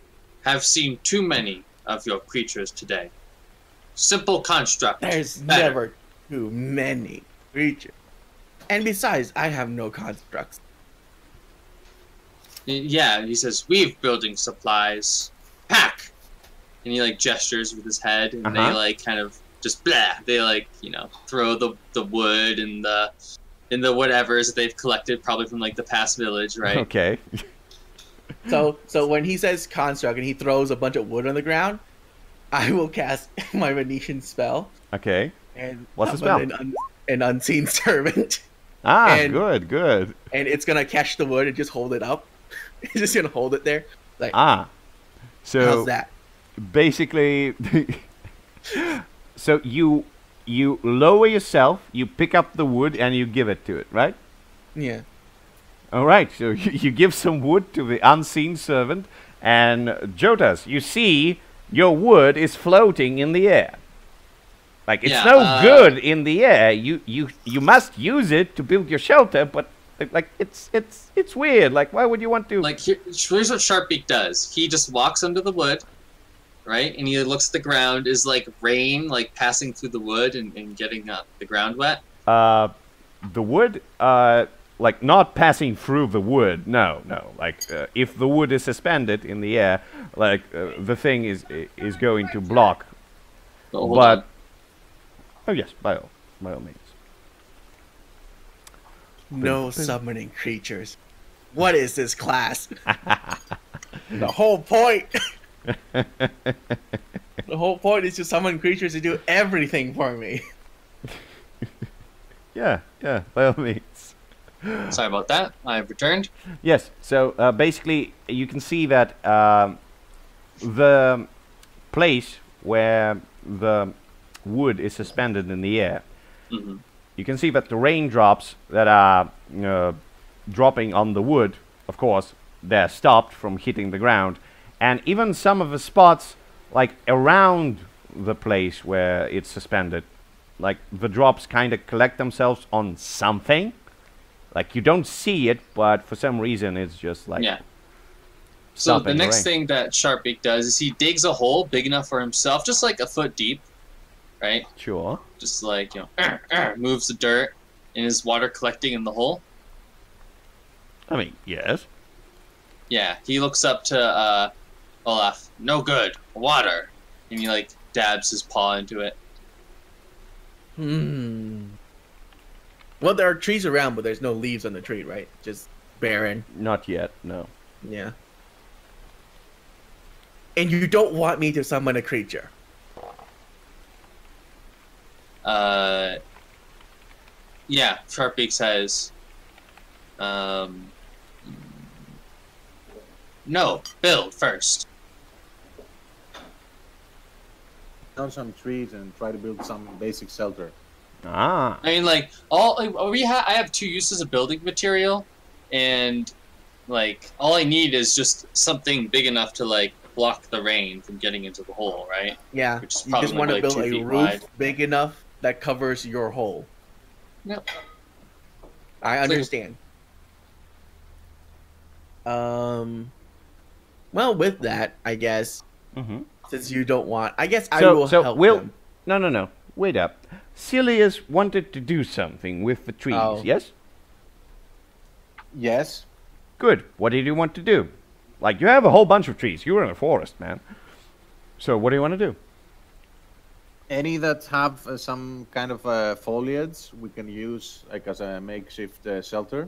Speaker 2: "Have seen too many of your creatures today. Simple construct.
Speaker 3: There's
Speaker 2: better."
Speaker 3: never too many creatures. And besides, I have no constructs.
Speaker 2: Yeah, he says, "We've building supplies. Pack. and he like gestures with his head, and they like kind of just blah. They like throw the wood and the whatevers that they've collected probably from like the past village, right?
Speaker 1: Okay.
Speaker 3: So when he says construct and he throws a bunch of wood on the ground, I will cast my Venetian spell.
Speaker 1: Okay.
Speaker 3: And
Speaker 1: what's the spell?
Speaker 3: An unseen servant.
Speaker 1: Good.
Speaker 3: And it's gonna catch the wood and just hold it up. It's just gonna hold it there. Like
Speaker 1: so
Speaker 3: how's that?
Speaker 1: Basically, so you lower yourself, you pick up the wood, and you give it to it, right?
Speaker 3: Yeah.
Speaker 1: All right. So you give some wood to the unseen servant, and Jotas, you see your wood is floating in the air. Like it's no good in the air. You must use it to build your shelter, but like it's weird. Like why would you want to?
Speaker 2: Like here's what Sharpbeak does. He just walks under the wood, right? And he looks at the ground. Is like rain like passing through the wood and getting the ground wet?
Speaker 1: The wood, like not passing through the wood. No. Like if the wood is suspended in the air, like the thing is going to block. But oh yes, by all means.
Speaker 3: No summoning creatures. What is this class? The whole point. The whole point is to summon creatures to do everything for me.
Speaker 1: Yeah, by all means.
Speaker 2: Sorry about that. I've returned.
Speaker 1: Yes, so basically you can see that the place where the wood is suspended in the air, you can see that the raindrops that are dropping on the wood, of course, they're stopped from hitting the ground. And even some of the spots, like around the place where it's suspended, like the drops kind of collect themselves on something. Like you don't see it, but for some reason it's just like...
Speaker 2: Yeah. So the next thing that Sharpbeak does is he digs a hole big enough for himself, just like a foot deep, right?
Speaker 1: Sure.
Speaker 2: Just like, moves the dirt and is water collecting in the hole.
Speaker 1: I mean, yes.
Speaker 2: Yeah, he looks up to Olaf. No good. Water. And he like dabs his paw into it.
Speaker 3: Well, there are trees around, but there's no leaves on the tree, right? Just barren.
Speaker 1: Not yet, no.
Speaker 3: Yeah. And you don't want me to summon a creature.
Speaker 2: Yeah, Sharpbeak says, no, build first.
Speaker 4: Down some trees and try to build some basic shelter.
Speaker 1: I
Speaker 2: mean, like I have 2 uses of building material, and like all I need is just something big enough to like block the rain from getting into the hole, right?
Speaker 3: Yeah,
Speaker 2: which is
Speaker 3: you just want to build a roof
Speaker 2: wide.
Speaker 3: Big enough that covers your hole.
Speaker 2: Yep.
Speaker 3: I understand. Well, with that, I guess, since you don't want, I guess I will help them.
Speaker 1: No. Wait up. Cilius wanted to do something with the trees, yes?
Speaker 4: Yes.
Speaker 1: Good. What did you want to do? Like, you have a whole bunch of trees. You're in a forest, man. So, what do you want to do?
Speaker 4: Any that have some kind of foliage, we can use like as a makeshift shelter.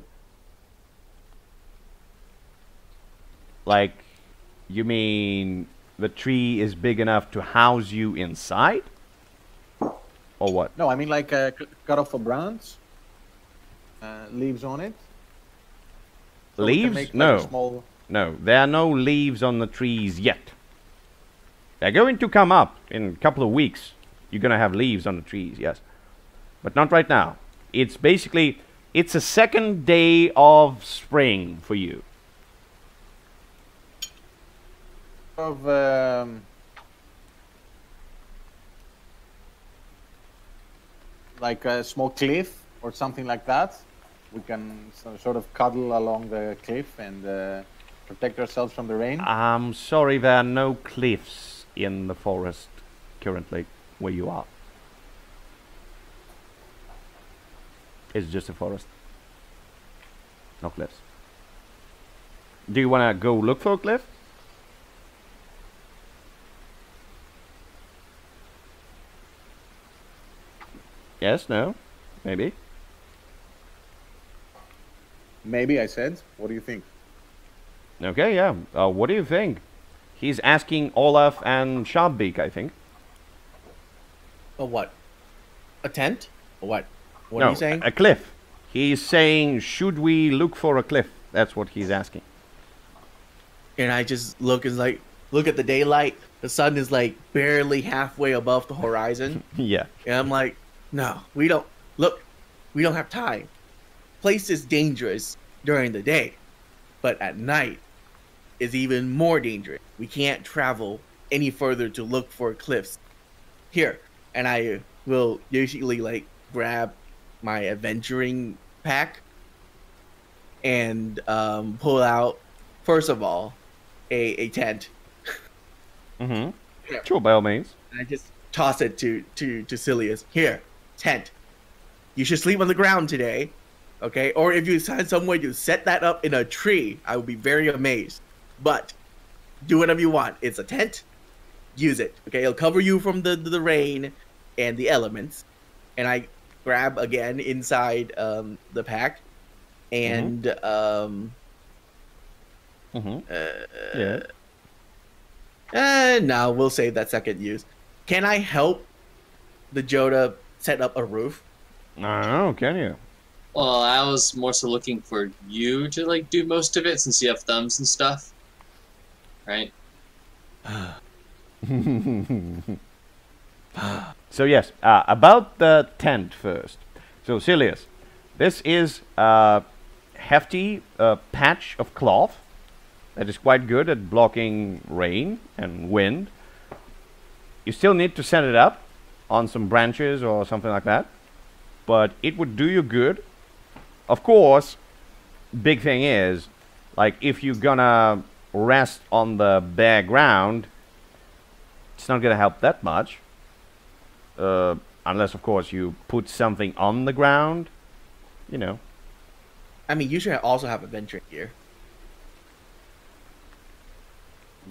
Speaker 1: Like, you mean the tree is big enough to house you inside? Or what?
Speaker 4: No, I mean like cut off a branch, leaves on it. So
Speaker 1: leaves? No. No, there are no leaves on the trees yet. They're going to come up in a couple of weeks. You're going to have leaves on the trees, yes. But not right now. It's basically, it's a second day of spring for you.
Speaker 4: Of like a small cliff or something like that. We can sort of cuddle along the cliff and protect ourselves from the rain.
Speaker 1: I'm sorry, there are no cliffs in the forest currently where you are. It's just a forest. No cliffs. Do you want to go look for a cliff? Yes, no, maybe.
Speaker 4: Maybe, I said. What do you think?
Speaker 1: Okay, yeah. What do you think? He's asking Olaf and Sharpbeak, I think.
Speaker 3: A what? A tent? Or what? What
Speaker 1: No,
Speaker 3: are you saying?
Speaker 1: a cliff. He's saying, should we look for a cliff? That's what he's asking.
Speaker 3: And I just look at the daylight. The sun is like barely halfway above the horizon.
Speaker 1: Yeah.
Speaker 3: And I'm like, no, we don't have time. Place is dangerous during the day, but at night is even more dangerous. We can't travel any further to look for cliffs. Here, and I will usually like grab my adventuring pack and pull out, first of all, a tent.
Speaker 1: Mm-hmm.
Speaker 3: Yeah.
Speaker 1: Sure, by all means.
Speaker 3: And I just toss it to Cilius. Here, tent. You should sleep on the ground today, okay? Or if you find some way to set that up in a tree, I would be very amazed. But do whatever you want. It's a tent. Use it, okay? It'll cover you from the rain and the elements. And I grab again inside the pack, and
Speaker 1: Yeah.
Speaker 3: no, we'll save that second use. Can I help the Joda set up a roof?
Speaker 1: I don't know, can you?
Speaker 2: Well, I was more so looking for you to like do most of it since you have thumbs and stuff, right?
Speaker 1: So yes, about the tent first. So Silius, this is a hefty patch of cloth that is quite good at blocking rain and wind. You still need to set it up on some branches or something like that, but it would do you good. Of course, big thing is, like, if you're gonna rest on the bare ground, it's not gonna help that much. Unless, of course, you put something on the ground, you know.
Speaker 3: I mean, you should also have adventuring gear.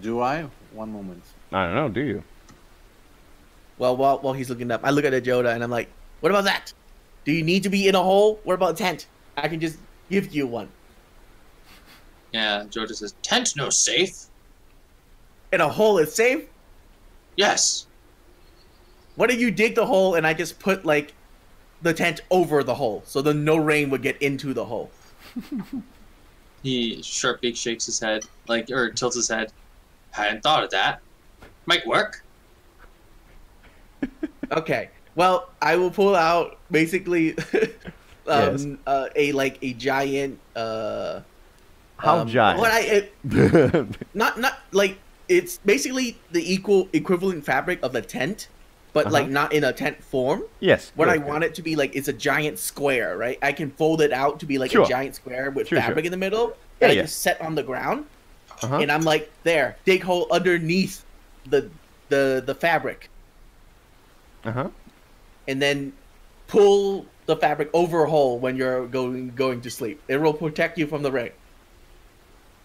Speaker 4: Do I? One moment.
Speaker 1: I don't know, do you?
Speaker 3: Well, while he's looking up, I look at the Joda and I'm like, what about that? Do you need to be in a hole? What about a tent? I can just give you one.
Speaker 2: Yeah, Joda says, tent no safe.
Speaker 3: In a hole is safe?
Speaker 2: Yes.
Speaker 3: What if you dig the hole and I just put, like, the tent over the hole so then no rain would get into the hole?
Speaker 2: Sharpbeak shakes his head, like, or tilts his head. Hadn't thought of that. Might work.
Speaker 3: Okay. Well, I will pull out basically
Speaker 1: Yes.
Speaker 3: a giant
Speaker 1: How giant?
Speaker 3: Not like it's basically the equivalent fabric of the tent, but like not in a tent form.
Speaker 1: Yes.
Speaker 3: What
Speaker 1: good,
Speaker 3: I
Speaker 1: good.
Speaker 3: want it to be like, it's a giant square, right? I can fold it out to be like
Speaker 1: Sure.
Speaker 3: a giant square with
Speaker 1: Sure,
Speaker 3: fabric
Speaker 1: sure.
Speaker 3: in the middle.
Speaker 1: Yeah,
Speaker 3: And I
Speaker 1: yeah.
Speaker 3: just set on the ground,
Speaker 1: Uh-huh.
Speaker 3: and I'm like, there, dig hole underneath the fabric,
Speaker 1: Uh-huh.
Speaker 3: and then pull the fabric over a hole when you're going to sleep. It will protect you from the rain.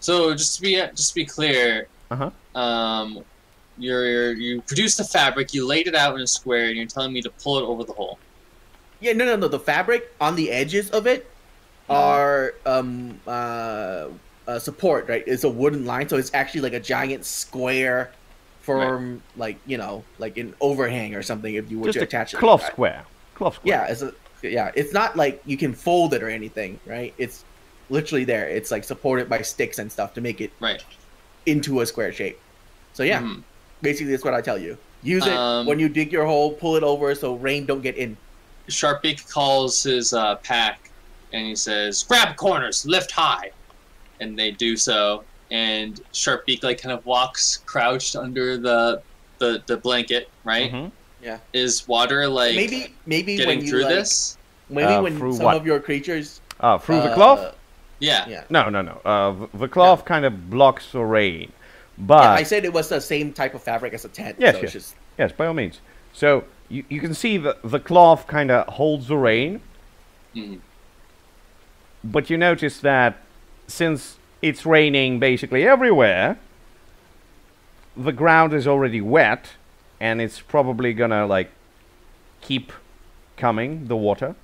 Speaker 2: So just to be clear,
Speaker 1: Uh-huh.
Speaker 2: you produced the fabric, you laid it out in a square, and you're telling me to pull it over the hole.
Speaker 3: Yeah, no. The fabric on the edges of it are support, right? It's a wooden line, so it's actually like a giant square from like an overhang or something if you were
Speaker 1: Just
Speaker 3: to
Speaker 1: a
Speaker 3: attach it.
Speaker 1: cloth
Speaker 3: like that.
Speaker 1: square. Cloth square.
Speaker 3: Yeah, it's not like you can fold it or anything, right? It's literally there. It's like supported by sticks and stuff to make it
Speaker 2: Right.
Speaker 3: into a square shape. So yeah,
Speaker 2: Mhm.
Speaker 3: basically that's what I tell you. Use it when you dig your hole, pull it over so rain don't get in.
Speaker 2: Sharpbeak calls his pack, and he says, "Grab corners, lift high," and they do so. And Sharpbeak like kind of walks crouched under the blanket, right?
Speaker 1: Mhm.
Speaker 3: Yeah.
Speaker 2: Is water like
Speaker 3: Maybe
Speaker 2: getting
Speaker 3: when you
Speaker 2: through
Speaker 3: like,
Speaker 2: this?
Speaker 3: maybe when
Speaker 1: through
Speaker 3: some
Speaker 1: what?
Speaker 3: of your creatures
Speaker 1: Through the cloth?
Speaker 2: Yeah.
Speaker 3: yeah.
Speaker 1: No. The cloth kind of blocks the rain. But
Speaker 3: Yeah, I said it was the same type of fabric as a tent.
Speaker 1: Yes,
Speaker 3: so
Speaker 1: yes.
Speaker 3: it's just
Speaker 1: yes, by all means. So you can see the cloth kind of holds the rain,
Speaker 2: Mhm.
Speaker 1: but you notice that since it's raining basically everywhere, the ground is already wet, and it's probably gonna like keep coming, the water.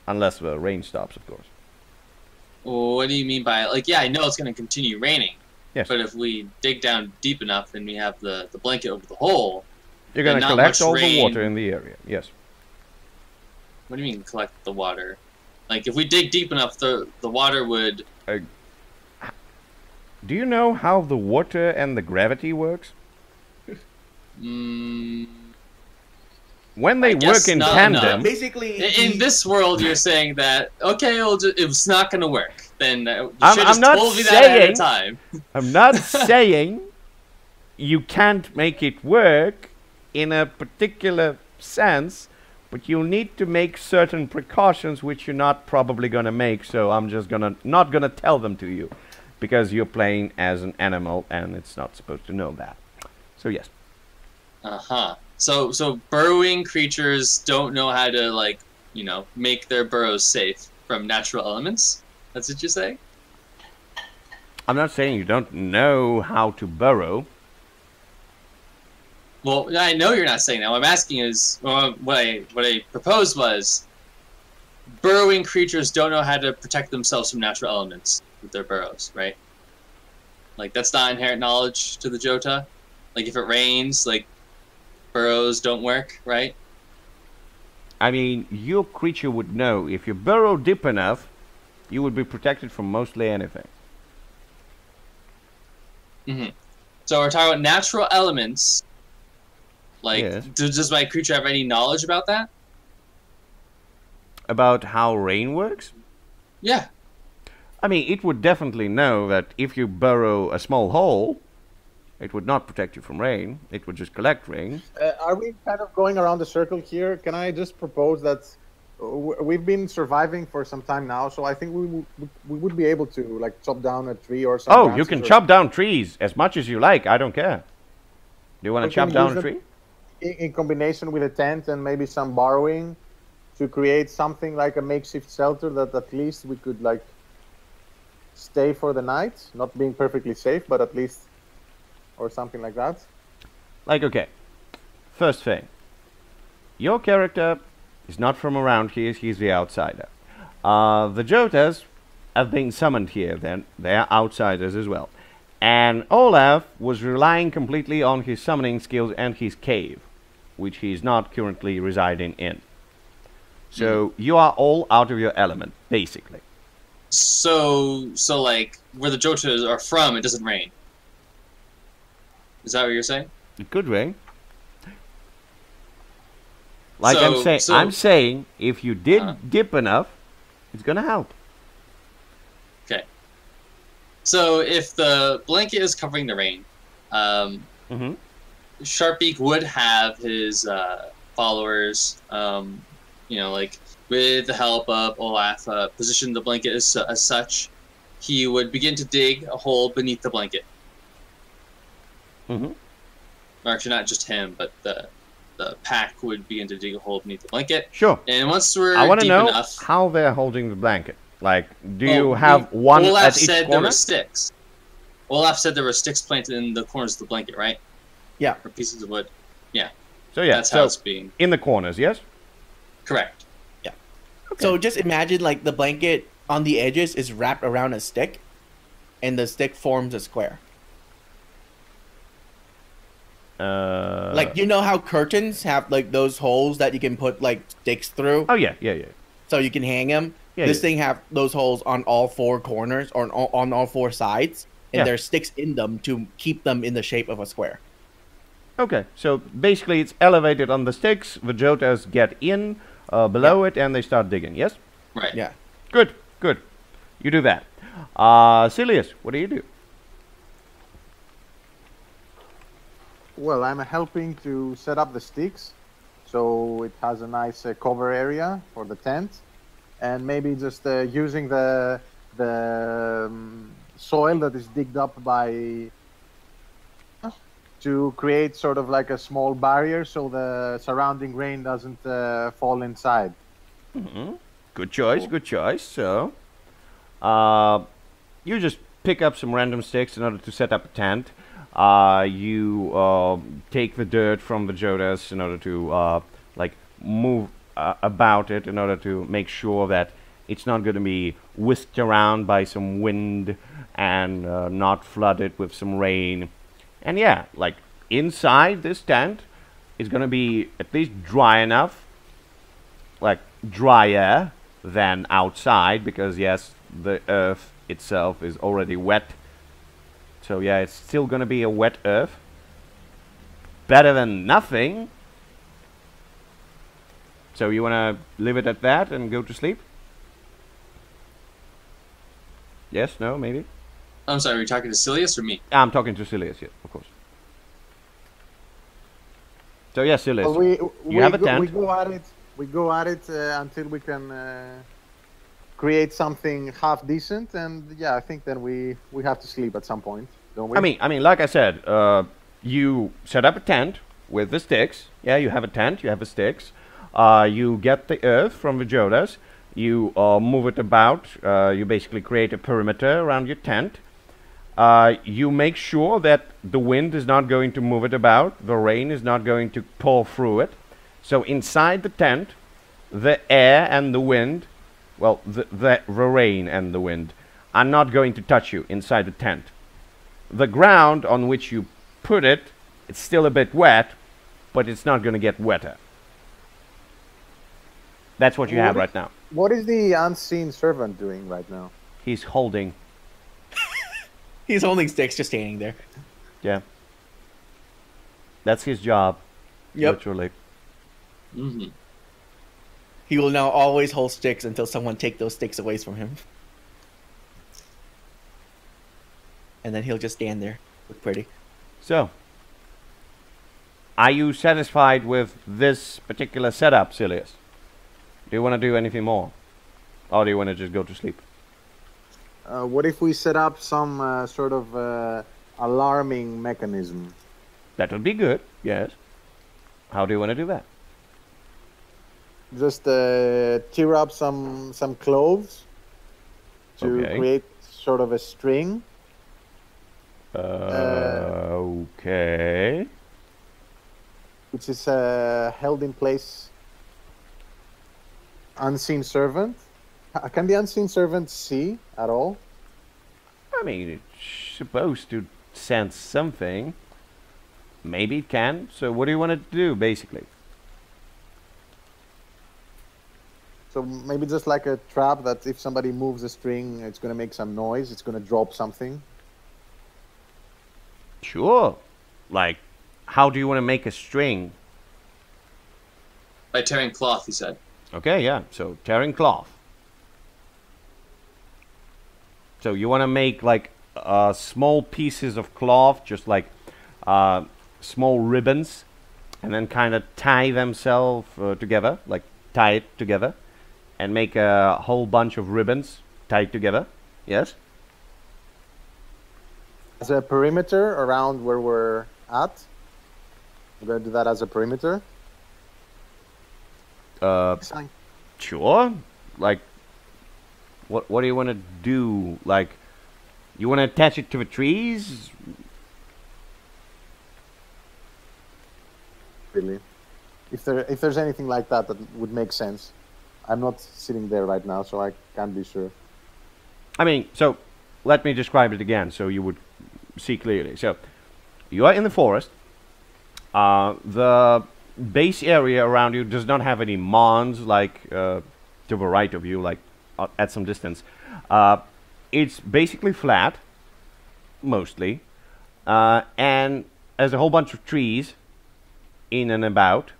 Speaker 1: Unless the rain stops, of course.
Speaker 2: What do you mean by, like, yeah, I know it's going to continue raining.
Speaker 1: Yes.
Speaker 2: But if we dig down deep enough and we have the blanket over the hole,
Speaker 1: you're going to collect all the water in the area. Yes.
Speaker 2: What do you mean collect the water? Like, if we dig deep enough, the water would...
Speaker 1: do you know how the water and the gravity works? When they work in tandem...
Speaker 3: Basically...
Speaker 2: In this world, you're saying that, okay, it's not going to work. Then you should
Speaker 1: I'm
Speaker 2: have
Speaker 1: not
Speaker 2: told me that
Speaker 1: saying,
Speaker 2: ahead of time.
Speaker 1: I'm not saying you can't make it work in a particular sense, but you need to make certain precautions which you're not probably going to make, so I'm just not going to tell them to you, because you're playing as an animal and it's not supposed to know that. So yes.
Speaker 2: Uh-huh. So burrowing creatures don't know how to, like, you know, make their burrows safe from natural elements? That's what you're saying?
Speaker 1: I'm not saying you don't know how to burrow.
Speaker 2: Well, I know you're not saying that. What I'm asking is, well, what I proposed was, burrowing creatures don't know how to protect themselves from natural elements with their burrows, right? Like, that's not inherent knowledge to the Jota. Like, if it rains, like, burrows don't work, right?
Speaker 1: I mean, your creature would know. If you burrow deep enough, you would be protected from mostly anything.
Speaker 2: Mm-hmm. So we're talking about natural elements. Like,
Speaker 1: yes.
Speaker 2: Does my creature have any knowledge about that?
Speaker 1: About how rain works?
Speaker 2: Yeah.
Speaker 1: I mean, it would definitely know that if you burrow a small hole, it would not protect you from rain. It would just collect rain.
Speaker 4: Are we kind of going around the circle here? Can I just propose that we've been surviving for some time now, so I think we would be able to, like, chop down a tree or something.
Speaker 1: Oh, you can chop down trees as much as you like. I don't care. Do you want to chop down a tree?
Speaker 4: In combination with a tent and maybe some borrowing to create something like a makeshift shelter that at least we could, like, stay for the night. Not being perfectly safe, but at least, or something like that.
Speaker 1: Like, okay. First thing. Your character is not from around here. He's the outsider. The Jotas have been summoned here. They're outsiders as well. And Olaf was relying completely on his summoning skills and his cave, which he's not currently residing in. So you are all out of your element, basically.
Speaker 2: So like, where the Jotas are from, it doesn't rain. Is that what you're saying?
Speaker 1: It could rain. Like I'm saying, if you dig deep enough, it's gonna help.
Speaker 2: Okay. So if the blanket is covering the rain, Sharpbeak would have his followers, you know, like, with the help of Olaf, position the blanket as such. He would begin to dig a hole beneath the blanket. Or actually, not just him, but the pack would begin to dig a hole beneath the blanket.
Speaker 1: Sure.
Speaker 2: And once we're
Speaker 1: I want to know
Speaker 2: enough,
Speaker 1: how they're holding the blanket. Like, do you have one
Speaker 2: Olaf
Speaker 1: at each
Speaker 2: said
Speaker 1: corner?
Speaker 2: there were sticks. Olaf said there were sticks planted in the corners of the blanket, right?
Speaker 3: Yeah.
Speaker 2: Or pieces of wood. Yeah.
Speaker 1: So yeah,
Speaker 2: That's how it's being...
Speaker 1: in the corners, yes?
Speaker 2: Correct.
Speaker 3: Yeah. Okay. So just imagine, like, the blanket on the edges is wrapped around a stick, and the stick forms a square. Like, you know how curtains have, like, those holes that you can put, like, sticks through?
Speaker 1: Oh, yeah.
Speaker 3: So you can hang them?
Speaker 1: Yeah,
Speaker 3: this thing have those holes on all four corners, or on all four sides, and there's sticks in them to keep them in the shape of a square.
Speaker 1: Okay, so basically it's elevated on the sticks, the Jotas get in below it, and they start digging, yes?
Speaker 2: Right.
Speaker 3: Yeah.
Speaker 1: Good. You do that. Silius, what do you do?
Speaker 4: Well, I'm helping to set up the sticks, so it has a nice cover area for the tent, and maybe just using the soil that is digged up by to create sort of like a small barrier so the surrounding rain doesn't fall inside.
Speaker 1: Good choice. So, you just pick up some random sticks in order to set up a tent. You take the dirt from the Jotas in order to like move about it in order to make sure that it's not going to be whisked around by some wind and not flooded with some rain. And yeah, like inside this tent is going to be at least dry enough, like drier than outside, because yes, the earth itself is already wet. So yeah, it's still going to be a wet earth. Better than nothing. So you want to leave it at that and go to sleep? Yes, no, maybe?
Speaker 2: I'm sorry, are you talking to Silius or me?
Speaker 1: I'm talking to Silius, yes, of course. So yes, Silius,
Speaker 4: Well,
Speaker 1: you have a tent.
Speaker 4: We go at it until we can create something half decent, and yeah, I think then we have to sleep at some point, don't we?
Speaker 1: I mean, like I said, you set up a tent with the sticks. Yeah, you have a tent, you have the sticks. You get the earth from the Jodas. You move it about. You basically create a perimeter around your tent. You make sure that the wind is not going to move it about. The rain is not going to pour through it. So inside the tent, the air and the wind, well, the rain and the wind are not going to touch you inside the tent. The ground on which you put it, it's still a bit wet, but it's not going to get wetter. That's what you have right now.
Speaker 4: What is the unseen servant doing right now?
Speaker 1: He's holding.
Speaker 3: He's holding sticks, just standing there.
Speaker 1: Yeah. That's his job.
Speaker 3: Yep.
Speaker 1: Literally.
Speaker 2: Mm-hmm.
Speaker 3: He will now always hold sticks until someone take those sticks away from him. And then he'll just stand there. Look pretty.
Speaker 1: So, are you satisfied with this particular setup, Silius? Do you want to do anything more? Or do you want to just go to sleep?
Speaker 4: What if we set up some sort of alarming mechanism?
Speaker 1: That would be good, yes. How do you want to do that?
Speaker 4: Just tear up some clothes to
Speaker 1: Okay.
Speaker 4: create sort of a string.
Speaker 1: Okay.
Speaker 4: Which is held in place. Unseen servant. Can the unseen servant see at all?
Speaker 1: I mean, it's supposed to sense something. Maybe it can. So what do you want to do, basically?
Speaker 4: So maybe just like a trap that if somebody moves a string, it's going to make some noise. It's going to drop something.
Speaker 1: Sure. Like, how do you want to make a string?
Speaker 2: By tearing cloth, he said.
Speaker 1: Okay, yeah. So tearing cloth. So you want to make like small pieces of cloth, just like small ribbons, and then kind of tie themselves together, like tie it together, and make a whole bunch of ribbons tied together. Yes?
Speaker 4: As a perimeter around where we're at. We're going to do that as a perimeter. Sign.
Speaker 1: Sure. Like, what do you want to do? Like, you want to attach it to the trees?
Speaker 4: Really. If there's anything like that that would make sense. I'm not sitting there right now, so I can't be sure.
Speaker 1: I mean, so let me describe it again so you would see clearly. So, you are in the forest. The base area around you does not have any mounds like to the right of you, like at some distance. It's basically flat, mostly, and there's a whole bunch of trees in and about.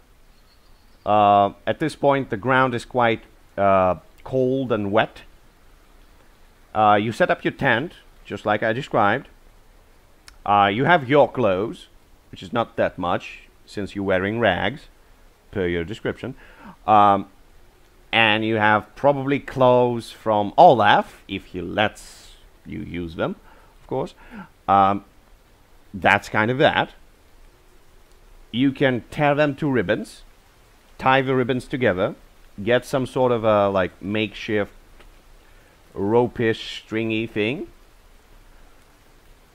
Speaker 1: At this point, the ground is quite cold and wet. You set up your tent, just like I described. You have your clothes, which is not that much, since you're wearing rags, per your description. And you have probably clothes from Olaf, if he lets you use them, of course. That's kind of that. You can tear them to ribbons, tie the ribbons together, get some sort of a like makeshift rope-ish stringy thing,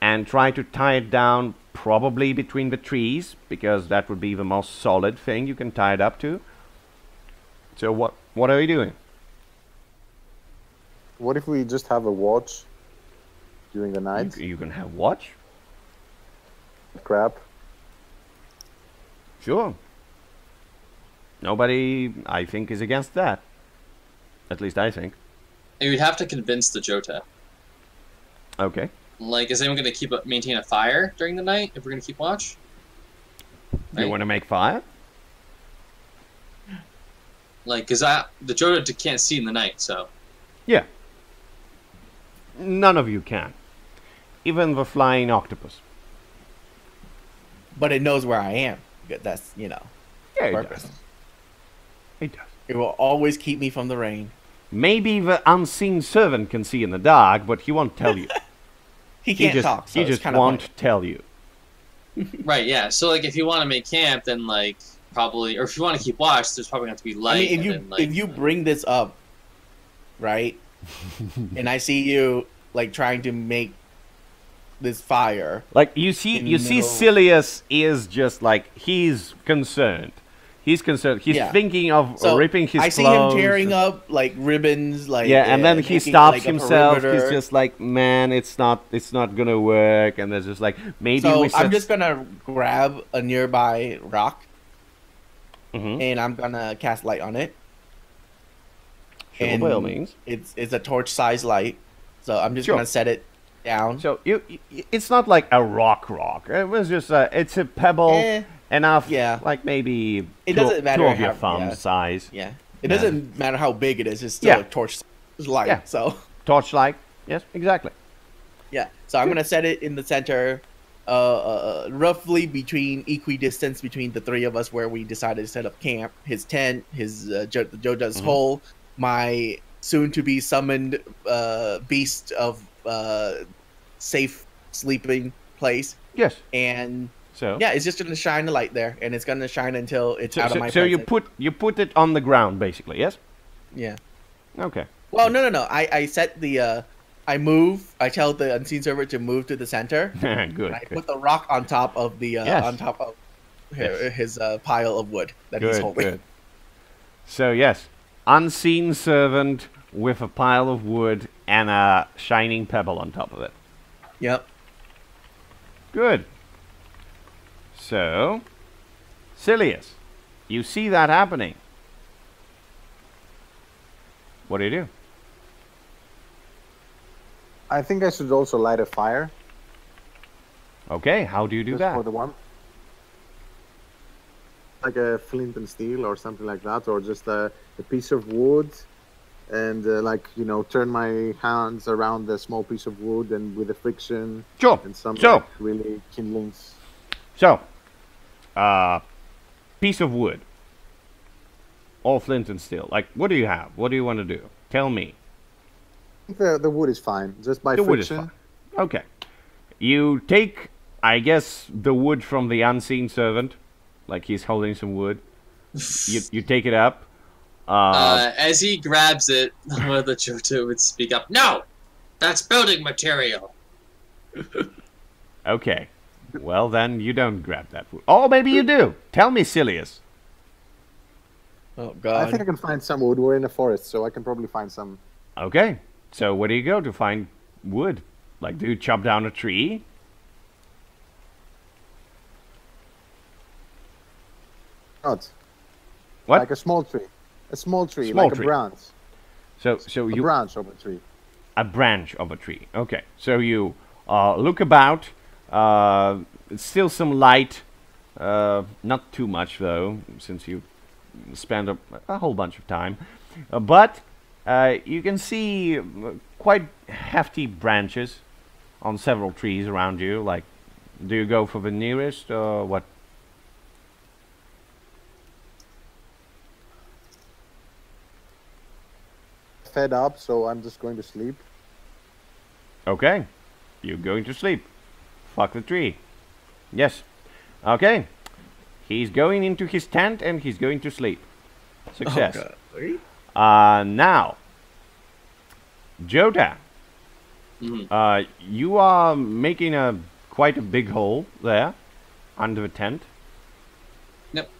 Speaker 1: and try to tie it down probably between the trees, because that would be the most solid thing you can tie it up to. So what are you doing?
Speaker 4: What if we just have a watch during the night?
Speaker 1: You can have watch.
Speaker 4: Crap.
Speaker 1: Sure. Nobody, I think, is against that. At least I think.
Speaker 2: And we'd have to convince the Jota.
Speaker 1: Okay.
Speaker 2: Like, is anyone going to maintain a fire during the night if we're going to keep watch?
Speaker 1: You want to make fire?
Speaker 2: Like, because the Jota can't see in the night, so.
Speaker 1: Yeah. None of you can. Even the flying octopus.
Speaker 3: But it knows where I am. That's,
Speaker 1: Yeah, it
Speaker 3: purpose.
Speaker 1: does. It does.
Speaker 3: It will always keep me from the rain.
Speaker 1: Maybe the unseen servant can see in the dark, but he won't tell you.
Speaker 3: He can't talk, so
Speaker 1: he
Speaker 3: it's
Speaker 1: just
Speaker 3: kind of
Speaker 1: won't
Speaker 3: funny.
Speaker 1: tell you.
Speaker 2: Right, yeah. So, like, if you want to make camp, then, like, probably... Or if you want to keep watch, there's probably going to have to be light.
Speaker 3: I mean, if you bring this up, right, and I see you, like, trying to make this fire...
Speaker 1: Like, you see Silius is just, like, he's concerned. He's concerned. He's thinking of ripping his clothes.
Speaker 3: I see him tearing up like ribbons, like
Speaker 1: and then he stops
Speaker 3: like
Speaker 1: himself.
Speaker 3: perimeter.
Speaker 1: He's just like, man, it's not gonna work. And there's just like maybe
Speaker 3: so
Speaker 1: we.
Speaker 3: I'm just gonna grab a nearby rock,
Speaker 1: Mm-hmm.
Speaker 3: and I'm gonna cast light on it.
Speaker 1: Sure,
Speaker 3: and
Speaker 1: by all means.
Speaker 3: It's a torch-sized light, so I'm just gonna set it down.
Speaker 1: So it's not like a rock. It was just it's a pebble. Enough, like maybe
Speaker 3: it doesn't matter
Speaker 1: two of your
Speaker 3: how,
Speaker 1: thumb size.
Speaker 3: Yeah, it doesn't matter how big it is. It's still a torch light.
Speaker 1: Yeah.
Speaker 3: So
Speaker 1: torchlight. Yes, exactly.
Speaker 3: Yeah. So I'm gonna set it in the center, roughly between equidistance between the three of us, where we decided to set up camp. His tent, his Joja's hole, my soon-to-be summoned beast of safe sleeping place.
Speaker 1: Yes.
Speaker 3: And.
Speaker 1: So
Speaker 3: yeah, it's just gonna shine the light there, and it's gonna shine until it's out of my.
Speaker 1: So you put it on the ground, basically, yes?
Speaker 3: Yeah.
Speaker 1: Okay.
Speaker 3: Well, no. I set the I move. I tell the unseen server to move to the center.
Speaker 1: Good.
Speaker 3: I put the rock on top of the on top of his pile of wood that he's holding.
Speaker 1: Good. So yes, unseen servant with a pile of wood and a shining pebble on top of it.
Speaker 3: Yep.
Speaker 1: Good. So, Silius, you see that happening. What do you do?
Speaker 4: I think I should also light a fire.
Speaker 1: Okay, how do you do that?
Speaker 4: For the one. Like a flint and steel or something like that, or just a piece of wood, and turn my hands around the small piece of wood and with the friction.
Speaker 1: Sure.
Speaker 4: And some really kindlings.
Speaker 1: So, piece of wood. All flint and steel. Like, what do you have? What do you want to do? Tell me.
Speaker 4: I think the wood is fine, just by
Speaker 1: the
Speaker 4: friction.
Speaker 1: Wood is fine. Okay. You take, I guess, the wood from the unseen servant. Like he's holding some wood. You take it up.
Speaker 2: As he grabs it, one of the Jota would speak up. No! That's building material!
Speaker 1: Okay. Well, then you don't grab that wood. Oh, maybe you do. Tell me, Silius.
Speaker 3: Oh, God.
Speaker 4: I think I can find some wood. We're in a forest, so I can probably find some.
Speaker 1: Okay. So where do you go to find wood? Like, do you chop down a tree?
Speaker 4: Not.
Speaker 1: What?
Speaker 4: Like a small tree. A small tree,
Speaker 1: Small
Speaker 4: like
Speaker 1: tree.
Speaker 4: a branch.
Speaker 1: So
Speaker 4: A branch of a tree.
Speaker 1: A branch of a tree. Okay. So you look about. Still some light. Not too much, though, since you spend a whole bunch of time. But you can see quite hefty branches on several trees around you. Like, do you go for the nearest or what?
Speaker 4: Fed up, so I'm just going to sleep.
Speaker 1: Okay. You're going to sleep. Fuck the tree. Yes. Okay. He's going into his tent and he's going to sleep. Success. Now, Jota. You are making quite a big hole there under the tent.
Speaker 2: Yep.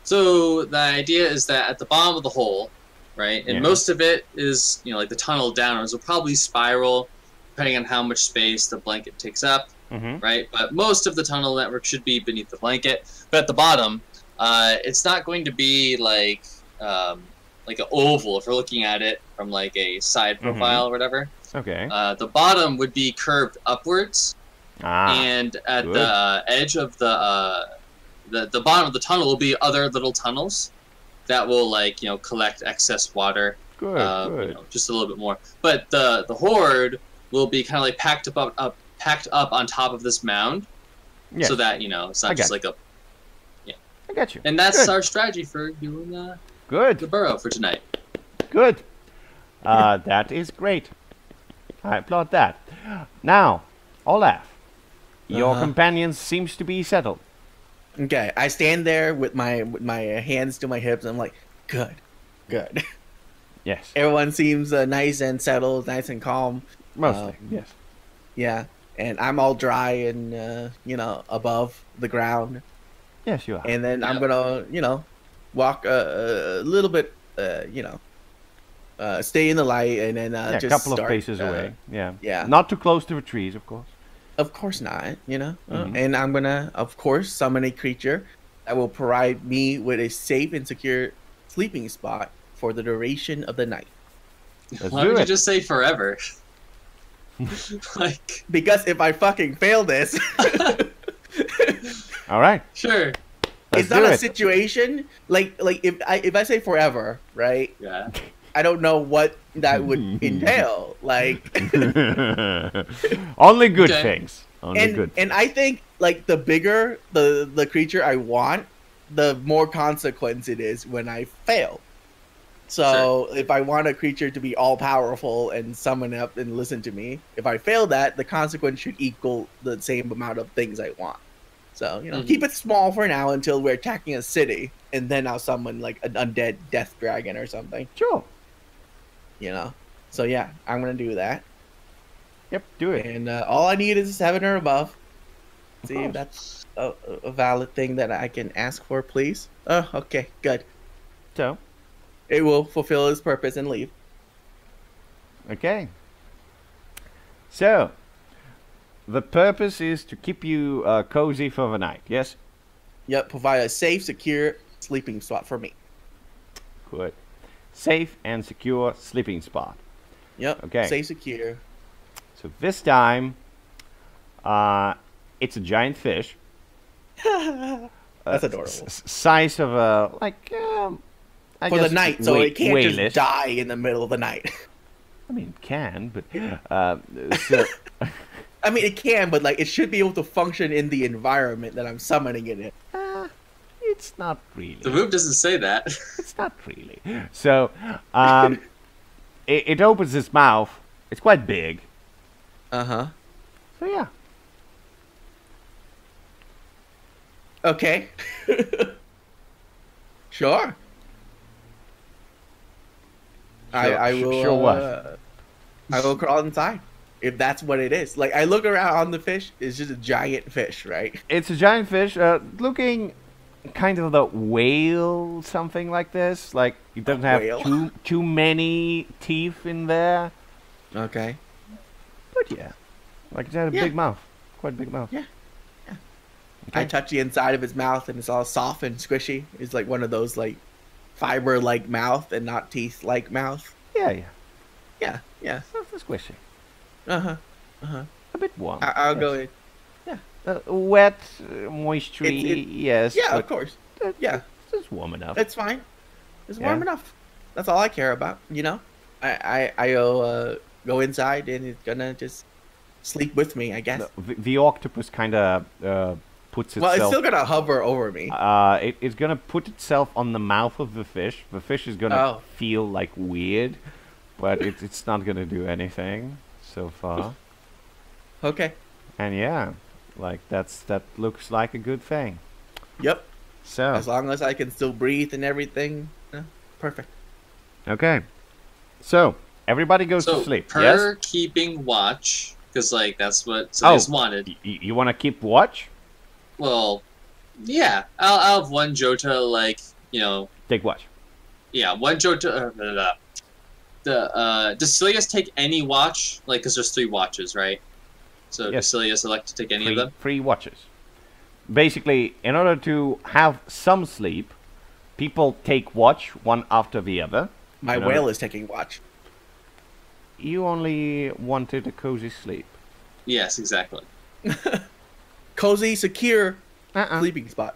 Speaker 2: So the idea is that at the bottom of the hole, right, and most of it is, you know, like the tunnel downwards will probably spiral, depending on how much space the blanket takes up, right? But most of the tunnel network should be beneath the blanket. But at the bottom, it's not going to be like an oval if we're looking at it from like a side profile or whatever.
Speaker 1: Okay.
Speaker 2: The bottom would be curved upwards, and at the edge of the bottom of the tunnel will be other little tunnels that will, like, you know, collect excess water.
Speaker 1: Good.
Speaker 2: You know, just a little bit more. But the horde will be kind of like packed up on top of this mound, so that, you know, it's not just like a. Yeah.
Speaker 1: I got you.
Speaker 2: And that's our strategy for doing the burrow for tonight.
Speaker 1: Good. That is great. I applaud that. Now, Olaf, your companion seems to be settled.
Speaker 3: Okay, I stand there with my hands to my hips. And I'm like, good.
Speaker 1: Yes.
Speaker 3: Everyone seems nice and settled, nice and calm.
Speaker 1: Mostly, yes.
Speaker 3: Yeah, and I'm all dry and you know, above the ground.
Speaker 1: Yes, you are.
Speaker 3: And then I'm gonna, you know, walk a little bit, you know, stay in the light, and then just
Speaker 1: a couple
Speaker 3: start,
Speaker 1: of paces away. Yeah.
Speaker 3: Yeah.
Speaker 1: Not too close to the trees, of course.
Speaker 3: Of course not, you know. And I'm gonna, of course, summon a creature that will provide me with a safe and secure sleeping spot for the duration of the night.
Speaker 2: Why would you just say forever? Like,
Speaker 3: because if I fucking fail this,
Speaker 1: all right,
Speaker 2: sure.
Speaker 3: It's not a situation like if I say forever, right?
Speaker 2: Yeah.
Speaker 3: I don't know what that would entail. Like,
Speaker 1: only good things. Only good.
Speaker 3: And I think like the bigger the creature I want, the more consequence it is when I fail. So if I want a creature to be all powerful and summon up and listen to me, if I fail that, the consequence should equal the same amount of things I want. So, you know, keep it small for now until we're attacking a city, and then I'll summon like an undead death dragon or something.
Speaker 1: Sure.
Speaker 3: You know, so yeah, I'm gonna do that.
Speaker 1: Yep, do it.
Speaker 3: And all I need is a 7 or above. See if that's a valid thing that I can ask for, please. Oh, okay, good.
Speaker 1: So,
Speaker 3: it will fulfill its purpose and leave.
Speaker 1: Okay. So, the purpose is to keep you cozy for the night, yes?
Speaker 3: Yep, provide a safe, secure sleeping spot for me.
Speaker 1: Good. Safe and secure sleeping spot.
Speaker 3: Yep.
Speaker 1: Okay.
Speaker 3: Safe, secure.
Speaker 1: So this time, it's a giant fish.
Speaker 3: That's adorable.
Speaker 1: Size of a I
Speaker 3: for
Speaker 1: guess
Speaker 3: the night, so it can't
Speaker 1: whale-ish.
Speaker 3: just die in the middle of the night.
Speaker 1: I mean, it can, but so,
Speaker 3: I mean, it can, but like it should be able to function in the environment that I'm summoning it in.
Speaker 1: it's not really.
Speaker 2: The move doesn't say that.
Speaker 1: It's not really. So, it opens its mouth. It's quite big.
Speaker 3: Uh-huh.
Speaker 1: So yeah.
Speaker 3: Okay. Sure. I will.
Speaker 1: Sure what?
Speaker 3: I will crawl inside. If that's what it is. Like, I look around on the fish. It's just a giant fish, right?
Speaker 1: It's a giant fish, looking kind of the whale, something like this. Like, it doesn't have too many teeth in there.
Speaker 3: Okay.
Speaker 1: But yeah. Like, it has a big mouth. Quite a big mouth.
Speaker 3: Yeah.
Speaker 1: Okay.
Speaker 3: I touch the inside of its mouth, and it's all soft and squishy. It's like one of those, like, fiber-like mouth and not teeth-like mouth.
Speaker 1: Yeah.
Speaker 3: Yeah.
Speaker 1: It's squishy.
Speaker 3: Uh-huh.
Speaker 1: A bit warm.
Speaker 3: I'll go in. Yeah.
Speaker 1: Wet, moisture, yes.
Speaker 3: Yeah, of course. Yeah.
Speaker 1: It's warm enough.
Speaker 3: It's fine. It's warm enough. That's all I care about, you know? I'll go inside, and it's gonna just sleep with me, I guess.
Speaker 1: The octopus kind of puts itself...
Speaker 3: Well, it's still gonna hover over me.
Speaker 1: It's gonna put itself on the mouth of the fish. The fish is gonna feel like weird, but it's not gonna do anything so far.
Speaker 3: Okay.
Speaker 1: And yeah, like that looks like a good thing.
Speaker 3: Yep.
Speaker 1: So
Speaker 3: as long as I can still breathe and everything, perfect.
Speaker 1: Okay. So everybody goes to sleep.
Speaker 2: Per keeping watch, because like that's what Silius wanted.
Speaker 1: You want to keep watch?
Speaker 2: Well, yeah. I'll have one Jota like
Speaker 1: Take watch.
Speaker 2: Yeah, one Jota. Does Cilius take any watch? Like, because there's 3 watches, right? So
Speaker 1: Yes.
Speaker 2: does Cilius elect to take any of them?
Speaker 1: 3 watches. Basically, in order to have some sleep, people take watch one after the other.
Speaker 3: My whale is taking watch.
Speaker 1: You only wanted a cozy sleep.
Speaker 2: Yes, exactly.
Speaker 3: Cozy, secure sleeping spot.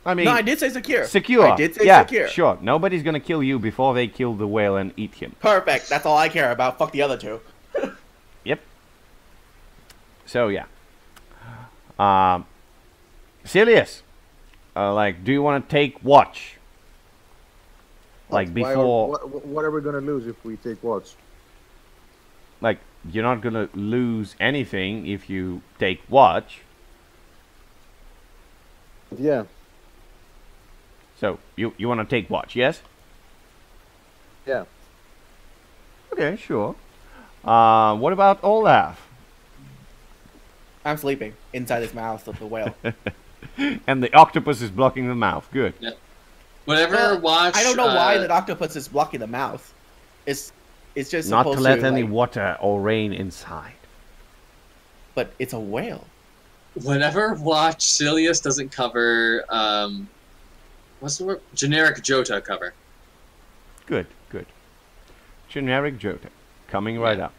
Speaker 1: I mean,
Speaker 3: No, I did say secure.
Speaker 1: secure.
Speaker 3: I did say
Speaker 1: yeah,
Speaker 3: secure.
Speaker 1: sure. Nobody's gonna kill you before they kill the whale and eat him.
Speaker 3: Perfect. That's all I care about. Fuck the other 2.
Speaker 1: Yep. So yeah. Silius, like, do you want to take watch? Like
Speaker 4: Why
Speaker 1: before,
Speaker 4: what are we gonna lose if we take watch?
Speaker 1: like, you're not gonna lose anything if you take watch.
Speaker 4: Yeah.
Speaker 1: So you want to take watch, yes?
Speaker 4: Yeah.
Speaker 1: Okay, sure. What about Olaf?
Speaker 3: I'm sleeping inside his mouth of the whale.
Speaker 1: And the octopus is blocking the mouth. Good.
Speaker 2: Yeah. Whenever watch.
Speaker 3: I don't know why the octopus is blocking the mouth. It's just
Speaker 1: Not
Speaker 3: supposed
Speaker 1: to let any
Speaker 3: like,
Speaker 1: water or rain inside.
Speaker 3: But it's a whale.
Speaker 2: Whenever watch, Cilius doesn't cover. What's the word? Generic Jota cover.
Speaker 1: Good, good. Generic Jota. Coming right
Speaker 2: Yeah.
Speaker 1: up.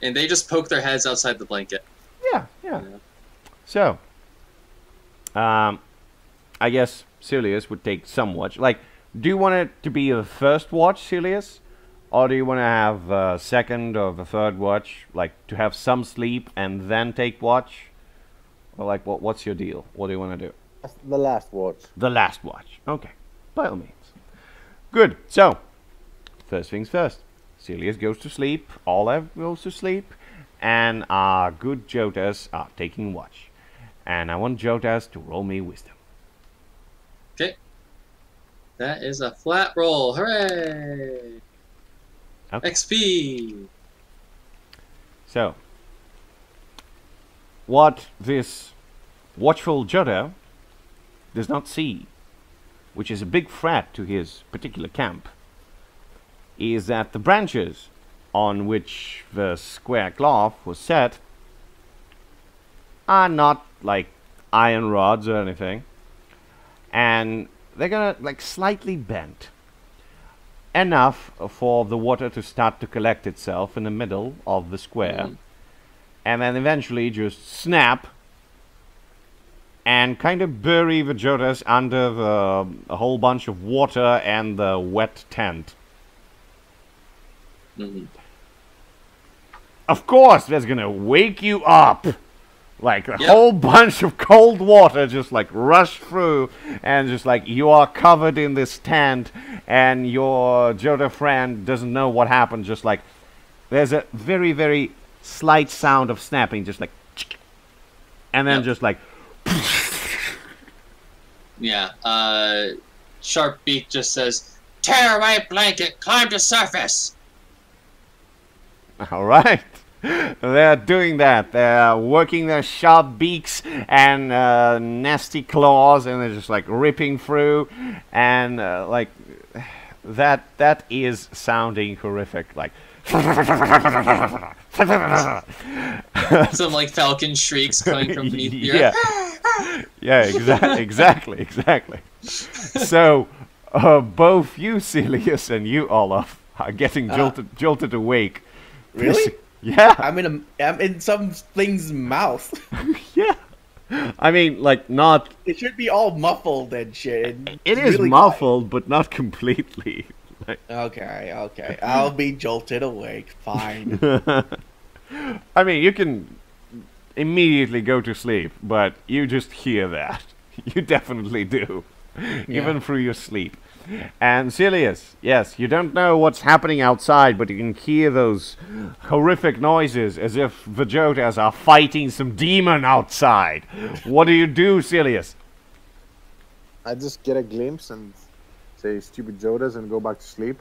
Speaker 2: And they just poke their heads outside the blanket.
Speaker 1: Yeah. So, I guess Silius would take some watch. Like, do you want it to be the first watch, Silius? Or do you want to have a second or the third watch? Like, to have some sleep and then take watch? Or like, what's your deal? What do you want to do?
Speaker 4: That's the last watch.
Speaker 1: The last watch. Okay. By all means. Good. So, first things first. Silius goes to sleep. Olaf goes to sleep. And our good Jotas are taking watch. And I want Jotas to roll me wisdom.
Speaker 2: Okay. That is a flat roll. Hooray!
Speaker 1: Okay.
Speaker 2: XP!
Speaker 1: So, what this watchful Jota does not see, which is a big threat to his particular camp, is that the branches on which the square cloth was set are not like iron rods or anything, and they're gonna like slightly bent enough for the water to start to collect itself in the middle of the square, and then eventually just snap and kind of bury the Jotas under a whole bunch of water and the wet tent. Of course, that's gonna wake you up. Like a whole bunch of cold water just like rush through, and just like you are covered in this tent, and your Jota friend doesn't know what happened. Just like there's a very, very slight sound of snapping, just like, and then just like,
Speaker 2: yeah. Sharp Beak just says, "Tear away blanket, climb to surface."
Speaker 1: all right. They're doing that. They're working their sharp beaks and nasty claws, and they're just like ripping through, and like that is sounding horrific. Like
Speaker 2: Some like falcon shrieks coming from beneath you.
Speaker 1: Yeah, exactly. So both you, Celius, and you, Olaf, are getting jolted awake.
Speaker 3: Really?
Speaker 1: Yeah.
Speaker 3: I'm in some thing's mouth.
Speaker 1: Yeah. I mean, like, not...
Speaker 3: It should be all muffled and shit.
Speaker 1: It is
Speaker 3: really
Speaker 1: muffled, but not completely. Like...
Speaker 3: Okay. I'll be jolted awake. Fine.
Speaker 1: I mean, you can immediately go to sleep, but you just hear that. You definitely do. Even through your sleep. And Celius, yes, you don't know what's happening outside, but you can hear those horrific noises as if the Jotas are fighting some demon outside. What do you do, Celius?
Speaker 4: I just get a glimpse and say stupid Jotas and go back to sleep.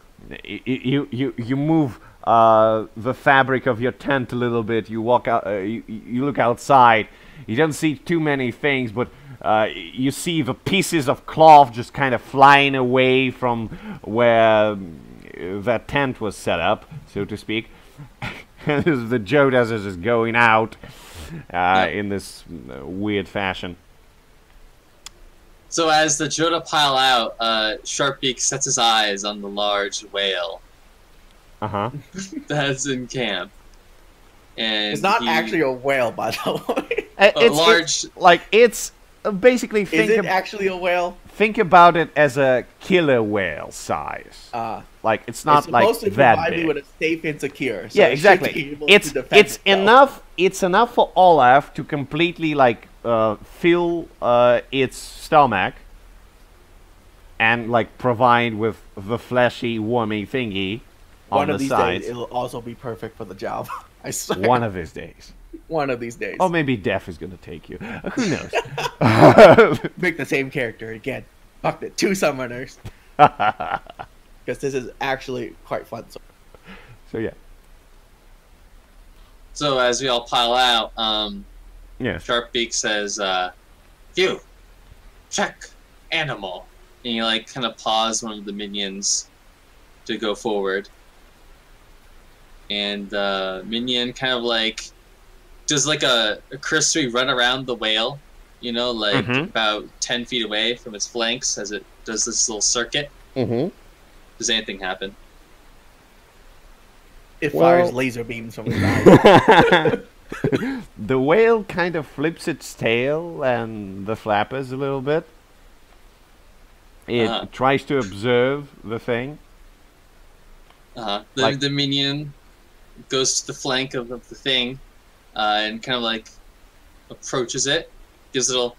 Speaker 1: You move the fabric of your tent a little bit. You walk out. You look outside. You don't see too many things, but You see the pieces of cloth just kind of flying away from where that tent was set up, so to speak. The Jodas is just going out in this weird fashion.
Speaker 2: So as the Jota pile out, Sharpbeak sets his eyes on the large whale that's in camp. And
Speaker 3: it's not actually a whale, by the way.
Speaker 1: It's basically
Speaker 3: is it actually a whale?
Speaker 1: Think about it as a killer whale size. Like it's not like
Speaker 3: supposed to
Speaker 1: that
Speaker 3: provide
Speaker 1: big.
Speaker 3: me with a safe and secure. So
Speaker 1: yeah,
Speaker 3: it
Speaker 1: exactly.
Speaker 3: should be able
Speaker 1: It's
Speaker 3: to defend itself.
Speaker 1: enough. It's enough for Olaf to completely like fill its stomach and like provide with the fleshy, wormy thingy on
Speaker 3: One
Speaker 1: the
Speaker 3: of these
Speaker 1: sides.
Speaker 3: days, it'll also be perfect for the job. I swear.
Speaker 1: One of these days.
Speaker 3: One of these days.
Speaker 1: Or maybe Death is going to take you. Who knows?
Speaker 3: Make the same character again. Fuck it. 2 summoners. Because this is actually quite fun.
Speaker 1: So yeah.
Speaker 2: So as we all pile out,
Speaker 1: Yes.
Speaker 2: Sharpbeak says, "You, check animal," and you like kind of pause one of the minions to go forward, and minion kind of like does like a cursory run around the whale, you know, like about 10 feet away from its flanks as it does this little circuit. Does anything happen?
Speaker 3: It fires laser beams from its eyes.
Speaker 1: The whale kind of flips its tail and the flappers a little bit. It tries to observe the thing.
Speaker 2: The minion goes to the flank of the thing and kind of like approaches it, gives a little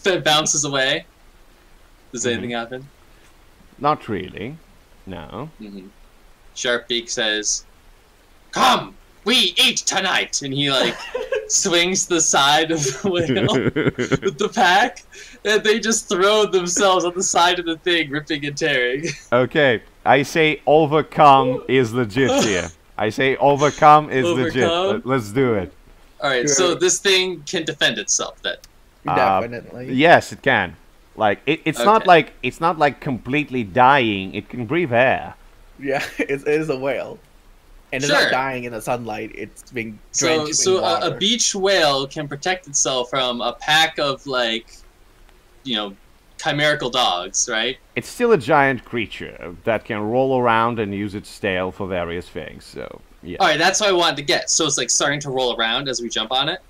Speaker 2: it bounces away. Does anything happen?
Speaker 1: Not really. No.
Speaker 2: Sharpbeak says, "Come, we eat tonight," and he like swings the side of the whale with the pack, and they just throw themselves on the side of the thing, ripping and tearing.
Speaker 1: Okay, I say overcome is legit here. I say overcome is legit. Let's do it.
Speaker 2: All right, so this thing can defend itself then.
Speaker 3: Definitely.
Speaker 1: Yes, it can. Like it's not like completely dying. It can breathe air.
Speaker 3: Yeah, it is a whale. And it's not dying in the sunlight. It's being drenched in water.
Speaker 2: A beach whale can protect itself from a pack of, like, you know, chimerical dogs, right?
Speaker 1: It's still a giant creature that can roll around and use its tail for various things. So yeah.
Speaker 2: All right, that's what I wanted to get. So it's like starting to roll around as we jump on it.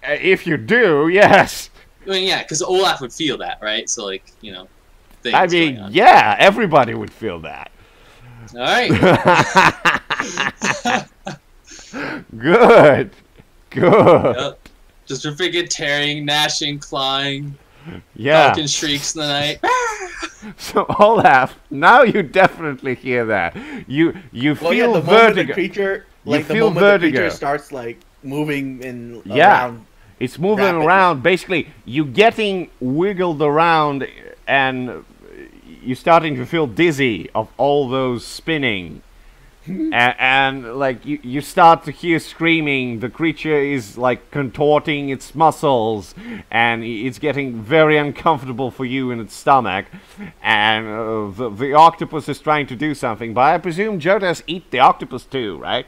Speaker 1: If you do, yes.
Speaker 2: I mean, yeah, because Olaf would feel that, right? So like, you know.
Speaker 1: I mean, yeah, everybody would feel that.
Speaker 2: All right.
Speaker 1: Good. Yep.
Speaker 2: Just freaking tearing, gnashing, clawing.
Speaker 1: Yeah.
Speaker 2: Falcon shrieks in the night.
Speaker 1: So Olaf, now you definitely hear that. You feel
Speaker 3: the
Speaker 1: vertigo.
Speaker 3: The creature,
Speaker 1: like the moment the creature
Speaker 3: starts like moving in
Speaker 1: around. It's moving around. Basically, you getting wiggled around and you're starting to feel dizzy of all those spinning. and like you start to hear screaming. The creature is like contorting its muscles, and it's getting very uncomfortable for you in its stomach. And the octopus is trying to do something, but I presume Jodas eat the octopus too, right?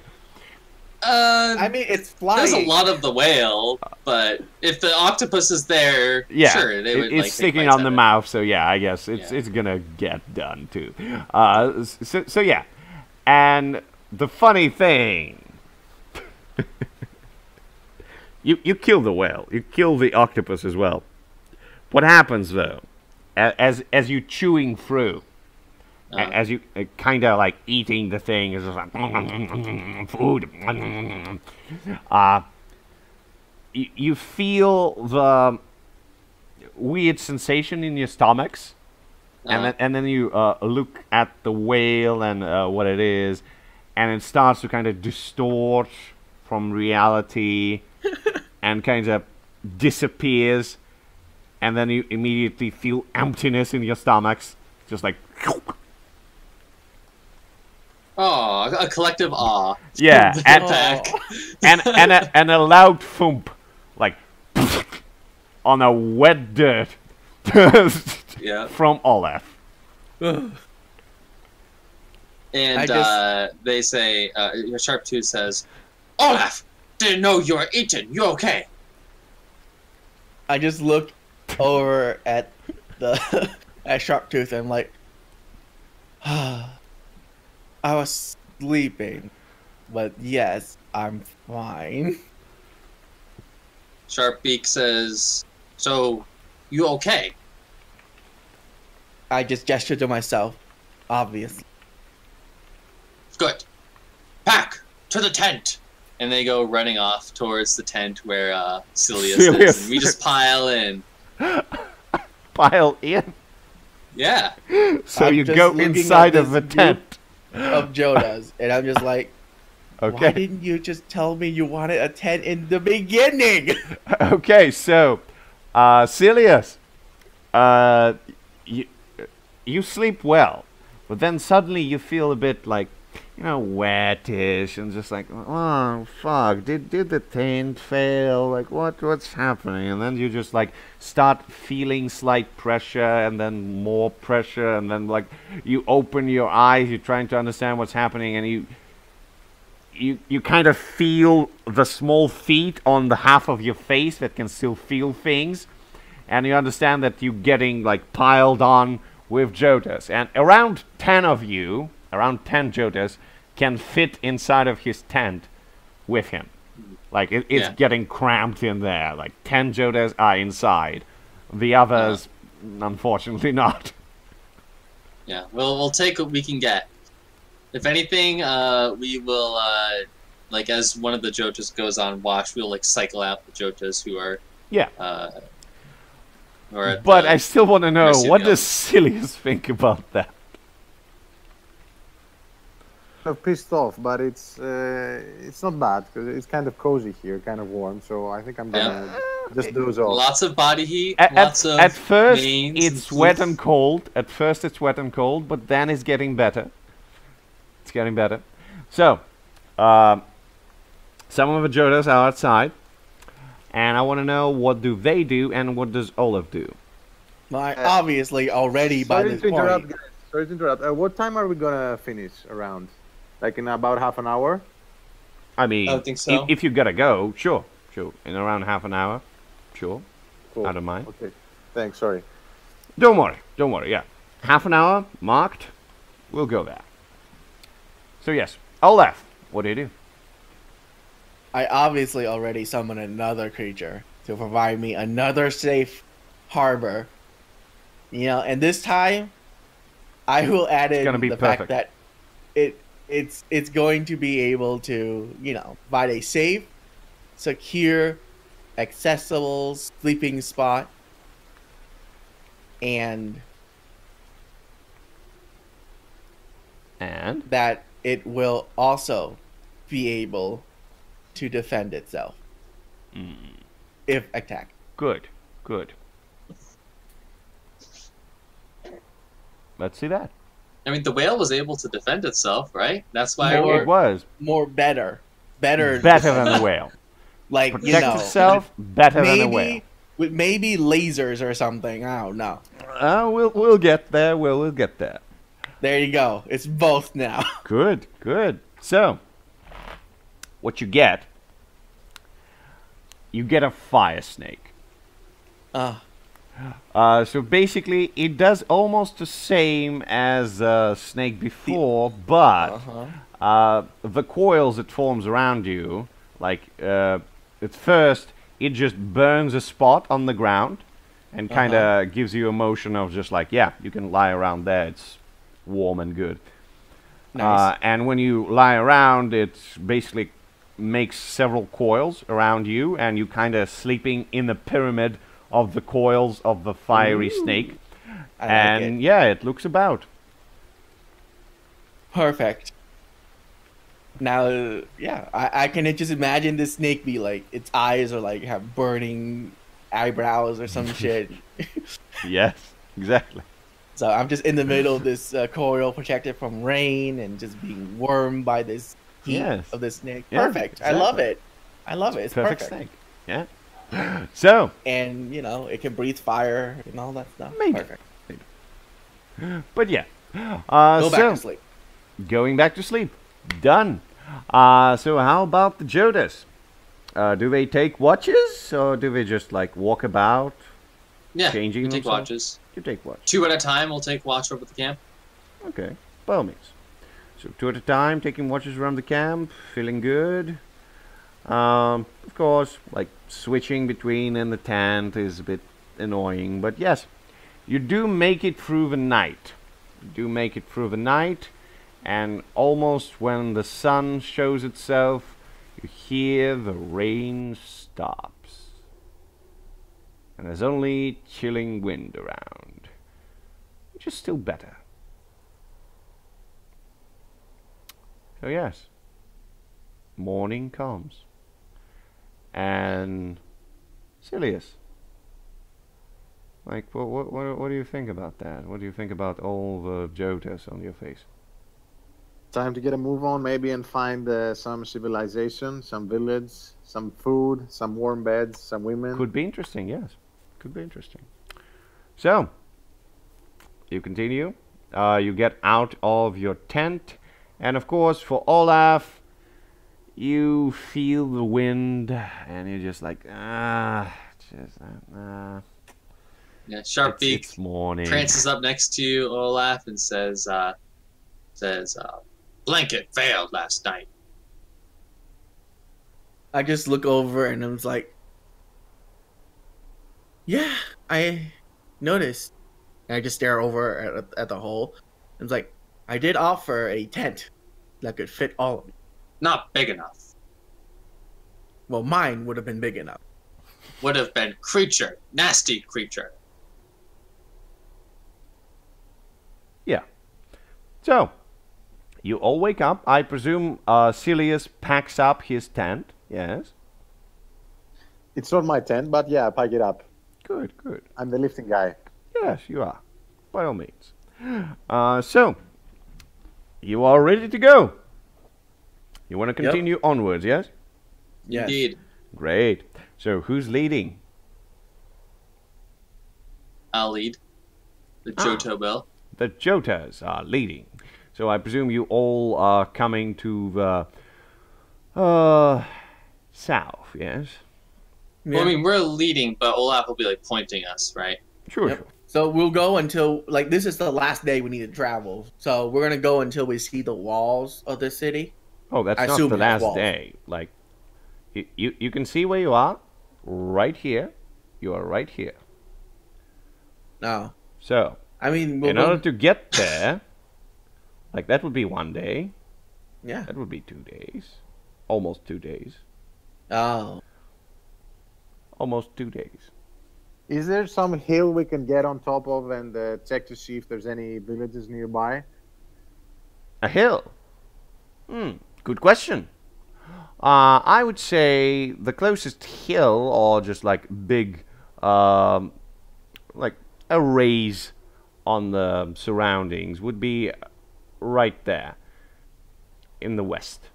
Speaker 3: I mean, it's flying.
Speaker 2: There's a lot of the whale, but if the octopus is there, sure, they would.
Speaker 1: It's sticking on the mouth, so yeah, I guess it's gonna get done too. So yeah. And the funny thing, you kill the whale, you kill the octopus as well. What happens though, as you chewing through, as you kind of like eating the thing, is just like food. You feel the weird sensation in your stomachs. And then you look at the whale and what it is, and it starts to kind of distort from reality and kind of disappears, and then you immediately feel emptiness in your stomachs, just like.
Speaker 2: Oh, a collective awe.
Speaker 1: Yeah, and a loud thump, like. on a wet dirt
Speaker 2: Yeah.
Speaker 1: from Olaf.
Speaker 2: And they say, Sharptooth says, Olaf, didn't know you were eaten. You okay?
Speaker 3: I just look over at the at Sharptooth and I'm like, I was sleeping, but yes, I'm fine.
Speaker 2: Sharpbeak says, so, you okay?
Speaker 3: I just gesture to myself, obviously.
Speaker 2: Good. Pack to the tent. And they go running off towards the tent where Silius is. And we just pile in.
Speaker 1: Pile in?
Speaker 2: Yeah.
Speaker 1: So
Speaker 3: I'm
Speaker 1: you
Speaker 3: just
Speaker 1: go
Speaker 3: looking
Speaker 1: inside
Speaker 3: at
Speaker 1: of the
Speaker 3: this
Speaker 1: tent.
Speaker 3: Of Jodas, and I'm just like, why
Speaker 1: Okay.
Speaker 3: didn't you just tell me you wanted a tent in the beginning?
Speaker 1: Okay, so, Silius, you sleep well, but then suddenly you feel a bit like, you know, wettish, and just like, oh fuck, did the tent fail? Like, what's happening? And then you just like start feeling slight pressure, and then more pressure, and then like you open your eyes, you're trying to understand what's happening, and you kind of feel the small feet on the half of your face that can still feel things, and you understand that you're getting like piled on with Jotas, and around 10 of you, around 10 Jotas, can fit inside of his tent with him. Like, it's getting cramped in there. Like, 10 Jotas are inside. The others, unfortunately, not.
Speaker 2: Yeah, we'll take what we can get. If anything, we will, like, as one of the Jotas goes on watch, we'll, like, cycle out the Jotas who are...
Speaker 1: Yeah.
Speaker 2: But
Speaker 1: I still want to know, what does Silius think about that?
Speaker 4: I'm pissed off, but it's not bad because it's kind of cozy here, kind of warm. So I think I'm gonna just doze off.
Speaker 2: Lots of body heat.
Speaker 1: At first,
Speaker 2: veins
Speaker 1: it's wet and cold. At first, it's wet and cold, but then it's getting better. It's getting better. So, some of the Jotas are outside, and I want to know, what do they do, and what does Olaf do?
Speaker 3: Well, obviously, already by this point.
Speaker 4: Guys. Sorry to interrupt. What time are we gonna finish around? Like in about half an hour?
Speaker 1: I mean,
Speaker 2: I think so.
Speaker 1: if you gotta go, sure. In around half an hour, sure.
Speaker 4: Cool.
Speaker 1: I don't mind.
Speaker 4: Okay. Thanks. Sorry.
Speaker 1: Don't worry. Yeah, half an hour marked. We'll go there. So yes, Olaf, what do you do?
Speaker 3: I obviously already summoned another creature to provide me another safe harbor. You know, and this time, I will add in the fact that it's going to be able to, you know, provide a safe, secure, accessible sleeping spot, and that it will also be able to defend itself if attacked.
Speaker 1: Good. Let's see that.
Speaker 2: I mean, the whale was able to defend itself, right? That's why
Speaker 1: It was
Speaker 3: better
Speaker 1: than the whale.
Speaker 3: Like,
Speaker 1: Protect
Speaker 3: you know,
Speaker 1: itself better than a whale.
Speaker 3: With maybe lasers or something. I don't know.
Speaker 1: We'll get there. We'll get there.
Speaker 3: There you go. It's both now.
Speaker 1: Good. So, what you get a fire snake. So basically, it does almost the same as snake before, but the coils it forms around you, like at first, it just burns a spot on the ground and kind of gives you a motion of just like, yeah, you can lie around there. It's warm and good.
Speaker 3: Nice.
Speaker 1: And when you lie around, it basically makes several coils around you, and you kind of sleeping in the pyramid of the coils of the fiery snake. And like yeah, it looks about.
Speaker 3: Perfect. Now, yeah, I can just imagine this snake be like, its eyes are like, have burning eyebrows or some shit.
Speaker 1: Yes, exactly.
Speaker 3: So I'm just in the middle of this coil protected from rain and just being warmed by this heat of the snake.
Speaker 1: Yeah,
Speaker 3: perfect.
Speaker 1: exactly.
Speaker 3: I love it. It's
Speaker 1: perfect
Speaker 3: perfect.
Speaker 1: snake. Yeah. So,
Speaker 3: And you know, it can breathe fire and all that stuff.
Speaker 1: Maybe.
Speaker 3: Perfect.
Speaker 1: but yeah.
Speaker 3: Go back
Speaker 1: so,
Speaker 3: to sleep.
Speaker 1: going back to sleep. Done. So how about the Jodas? Do they take watches, or do they just like walk about,
Speaker 2: Yeah,
Speaker 1: changing
Speaker 2: we take
Speaker 1: themselves?
Speaker 2: watches.
Speaker 1: You take watch.
Speaker 2: 2 at a time. We'll take watch over the camp.
Speaker 1: Okay, by all means. So 2 at a time, taking watches around the camp, feeling good. Of course, like switching between in the tent is a bit annoying, but yes, you do make it through the night. You do make it through the night, and almost when the sun shows itself, you hear the rain stops. And there's only chilling wind around, which is still better. So yes, morning comes. And Silius, like, what do you think about that? What do you think about all the Jotas on your face?
Speaker 4: Time to get a move on, maybe, and find some civilization, some village, some food, some warm beds, some women.
Speaker 1: Could be interesting, yes. Could be interesting. So, you continue. You get out of your tent. And of course, for Olaf, you feel the wind. And you're just like,
Speaker 2: Yeah, Sharpbeak
Speaker 1: it's morning.
Speaker 2: prances up next to you, Olaf, and says, blanket failed last night.
Speaker 3: I just look over and I'm like, yeah, I noticed. And I just stare over at the hole. And it's like, I did offer a tent that could fit all of you.
Speaker 2: Not big enough.
Speaker 3: Well, mine would have been big enough.
Speaker 2: Would have been creature. Nasty creature.
Speaker 1: Yeah. So, you all wake up. I presume Silius packs up his tent. Yes.
Speaker 4: It's not my tent, but yeah, I pack it up.
Speaker 1: Good, good.
Speaker 4: I'm the lifting guy.
Speaker 1: Yes, you are. By all means. So, you are ready to go. You want to continue onwards, yes?
Speaker 3: Yes.
Speaker 2: Indeed.
Speaker 1: Great. So, who's leading?
Speaker 2: I'll lead. The Johto will.
Speaker 1: The Jotas are leading. So, I presume you all are coming to the south, yes?
Speaker 3: Yeah.
Speaker 2: Well, I mean, we're leading, but Olaf will be like pointing us, right?
Speaker 1: Sure,
Speaker 3: Yep.
Speaker 1: sure.
Speaker 3: So we'll go until, like, this is the last day we need to travel. So we're going to go until we see the walls of the city.
Speaker 1: Oh, that's
Speaker 3: I
Speaker 1: not
Speaker 3: assume
Speaker 1: the
Speaker 3: it has
Speaker 1: last
Speaker 3: walls.
Speaker 1: day. Like, you can see where you are. Right here. You are right here.
Speaker 3: No.
Speaker 1: So,
Speaker 3: I mean, we'll
Speaker 1: in
Speaker 3: go...
Speaker 1: order to get there, like, that would be 1 day.
Speaker 3: Yeah.
Speaker 1: That would be 2 days. Almost 2 days.
Speaker 3: Oh.
Speaker 1: Almost 2 days.
Speaker 4: Is there some hill we can get on top of and check to see if there's any villages nearby?
Speaker 1: A hill? Good question. I would say the closest hill, or just like big, like a raise on the surroundings, would be right there in the west.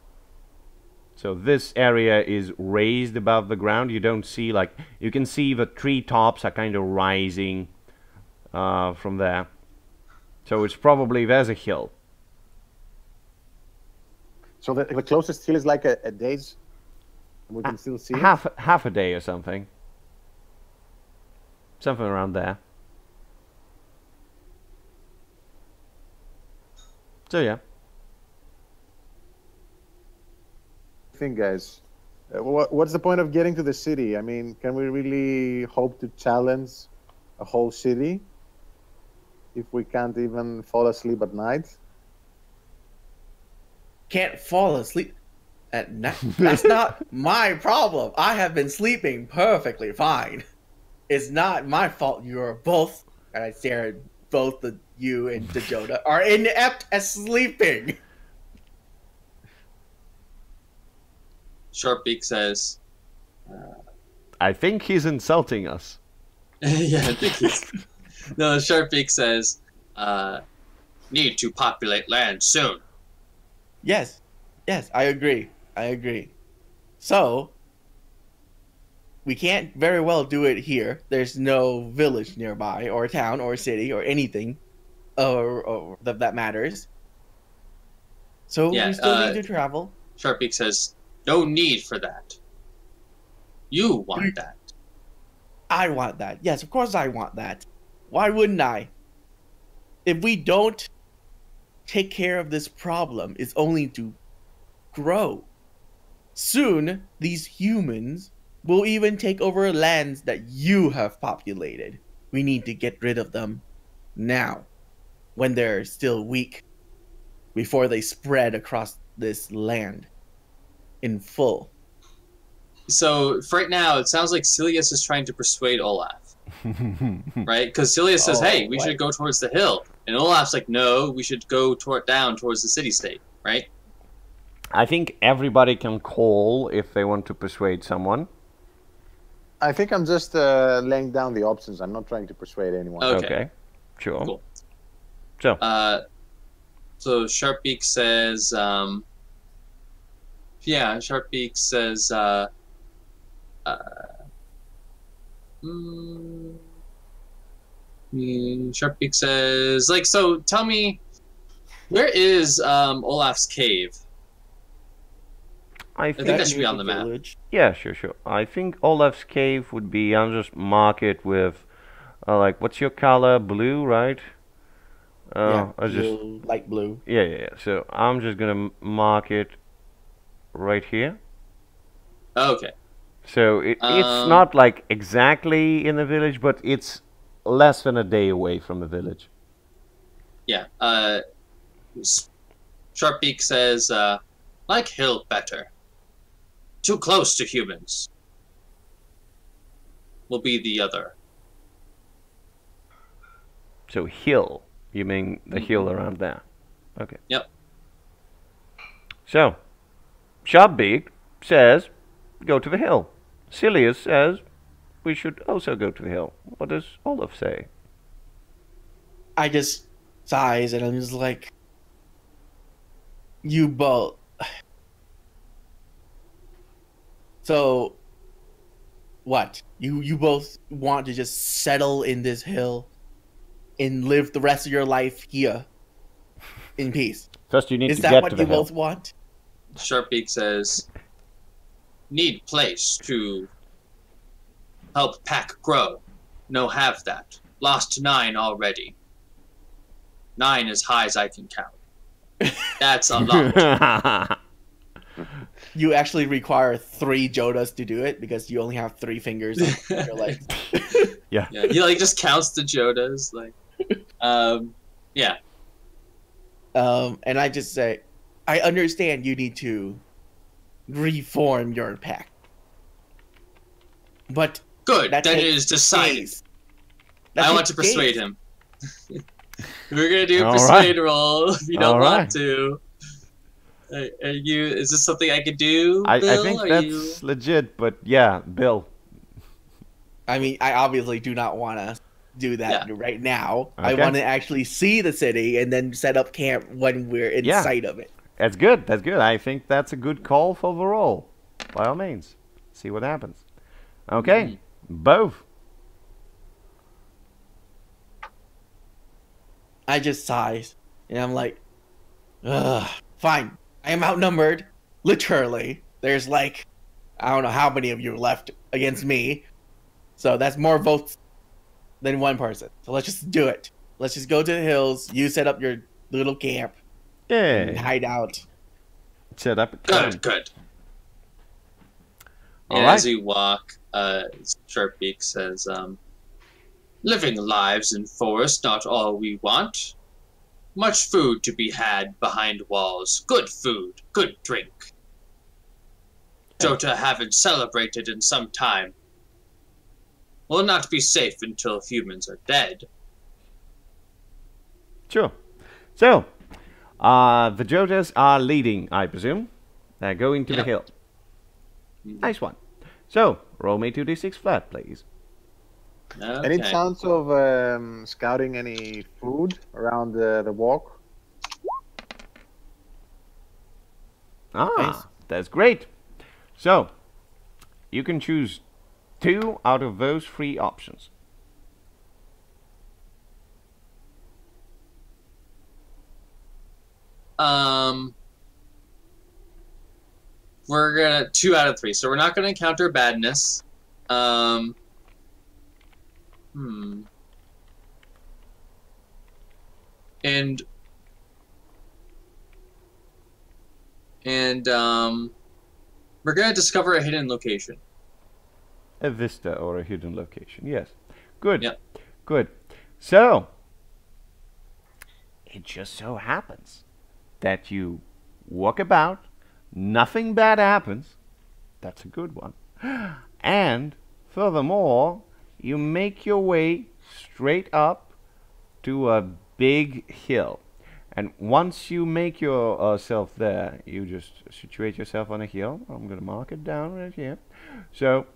Speaker 1: So this area is raised above the ground. You don't see, like, you can see the treetops are kind of rising from there. So it's probably, there's a hill.
Speaker 4: So the closest hill is like a day's. We can still see it?
Speaker 1: Half a day or something. Something around there. So yeah.
Speaker 4: Think, guys. What's the point of getting to the city? I mean, can we really hope to challenge a whole city if we can't even fall asleep at night?
Speaker 3: Can't fall asleep at night. That's not my problem. I have been sleeping perfectly fine. It's not my fault you are both, and I stare at both you and Dejota, are inept at sleeping.
Speaker 2: Sharpbeak says,
Speaker 1: I think he's insulting us.
Speaker 2: yeah, I think he's... No, Sharpbeak says, need to populate land soon.
Speaker 3: Yes, I agree. So, we can't very well do it here. There's no village nearby, or town, or city, or anything, or that matters. So
Speaker 2: Yeah,
Speaker 3: we still need to travel.
Speaker 2: Sharpbeak says, no need for that. You want that.
Speaker 3: I want that. Yes, of course I want that. Why wouldn't I? If we don't take care of this problem, it's only to grow. Soon, these humans will even take over lands that you have populated. We need to get rid of them now, when they're still weak, before they spread across this land in full.
Speaker 2: So for right now, it sounds like Silius is trying to persuade Olaf, right? Because Silius says, "Hey, we should go towards the hill," and Olaf's like, "No, we should go down towards the city-state," right?
Speaker 1: I think everybody can call if they want to persuade someone.
Speaker 4: I think I'm just laying down the options. I'm not trying to persuade anyone.
Speaker 2: Okay.
Speaker 1: Sure.
Speaker 2: Cool.
Speaker 1: So,
Speaker 2: So Sharpbeak says, Sharpbeak says, Sharpbeak says, like, so tell me, where is Olaf's cave?
Speaker 1: I
Speaker 2: think that should be on the map.
Speaker 1: Yeah, sure. I think Olaf's cave would be, I'll just mark it with, like, what's your color? Blue, right?
Speaker 3: Yeah,
Speaker 1: blue,
Speaker 3: light blue.
Speaker 1: Yeah. So I'm just gonna mark it right here.
Speaker 2: Okay.
Speaker 1: So it's not like exactly in the village, but it's less than a day away from the village.
Speaker 2: Yeah. Sharpbeak says, like hill better. Too close to humans. Will be the other.
Speaker 1: So hill. You mean the hill around there? Okay.
Speaker 2: Yep.
Speaker 1: So, Sharpbeak says, go to the hill. Silius says, we should also go to the hill. What does Olaf say?
Speaker 3: I just sighs and I'm just like, you both. So, what? You both want to just settle in this hill and live the rest of your life here in peace?
Speaker 1: First, you need
Speaker 3: Is
Speaker 1: to
Speaker 3: that
Speaker 1: get
Speaker 3: what
Speaker 1: to the
Speaker 3: you
Speaker 1: hill.
Speaker 3: both want?
Speaker 2: Sharpbeak says, need place to help pack grow. No have that. Lost 9 already. 9 as high as I can count. That's a lot.
Speaker 3: You actually require 3 Jodas to do it because you only have 3 fingers in your legs.
Speaker 1: Yeah.
Speaker 2: He like just counts the Jodas, like, yeah.
Speaker 3: And I just say, I understand you need to reform your pack, but
Speaker 2: Good.
Speaker 3: that
Speaker 2: Then it
Speaker 3: takes
Speaker 2: is decided.
Speaker 3: days.
Speaker 2: I want to persuade him. We're gonna do a persuade roll. If you don't want to. Are you? Is this something I could do, Bill?
Speaker 1: I think that's legit, but yeah, Bill.
Speaker 3: I mean, I obviously do not want to do that right now.
Speaker 1: Okay.
Speaker 3: I want to actually see the city and then set up camp when we're in sight of it.
Speaker 1: That's good. I think that's a good call for the roll. By all means. See what happens. Okay. Both.
Speaker 3: I just sighs, and I'm like, ugh, fine. I am outnumbered, literally. There's like, I don't know how many of you left against me. So that's more votes than one person. So let's just do it. Let's just go to the hills. You set up your little camp. And hide out.
Speaker 1: Set up.
Speaker 2: Good.
Speaker 1: All
Speaker 2: and
Speaker 1: right.
Speaker 2: as we walk, Sharpbeak says, living lives in forest, not all we want. Much food to be had behind walls. Good food, good drink. Jota haven't celebrated in some time. Will not be safe until humans are dead.
Speaker 1: Sure. So, the Jotas are leading, I presume. They're going to the hill. Nice one. So, roll me 2d6 flat, please.
Speaker 2: Okay.
Speaker 4: Any chance of scouting any food around the walk?
Speaker 1: That's great. So, you can choose 2 out of those 3 options.
Speaker 2: We're gonna 2 out of 3, so we're not gonna encounter badness. And we're gonna discover a hidden location.
Speaker 1: A vista or a hidden location, yes. Good.
Speaker 2: Yep.
Speaker 1: Good. So, it just so happens that you walk about, nothing bad happens. That's a good one. And, furthermore, you make your way straight up to a big hill. And once you make yourself there, you just situate yourself on a hill. I'm going to mark it down right here. So,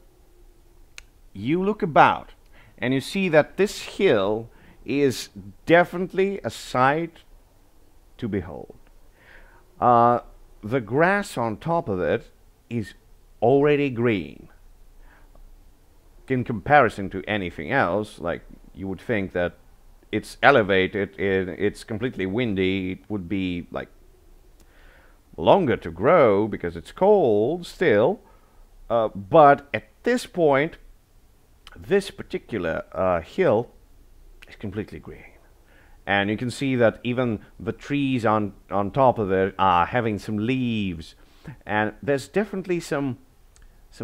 Speaker 1: you look about, and you see that this hill is definitely a sight to behold. The grass on top of it is already green. In comparison to anything else, like you would think that it's elevated, it's completely windy, it would be like longer to grow because it's cold still. But at this point, this particular hill is completely green. And you can see that even the trees on top of it are having some leaves. And there's definitely some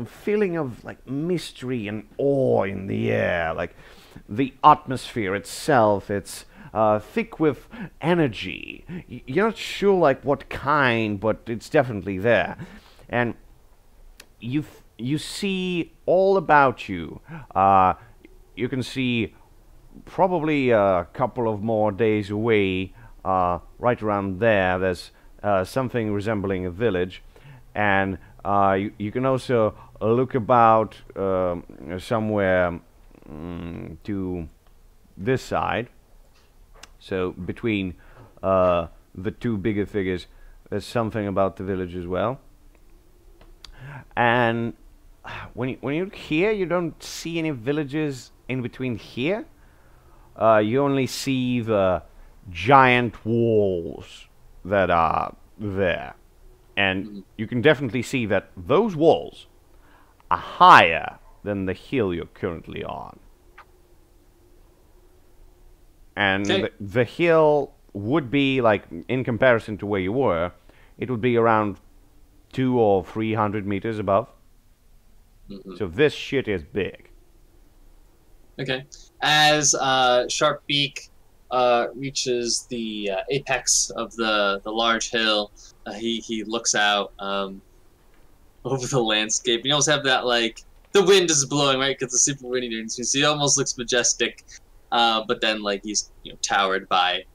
Speaker 1: feeling of like mystery and awe in the air. Like the atmosphere itself, it's thick with energy. You're not sure like what kind, but it's definitely there. And you see all about you. You can see probably a couple of more days away, right around there, there's something resembling a village. And you can also look about somewhere to this side. So between the two bigger figures, there's something about the village as well. And when you look here, you don't see any villages in between here. You only see the giant walls that are there. And you can definitely see that those walls are higher than the hill you're currently on. And
Speaker 2: Okay.
Speaker 1: the hill would be, like, in comparison to where you were, it would be around 200 or 300 meters above. So this shit is big.
Speaker 2: Okay. As Sharpbeak reaches the apex of the large hill, he looks out over the landscape. You almost have that, like, the wind is blowing, right? Because it's super windy during this, so he almost looks majestic. But then, like, he's towered by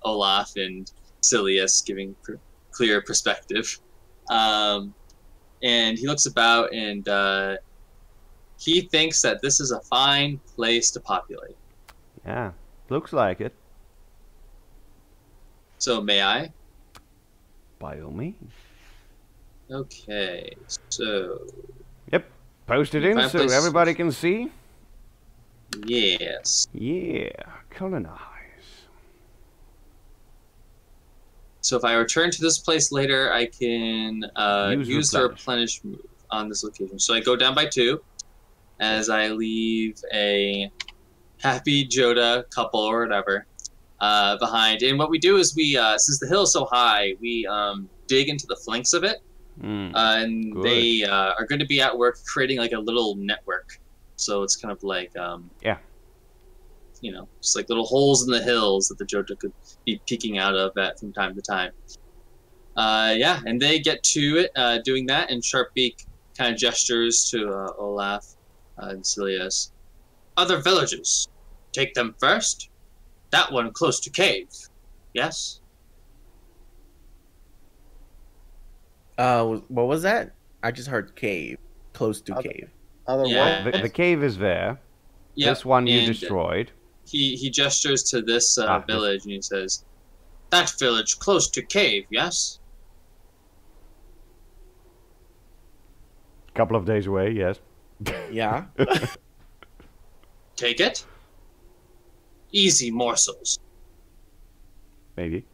Speaker 2: Olaf and Silius, giving clear perspective. And he looks about, and he thinks that this is a fine place to populate.
Speaker 1: Yeah, looks like it.
Speaker 2: So, may I?
Speaker 1: By all means.
Speaker 2: Okay, so...
Speaker 1: Yep, post it in
Speaker 2: Fine
Speaker 1: so
Speaker 2: place.
Speaker 1: everybody can see.
Speaker 2: Yes.
Speaker 1: Yeah, colonize.
Speaker 2: So if I return to this place later, I can use the replenish move on this location. So I go down by 2 as I leave a happy Joda couple or whatever behind. And what we do is we, since the hill is so high, we dig into the flanks of it. And
Speaker 1: good.
Speaker 2: they are going to be at work creating like a little network. So it's kind of like,
Speaker 1: Yeah.
Speaker 2: you know, just like little holes in the hills that the Jota could be peeking out of at from time to time. Yeah, and they get to it doing that, and Sharpbeak kind of gestures to Olaf and Silius. Other villages, take them first. That one close to cave, yes?
Speaker 3: What was that? I just heard cave, close to cave.
Speaker 4: Other
Speaker 2: Yeah.
Speaker 4: what?
Speaker 1: The cave is there.
Speaker 2: Yep,
Speaker 1: This one you
Speaker 2: and
Speaker 1: destroyed.
Speaker 2: He gestures to this
Speaker 1: this-
Speaker 2: village, and he says, that village close to cave, yes?
Speaker 1: Couple of days away, yes.
Speaker 3: Yeah.
Speaker 2: Take it. Easy morsels.
Speaker 1: Maybe.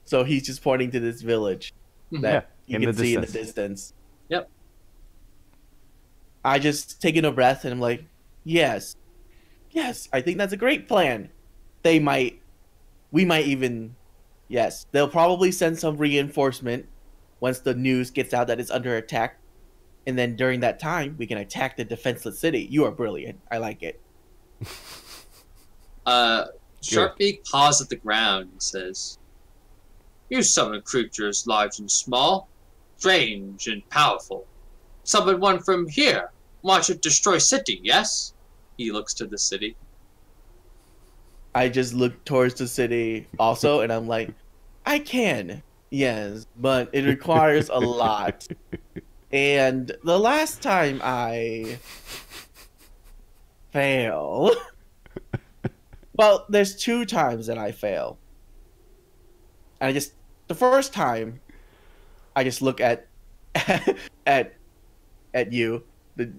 Speaker 3: So he's just pointing to this village that you
Speaker 1: in
Speaker 3: can
Speaker 1: the
Speaker 3: see in the
Speaker 1: distance.
Speaker 3: distance.
Speaker 2: Yep.
Speaker 3: I just take in a breath and I'm like, yes, I think that's a great plan. We might even, yes, they'll probably send some reinforcement once the news gets out that it's under attack. And then during that time, we can attack the defenseless city. You are brilliant. I like it.
Speaker 2: Sharpbeak paws at the ground and says, "You summon creatures large and small, strange and powerful. Summon one from here. Watch it destroy city, yes?" He looks to the city.
Speaker 3: I just look towards the city also, and I'm like, I can, yes, but it requires a lot. And the last time I fail, well, there's 2 times that I fail. And the first time, I just look at you, the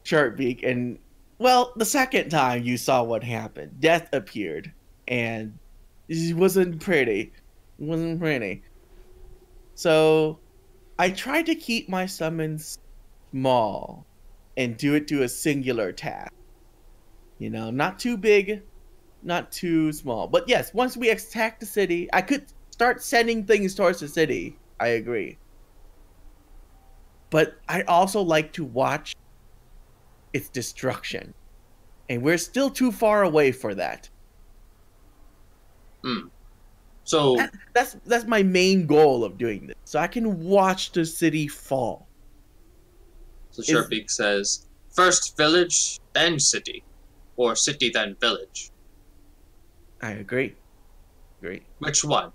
Speaker 3: Sharpbeak, and well, the second time you saw what happened. Death appeared, and it wasn't pretty. It wasn't pretty. So, I tried to keep my summons small and do it to a singular task. You know, not too big, not too small. But yes, once we attack the city, I could start sending things towards the city. I agree. But I also like to watch its destruction. And we're still too far away for that.
Speaker 2: So
Speaker 3: That's my main goal of doing this. So I can watch the city fall.
Speaker 2: Sharpbeak says, "First village, then city. Or city, then village.
Speaker 3: I agree.
Speaker 2: Which one?"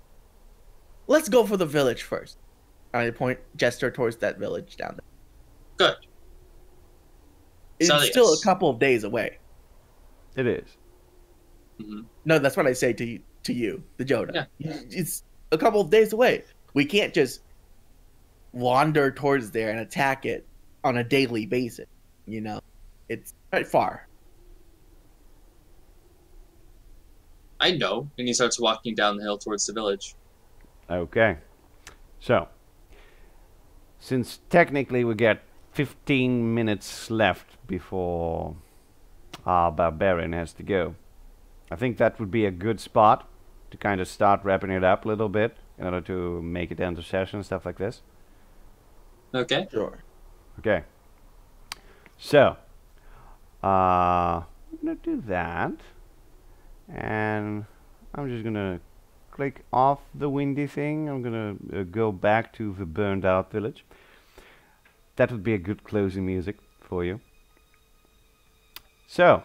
Speaker 3: Let's go for the village first. I gesture towards that village down there.
Speaker 2: Good.
Speaker 3: It's
Speaker 2: Cellius.
Speaker 3: still a couple of days away.
Speaker 1: It is.
Speaker 2: Mm-hmm.
Speaker 3: No, that's what I say to you, the Joda.
Speaker 2: Yeah.
Speaker 3: It's a couple of days away. We can't just wander towards there and attack it on a daily basis. You know, it's quite far.
Speaker 2: I know. And he starts walking down the hill towards the village.
Speaker 1: Okay. So, since technically we get 15 minutes left before our barbarian has to go, I think that would be a good spot to kind of start wrapping it up a little bit in order to make it end of session, stuff like this.
Speaker 2: Okay.
Speaker 3: Sure.
Speaker 1: Okay. So, I'm gonna do that, and I'm just gonna click off the windy thing. I'm gonna go back to the burned out village. That would be a good closing music for you. So,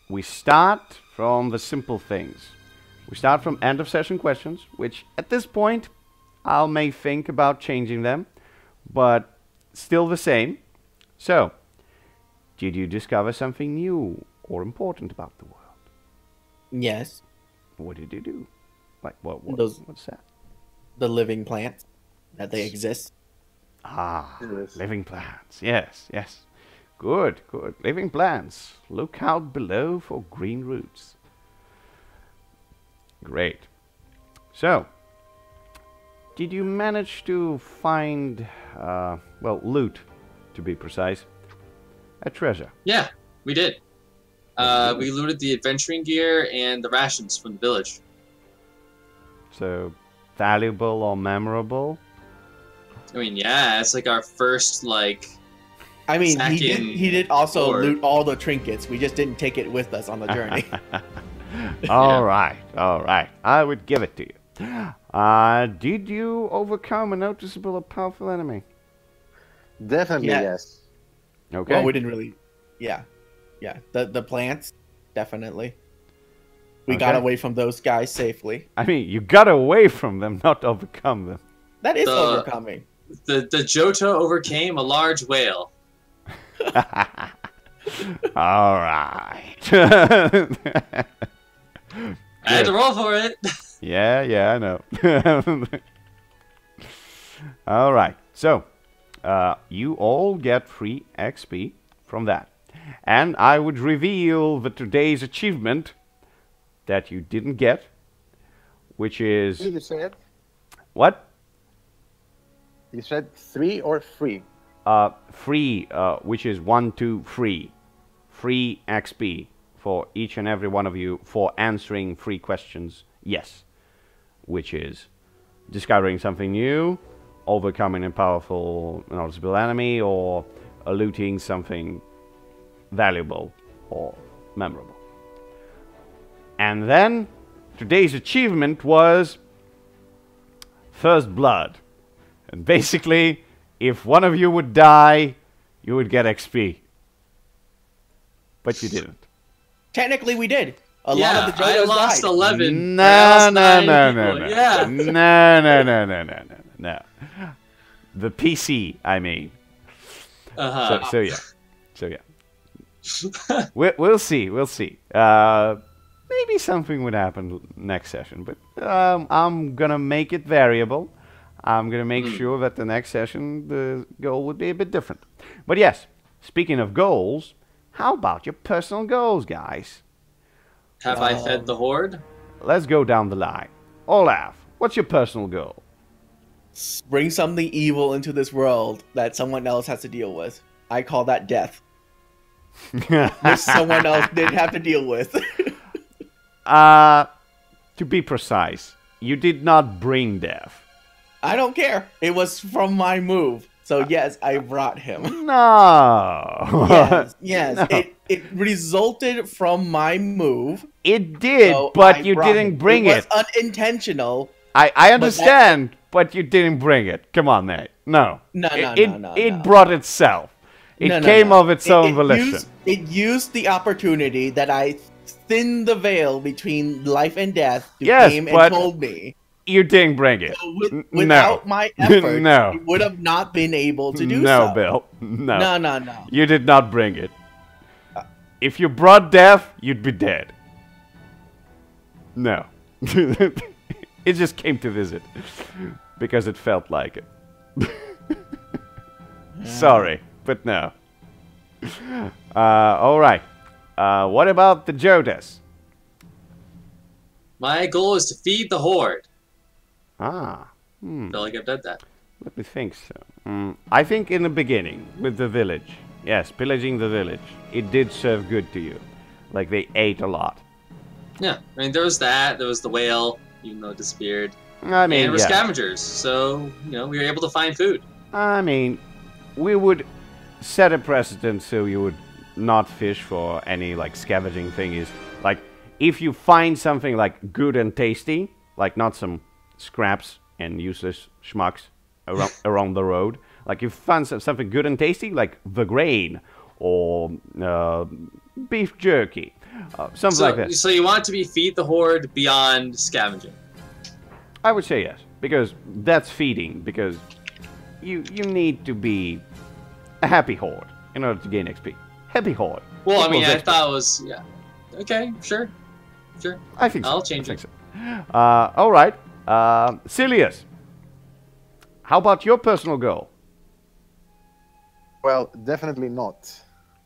Speaker 1: we start from the simple things. We start from end of session questions, which at this point I may think about changing them, but still the same. So, did you discover something new or important about the world?
Speaker 3: Yes.
Speaker 1: What did you do? Like what's that?
Speaker 3: The living plants, that they exist.
Speaker 1: Ah,
Speaker 4: Yes.
Speaker 1: living plants. Yes, yes. Good, good. Living plants. Look out below for green roots. Great. So, did you manage to find, well, loot, to be precise, a treasure?
Speaker 2: Yeah, we did. We looted the adventuring gear and the rations from the village.
Speaker 1: So, valuable or memorable?
Speaker 2: I mean, yeah, it's like our first, like...
Speaker 3: I mean,
Speaker 2: Sacking
Speaker 3: he did also
Speaker 2: board.
Speaker 3: loot all the trinkets. We just didn't take it with us on the journey.
Speaker 1: All right. I would give it to you. Did you overcome a noticeable or powerful enemy?
Speaker 4: Definitely
Speaker 3: Yeah.
Speaker 4: yes.
Speaker 1: Okay.
Speaker 3: Well, we didn't really. Yeah. The plants, definitely. We got
Speaker 1: Okay.
Speaker 3: away from those guys safely.
Speaker 1: I mean, you got away from them, not overcome them.
Speaker 3: That is
Speaker 2: The-
Speaker 3: overcoming.
Speaker 2: The Jota overcame a large whale.
Speaker 1: All right.
Speaker 2: I had to roll for it.
Speaker 1: Yeah, I know. All right. So, you all get free XP from that. And I would reveal the today's achievement that you didn't get, which is...
Speaker 4: You said?
Speaker 1: What?
Speaker 4: You said 3 or free?
Speaker 1: Free, which is 1, 2, free. Free XP for each and every one of you for answering 3 questions. Yes. Which is discovering something new, overcoming a powerful, noticeable enemy, or looting something valuable or memorable. And then today's achievement was First Blood. And basically, if one of you would die, you would get XP. But you didn't.
Speaker 3: Technically, we did. A
Speaker 2: Yeah,
Speaker 3: lot of the
Speaker 2: I
Speaker 3: Jotas
Speaker 2: lost
Speaker 3: died.
Speaker 2: 11.
Speaker 1: No,
Speaker 2: I lost
Speaker 1: no,
Speaker 2: 9
Speaker 1: no,
Speaker 2: people.
Speaker 1: no, no.
Speaker 2: Yeah.
Speaker 1: No. The PC, I mean.
Speaker 2: Uh-huh.
Speaker 1: So yeah. We'll see. Maybe something would happen next session, but I'm gonna make it variable. I'm gonna make sure that the next session the goal would be a bit different. But yes, speaking of goals, how about your personal goals, guys?
Speaker 2: Have I fed the horde?
Speaker 1: Let's go down the line. Olaf, what's your personal goal?
Speaker 3: Bring something evil into this world that someone else has to deal with. I call that death. Which someone else didn't have to deal with.
Speaker 1: To be precise, you did not bring death.
Speaker 3: I don't care. It was from my move. So yes, I brought him.
Speaker 1: No.
Speaker 3: Yes.
Speaker 1: No.
Speaker 3: It resulted from my move.
Speaker 1: It did,
Speaker 3: So
Speaker 1: but
Speaker 3: I
Speaker 1: you
Speaker 3: brought
Speaker 1: didn't
Speaker 3: him.
Speaker 1: bring
Speaker 3: It
Speaker 1: it.
Speaker 3: was unintentional.
Speaker 1: I understand, but you didn't bring it. Come on, mate. No.
Speaker 3: No.
Speaker 1: It brought itself. It came of its own volition.
Speaker 3: It used the opportunity that I thinned the veil between life and death to came and told me.
Speaker 1: You didn't bring it.
Speaker 3: So without my effort,
Speaker 1: No.
Speaker 3: you would have not been able to do
Speaker 1: No,
Speaker 3: so.
Speaker 1: Bill. No.
Speaker 3: No.
Speaker 1: You did not bring it. If you brought death, you'd be dead. No. It just came to visit. Because it felt like it. Sorry, but no. Alright. What about the Jotas?
Speaker 2: My goal is to feed the horde.
Speaker 1: I
Speaker 2: feel like I've done that.
Speaker 1: Let me think so. I think in the beginning, with the village. Yes, pillaging the village. It did serve good to you. Like, they ate a lot.
Speaker 2: Yeah, I mean, there was that. There was the whale, even though it disappeared.
Speaker 1: I mean,
Speaker 2: and we're
Speaker 1: yeah.
Speaker 2: scavengers, so, we were able to find food.
Speaker 1: I mean, we would set a precedent so you would not fish for any, like, scavenging thingies. Like, if you find something, like, good and tasty, like, not some scraps and useless schmucks around the road. Like, if you find something good and tasty, like the grain or beef jerky, something like that.
Speaker 2: So you want to be feed the horde beyond scavenging?
Speaker 1: I would say yes, because that's feeding, because you need to be a happy horde in order to gain XP. Happy horde.
Speaker 2: Well, I mean, I
Speaker 1: XP.
Speaker 2: thought it was, yeah. Okay, sure.
Speaker 1: I think so.
Speaker 2: I'll change it.
Speaker 1: So. All right. Silius, how about your personal goal?
Speaker 4: Well, definitely not.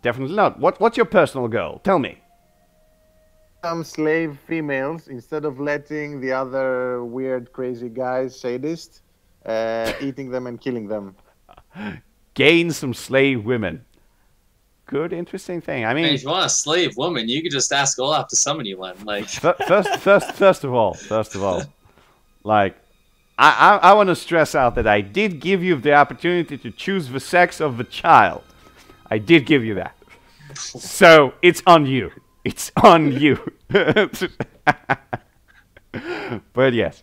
Speaker 1: Definitely not. What's your personal goal? Tell me.
Speaker 4: Some slave females, instead of letting the other weird, crazy guys, sadists, eating them and killing them.
Speaker 1: Gain some slave women. Good, interesting thing. I mean,
Speaker 2: Hey, if you want a slave woman, you could just ask Olaf to summon you one. Like,
Speaker 1: first of all, like, I want to stress out that I did give you the opportunity to choose the sex of the child. I did give you that. So it's on you. It's on you. But yes,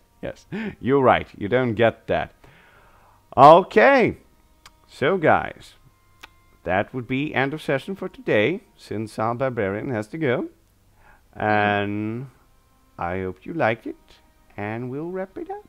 Speaker 1: you're right. You don't get that. Okay. So guys, that would be end of session for today, since our barbarian has to go. And I hope you liked it, and we'll wrap it up.